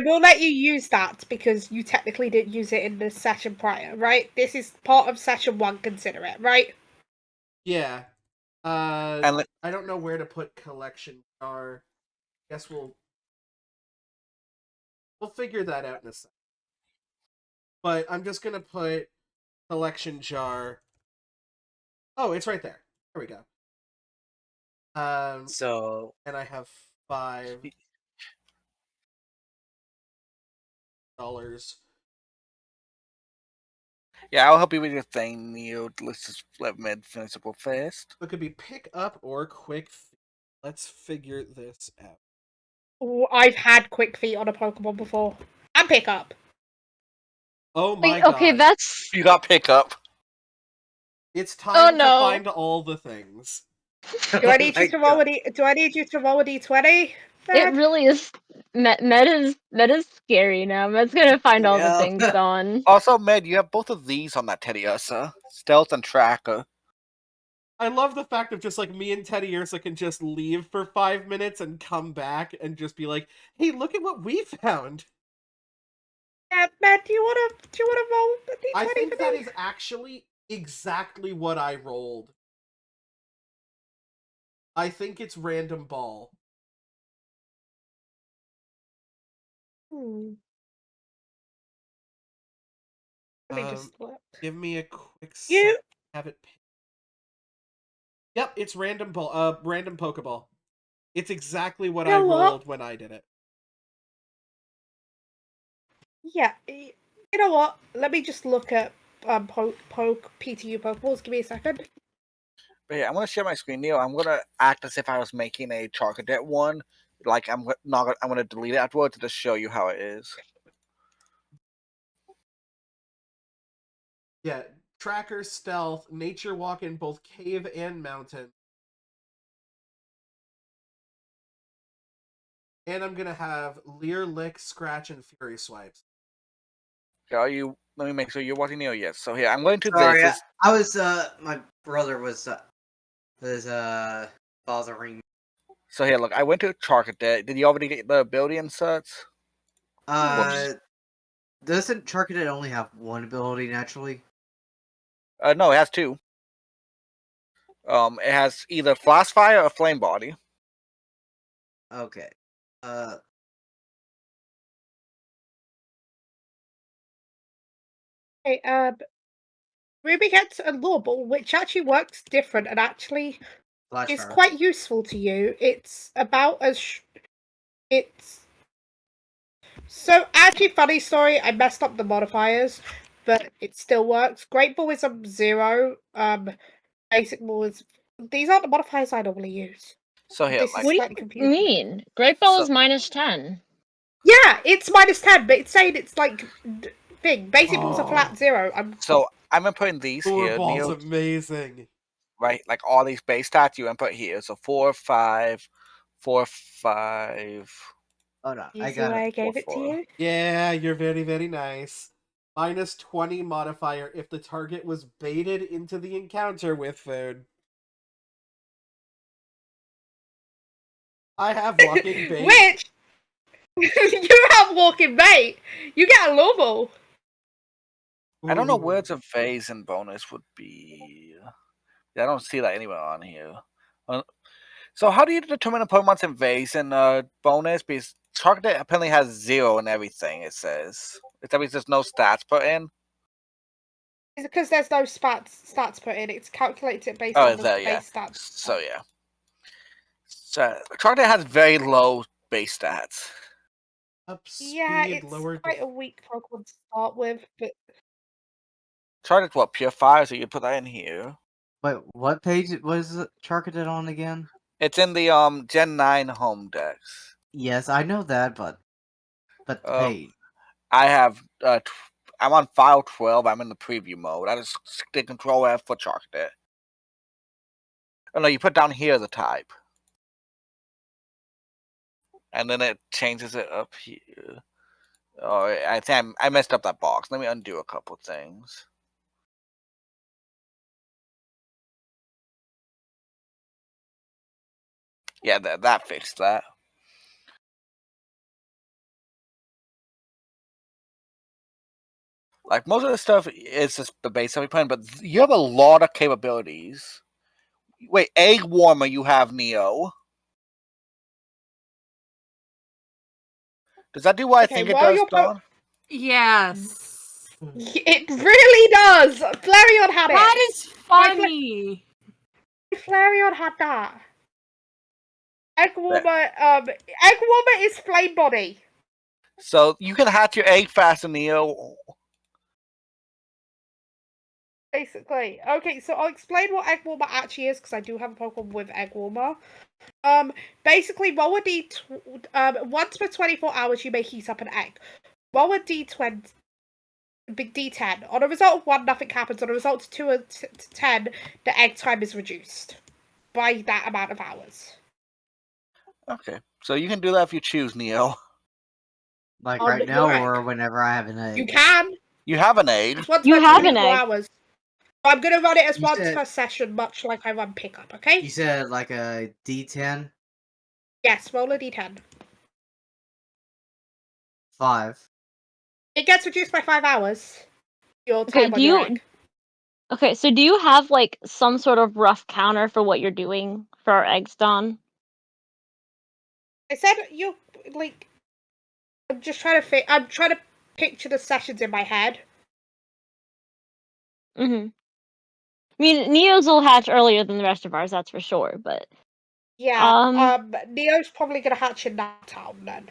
will let you use that because you technically didn't use it in the session prior, right? This is part of session 1. Consider it, right? Yeah. And I don't know where to put collection jar. Guess we'll figure that out in a second. But I'm just gonna put collection jar. Oh, it's right there. There we go. So And I have $5. yeah, I'll help you with your thing, Neo. Let's just let Med finish up real fast. It could be pick up or quick. Let's figure this out. Oh, I've had quick feet on a Pokemon before. And pick up. Oh my Wait, okay, god. that's. You got pickup. It's Oh time to no. find all the things. Do I need you to roll do I need you to roll a d20? It really is. Med is scary now. Med's gonna find all the Yeah. things on. Also, Med, you have both of these on that Teddiursa. Stealth and Tracker. I love the fact of just like me and Teddiursa can just leave for 5 minutes and come back and just be like, "Hey, look at what we found." Yeah, Matt, do you wanna roll a d20 I think for that me? is actually exactly what I rolled. I think it's random ball. Let me just look. Give me a quick You sec. Have it. Yep, it's random ball. Random Pokeball. It's exactly what I know what? rolled when I did it. Yeah, you know what? Let me just look at PTU Pokeballs. Give me a second. But yeah, I'm gonna share my screen, Neo. I'm gonna act as if I was making a Charcadet one. Like I'm gonna delete it afterwards to just show you how it is. Yeah, Tracker, Stealth, Nature Walk in both cave and mountain. And I'm gonna have Leer, Lick, Scratch, and Fury Swipes. Are you? Let me make sure you're watching Neo. Yes. So here, I'm going to Sorry, this. I was my brother was bothering. So here, look, I went to Charcadet. Did you already get the ability inserts? Whoops. Doesn't Charcadet only have one ability naturally? No, it has 2. It has either Flash Fire or Flame Body. Okay. Okay, Ruby gets a Lawball, which actually works different and actually Flash is Fire. quite useful to you. It's about as it's so actually funny story. I messed up the modifiers, but it still works. Great Ball is a 0. Basic Ball is. These aren't the modifiers I normally use. So here, This like, is What do slightly you confusing. mean? Great Ball So- is -10. Yeah, it's -10, but it's saying it's like thing. Basic Ball's a flat 0. so I'm inputting these Tour here, Ball's Neo. amazing. Right, like all these base stats you input here. So 4, 5, 4, 5. Oh no, You I see got why it. I gave it to Four. you? Yeah, you're very, very nice. Minus 20 modifier if the target was baited into the encounter with food. I have walking bait. Which you have walking bait. You get a level. I don't know where Ooh. the phase and bonus would be. I don't see that anywhere on here. So how do you determine a Pokemon's invasion bonus? Because target apparently has 0 and everything, it says. That means there's no stats put in? It's because there's no stats put in. It's calculated based Oh, on is the that, yeah. base stats. So, yeah. So, target has very low base stats. Up Yeah, speed, it's lower quite a weak Pokemon to start with, but Target's what, pure 5, so you put that in here. Wait, what page was it targeted on again? It's in the Gen 9 home decks. Yes, I know that, but the page. I have I'm on file 12. I'm in the preview mode. I just stick Control F for target. Oh no, you put down here the type, and then it changes it up here. Oh, I think I messed up that box. Let me undo a couple things. Yeah, that fixed that. Like most of the stuff is just the base that we playing, but you have a lot of capabilities. Wait, egg warmer you have, Neo. Does that do what I think it while does, you're Dawn? Yes. it really does. Flareon had it. That is funny. Flareon had that. Egg warmer is flame body. So you can hatch your egg faster, Neo. Basically. Okay, so I'll explain what egg warmer actually is, because I do have a Pokemon with egg warmer. Basically, roll a once per 24 hours you may heat up an egg. Roll a D20, D10. On a result of 1, nothing happens. On a result of 2 to 10, the egg time is reduced by that amount of hours. Okay, so you can do that if you choose, Neo. Like right now, correct. or whenever I have an egg. You can. You have an egg. It's once You per have an 24 egg. hours. I'm going to run it as You once said- per session, much like I run pickup, okay? You said like a D10? Yes, roll a D10. 5. It gets reduced by 5 hours. Your Okay, time on your egg. Okay, so do you have like some sort of rough counter for what you're doing for our eggs, Dawn? I said you like. I'm just trying to I'm trying to picture the sessions in my head. Mm-hmm. I mean, Neo's will hatch earlier than the rest of ours, that's for sure. But Yeah. Neo's probably gonna hatch in that town then.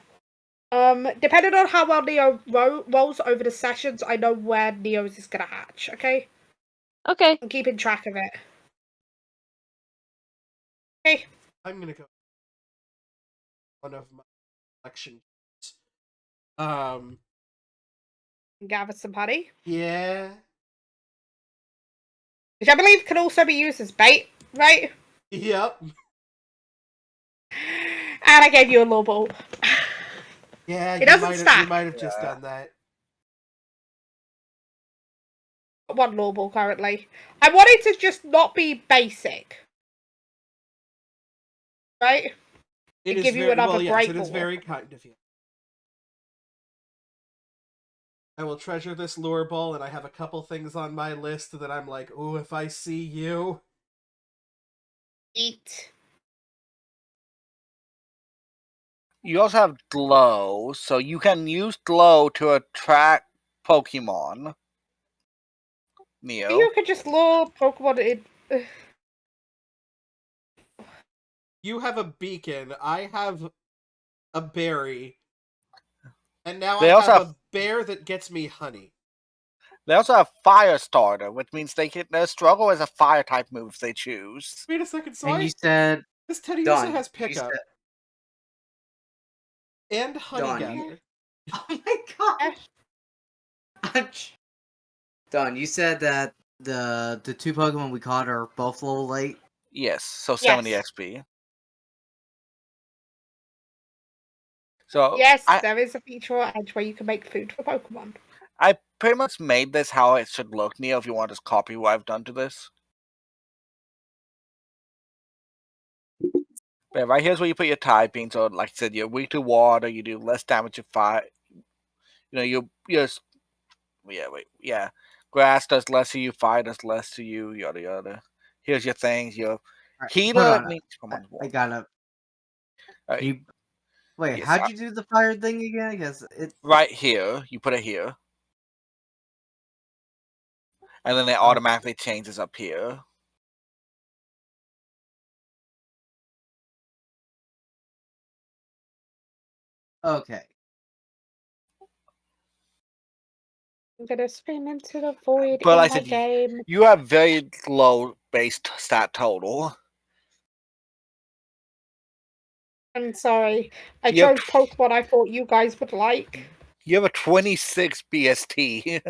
Depending on how well Neo rolls over the sessions, I know where Neo's is gonna hatch. Okay. okay. I'm keeping track of it. Okay. I'm gonna go one of my collection. Gather some honey, Yeah. which I believe can also be used as bait, right? Yep. And I gave you a low ball. Yeah, It doesn't you stack. might have just done that. One low ball currently. I wanted to just not be basic, right? It And is give you very another well, yes, great it is ball. very kind of you. I will treasure this lure ball, and I have a couple things on my list that I'm like, ooh, if I see you. Eat. You also have Glow, so you can use Glow to attract Pokemon. Neo. You could just lure Pokemon in. You have a beacon, I have a berry, and now They I also have have- a bear that gets me honey. They also have Fire Starter, which means they can struggle as a fire type move if they choose. Wait a second, so And you said, this Teddy Dawn, also has you pickup said- and honey Dawn, gather. Oh my god! Dawn, you said that the 2 Pokemon we caught are both level 8. Yes, so 70 Yes. XP. So Yes, I there is a feature on Edge where you can make food for Pokemon. I pretty much made this how it should look, Neil. If you want to just copy what I've done to this. But right here's where you put your typing. So, like I said, you're weak to water. You do less damage to fire. You know, you're yeah. Grass does less to you. Fire does less to you. Yada yada. Here's your things. Your Alright, healer hold on. needs come on. I gotta. Alright, You wait. yes, How'd you do the fire thing again? Because it. right here, you put it here, and then it Oh, automatically changes up here. okay. I'm gonna spin into the void But in like I my said, game. you have very low base stat total. I'm sorry. I Yep. chose Pokemon I thought you guys would like. You have a 26 BST.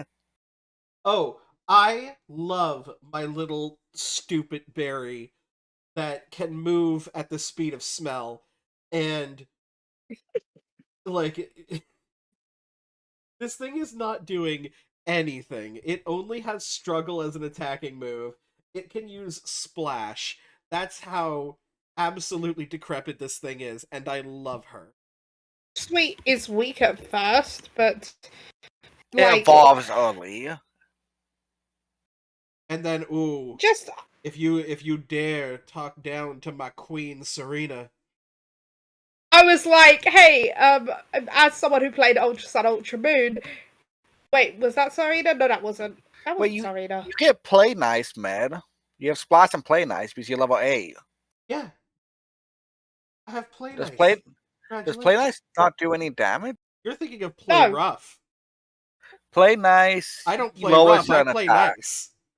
Oh, I love my little stupid berry that can move at the speed of smell. And, like, this thing is not doing anything. It only has struggle as an attacking move. It can use splash. That's how absolutely decrepit this thing is, and I love her. Sweet is weak at first, but It like evolves early. And then, ooh, just if you dare talk down to my queen Serena. I was like, hey, as someone who played Ultra Sun, Ultra Moon. Wait, was that Sarina? No, that wasn't. That Wait, wasn't Sarina. you get play nice, man. You have splash and play nice because you're level 8. Yeah. I have play Does nice. play Congratulations. nice not do any damage? You're thinking of play No. rough. Play nice. I don't play lowers rough, I an play attack. nice.